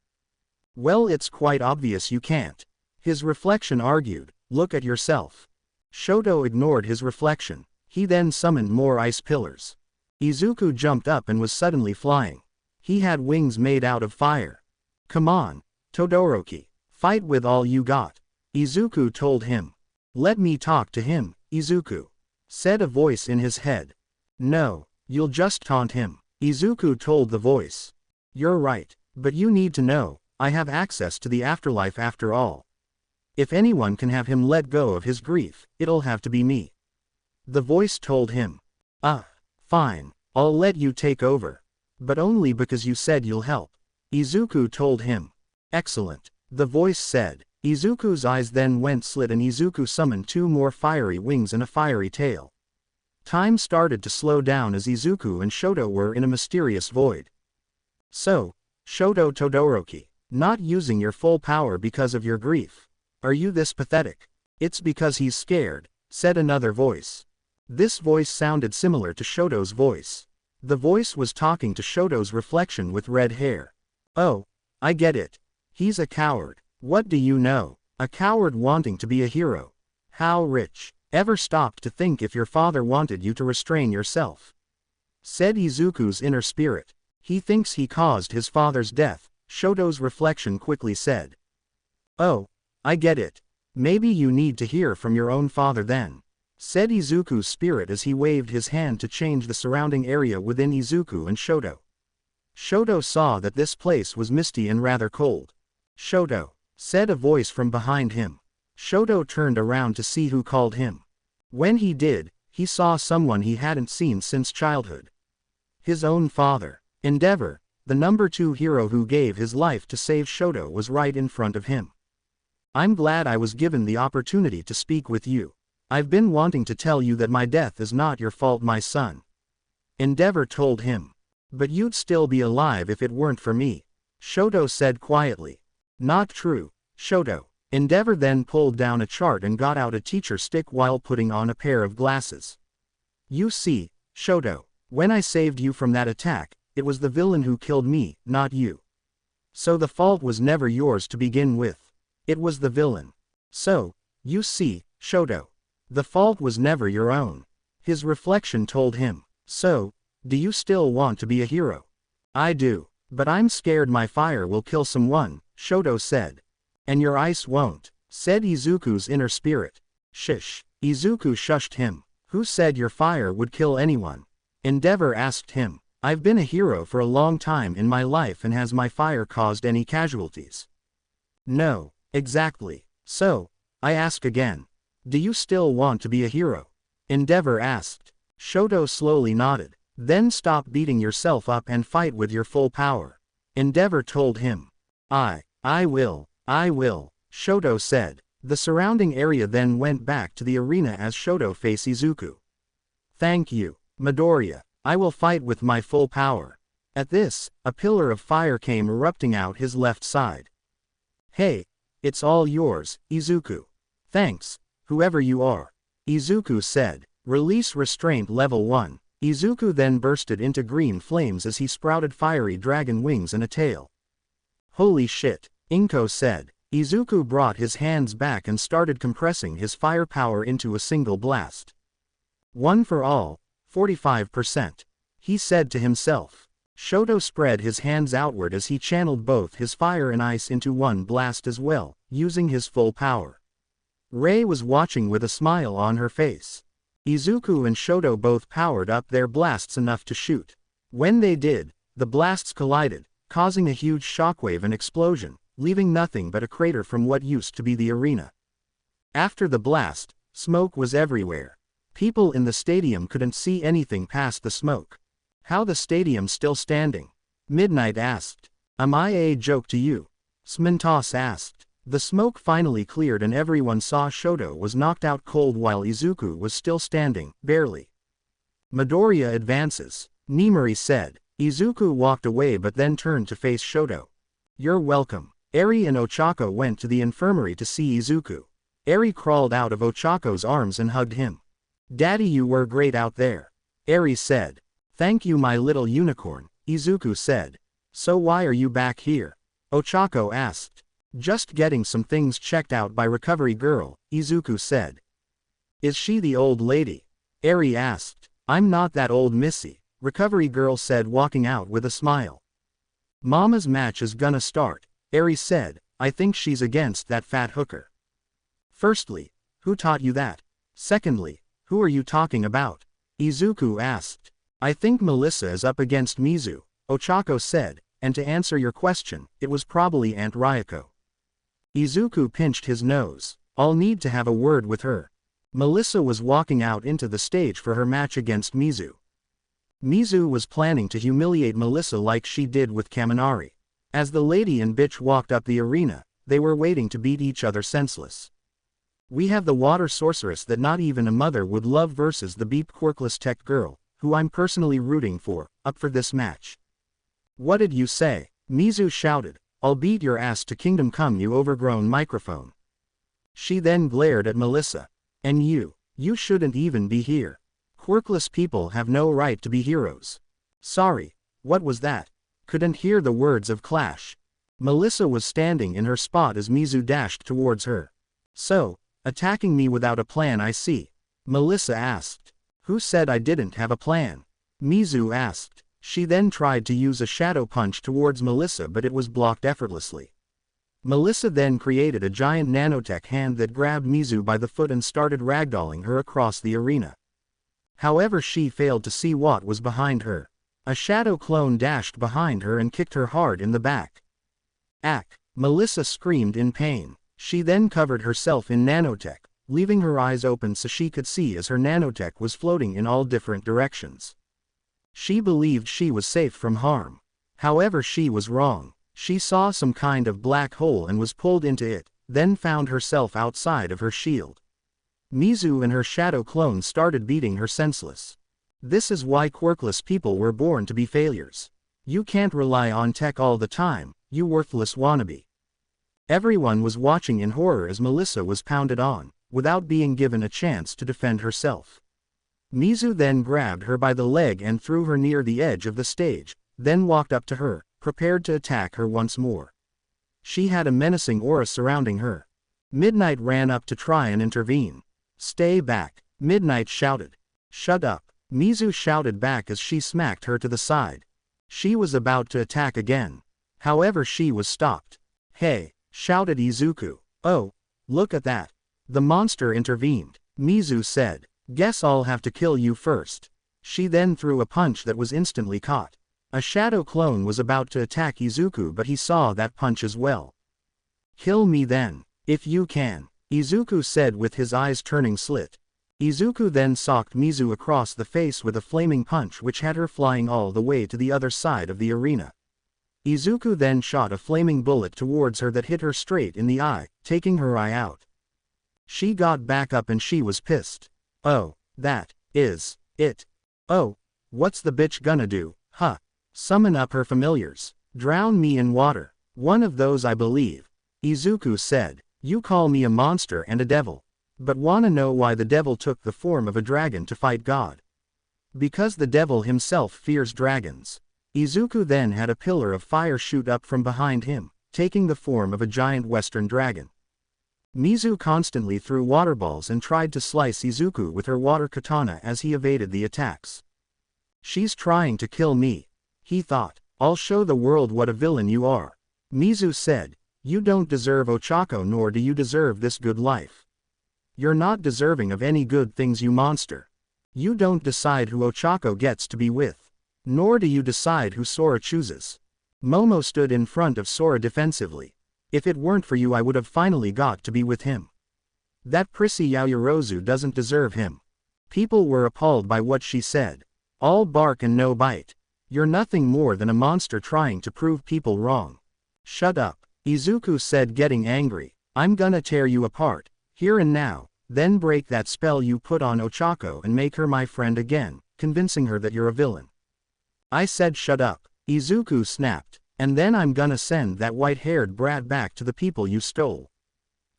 Well, it's quite obvious you can't. His reflection argued. Look at yourself. Shoto ignored his reflection. He then summoned more ice pillars. Izuku jumped up and was suddenly flying. He had wings made out of fire. Come on, Todoroki, fight with all you got, Izuku told him. Let me talk to him, Izuku, said a voice in his head. No, you'll just taunt him, Izuku told the voice. You're right, but you need to know, I have access to the afterlife after all. If anyone can have him let go of his grief, it'll have to be me. The voice told him. Fine, I'll let you take over. But only because you said you'll help, Izuku told him. Excellent, the voice said. Izuku's eyes then went slit and Izuku summoned two more fiery wings and a fiery tail. Time started to slow down as Izuku and Shoto were in a mysterious void. So, Shoto Todoroki, not using your full power because of your grief. Are you this pathetic? It's because he's scared, said another voice. This voice sounded similar to Shoto's voice. The voice was talking to Shoto's reflection with red hair. Oh, I get it. He's a coward. What do you know? A coward wanting to be a hero. How rich. Ever stopped to think if your father wanted you to restrain yourself? Said Izuku's inner spirit. He thinks he caused his father's death, Shoto's reflection quickly said. Oh, I get it. Maybe you need to hear from your own father then, said Izuku's spirit as he waved his hand to change the surrounding area within Izuku and Shoto. Shoto saw that this place was misty and rather cold. Shoto, said a voice from behind him. Shoto turned around to see who called him. When he did, he saw someone he hadn't seen since childhood. His own father. Endeavor, the number 2 hero who gave his life to save Shoto, was right in front of him. I'm glad I was given the opportunity to speak with you. I've been wanting to tell you that my death is not your fault, my son. Endeavor told him. But you'd still be alive if it weren't for me, Shoto said quietly. Not true, Shoto. Endeavor then pulled down a chart and got out a teacher stick while putting on a pair of glasses. You see, Shoto, when I saved you from that attack, it was the villain who killed me, not you. So the fault was never yours to begin with. It was the villain. So, you see, Shoto, the fault was never your own. His reflection told him. So, do you still want to be a hero? I do, but I'm scared my fire will kill someone, Shoto said. And your ice won't, said Izuku's inner spirit. Shish. Izuku shushed him. Who said your fire would kill anyone? Endeavor asked him. I've been a hero for a long time in my life, and has my fire caused any casualties? No, exactly. So, I ask again. Do you still want to be a hero? Endeavor asked. Shoto slowly nodded. Then stop beating yourself up and fight with your full power. Endeavor told him. I will, Shoto said. The surrounding area then went back to the arena as Shoto faced Izuku. Thank you, Midoriya. I will fight with my full power. At this, a pillar of fire came erupting out his left side. Hey, it's all yours, Izuku. Thanks, whoever you are. Izuku said. Release restraint level 1. Izuku then bursted into green flames as he sprouted fiery dragon wings and a tail. Holy shit, Inko said. Izuku brought his hands back and started compressing his fire power into a single blast. One for all, 45%. He said to himself. Shoto spread his hands outward as he channeled both his fire and ice into one blast as well, using his full power. Rei was watching with a smile on her face. Izuku and Shoto both powered up their blasts enough to shoot. When they did, the blasts collided, causing a huge shockwave and explosion, leaving nothing but a crater from what used to be the arena. After the blast, smoke was everywhere. People in the stadium couldn't see anything past the smoke. How the stadium still standing? Midnight asked. Am I a joke to you? Smintos asked. The smoke finally cleared and everyone saw Shoto was knocked out cold while Izuku was still standing, barely. Midoriya advances, Nimari said. Izuku walked away but then turned to face Shoto. You're welcome. Eri and Ochako went to the infirmary to see Izuku. Eri crawled out of Ochako's arms and hugged him. Daddy, you were great out there. Eri said. Thank you, my little unicorn, Izuku said. So why are you back here? Ochako asked. Just getting some things checked out by Recovery Girl, Izuku said. Is she the old lady? Eri asked. I'm not that old, Missy, Recovery Girl said, walking out with a smile. Mama's match is gonna start, Eri said. I think she's against that fat hooker. Firstly, who taught you that? Secondly, who are you talking about? Izuku asked. I think Melissa is up against Mizu, Ochako said, and to answer your question, it was probably Aunt Ryoko. Izuku pinched his nose. I'll need to have a word with her. Melissa was walking out into the stage for her match against Mizu. Mizu was planning to humiliate Melissa like she did with Kaminari. As the lady and bitch walked up the arena, they were waiting to beat each other senseless. We have the water sorceress that not even a mother would love versus the beep quirkless tech girl, who I'm personally rooting for, up for this match. What did you say? Mizu shouted. I'll beat your ass to Kingdom Come, you overgrown microphone. She then glared at Melissa. And you shouldn't even be here. Quirkless people have no right to be heroes. Sorry, what was that? Couldn't hear the words of clash. Melissa was standing in her spot as Mizu dashed towards her. So, attacking me without a plan, I see. Melissa asked. Who said I didn't have a plan? Mizu asked. She then tried to use a shadow punch towards Melissa, but it was blocked effortlessly. Melissa then created a giant nanotech hand that grabbed Mizu by the foot and started ragdolling her across the arena. However, she failed to see what was behind her. A shadow clone dashed behind her and kicked her hard in the back. Ack! Melissa screamed in pain. She then covered herself in nanotech, leaving her eyes open so she could see as her nanotech was floating in all different directions. She believed she was safe from harm. However, she was wrong. She saw some kind of black hole and was pulled into it, then found herself outside of her shield. Mizu and her shadow clone started beating her senseless. This is why quirkless people were born to be failures. You can't rely on tech all the time, you worthless wannabe. Everyone was watching in horror as Melissa was pounded on, without being given a chance to defend herself. Mizu then grabbed her by the leg and threw her near the edge of the stage, then walked up to her, prepared to attack her once more. She had a menacing aura surrounding her. Midnight ran up to try and intervene. Stay back, Midnight shouted. Shut up, Mizu shouted back as she smacked her to the side. She was about to attack again. However, she was stopped. "Hey!" shouted Izuku. "Oh, look at that." The monster intervened. Mizu said, "Guess I'll have to kill you first." She then threw a punch that was instantly caught. A shadow clone was about to attack Izuku, but he saw that punch as well. "Kill me then, if you can," Izuku said with his eyes turning slit. Izuku then socked Mizu across the face with a flaming punch which had her flying all the way to the other side of the arena. Izuku then shot a flaming bullet towards her that hit her straight in the eye, taking her eye out. She got back up and she was pissed. "Oh, that is it. Oh, what's the bitch gonna do, huh? Summon up her familiars. Drown me in water. One of those, I believe." Izuku said, "You call me a monster and a devil. But wanna know why the devil took the form of a dragon to fight God? Because the devil himself fears dragons." Izuku then had a pillar of fire shoot up from behind him, taking the form of a giant western dragon. Mizu constantly threw water balls and tried to slice Izuku with her water katana as he evaded the attacks. "She's trying to kill me," he thought. "I'll show the world what a villain you are." Mizu said, "You don't deserve Ochako, nor do you deserve this good life. You're not deserving of any good things, you monster. You don't decide who Ochako gets to be with. Nor do you decide who Sora chooses." Momo stood in front of Sora defensively. "If it weren't for you, I would have finally got to be with him. That prissy Yaoyorozu doesn't deserve him." People were appalled by what she said. "All bark and no bite. You're nothing more than a monster trying to prove people wrong." "Shut up," Izuku said, getting angry. "I'm gonna tear you apart, here and now, then break that spell you put on Ochako and make her my friend again, convincing her that you're a villain." "I said shut up," Izuku snapped, "and then I'm gonna send that white-haired brat back to the people you stole."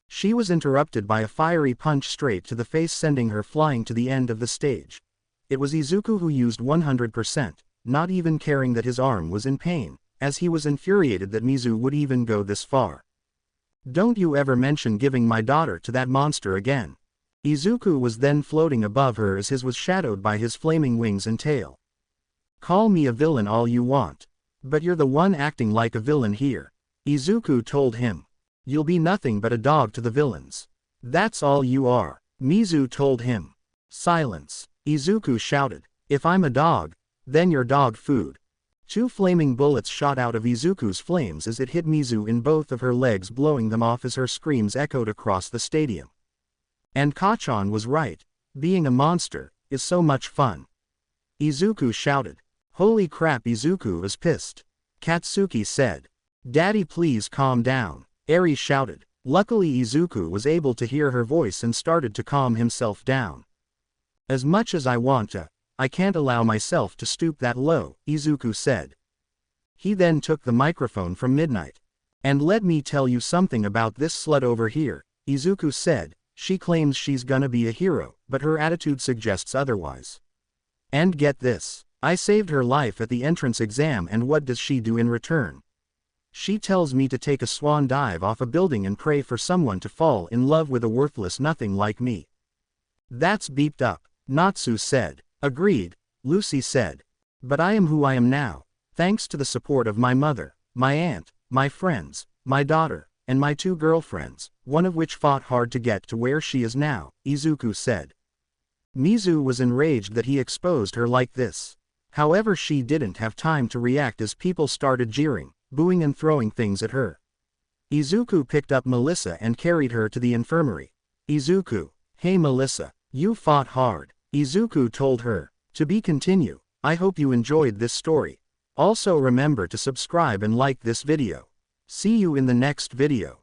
She was interrupted by a fiery punch straight to the face, sending her flying to the end of the stage. It was Izuku who used 100%, not even caring that his arm was in pain, as he was infuriated that Mizu would even go this far. "Don't you ever mention giving my daughter to that monster again." Izuku was then floating above her as his was shadowed by his flaming wings and tail. "Call me a villain all you want. But you're the one acting like a villain here," Izuku told him. "You'll be nothing but a dog to the villains. That's all you are," Mizu told him. "Silence," Izuku shouted. "If I'm a dog, then you're dog food." Two flaming bullets shot out of Izuku's flames as it hit Mizu in both of her legs, blowing them off as her screams echoed across the stadium. And Kachan was right. Being a monster is so much fun. Izuku shouted. "Holy crap, Izuku is pissed," Katsuki said. "Daddy, please calm down," Eri shouted. Luckily Izuku was able to hear her voice and started to calm himself down. "As much as I want to, I can't allow myself to stoop that low," Izuku said. He then took the microphone from Midnight. "And let me tell you something about this slut over here," Izuku said. "She claims she's gonna be a hero, but her attitude suggests otherwise. And get this, I saved her life at the entrance exam, and what does she do in return? She tells me to take a swan dive off a building and pray for someone to fall in love with a worthless nothing like me." "That's beeped up," Natsu said. "Agreed," Lucy said. "But I am who I am now, thanks to the support of my mother, my aunt, my friends, my daughter, and my two girlfriends, one of which fought hard to get to where she is now," Izuku said. Mizu was enraged that he exposed her like this. However, she didn't have time to react as people started jeering, booing and throwing things at her. Izuku picked up Melissa and carried her to the infirmary. Izuku, "Hey Melissa, you fought hard," Izuku told her. "To be continue. I hope you enjoyed this story. Also remember to subscribe and like this video. See you in the next video."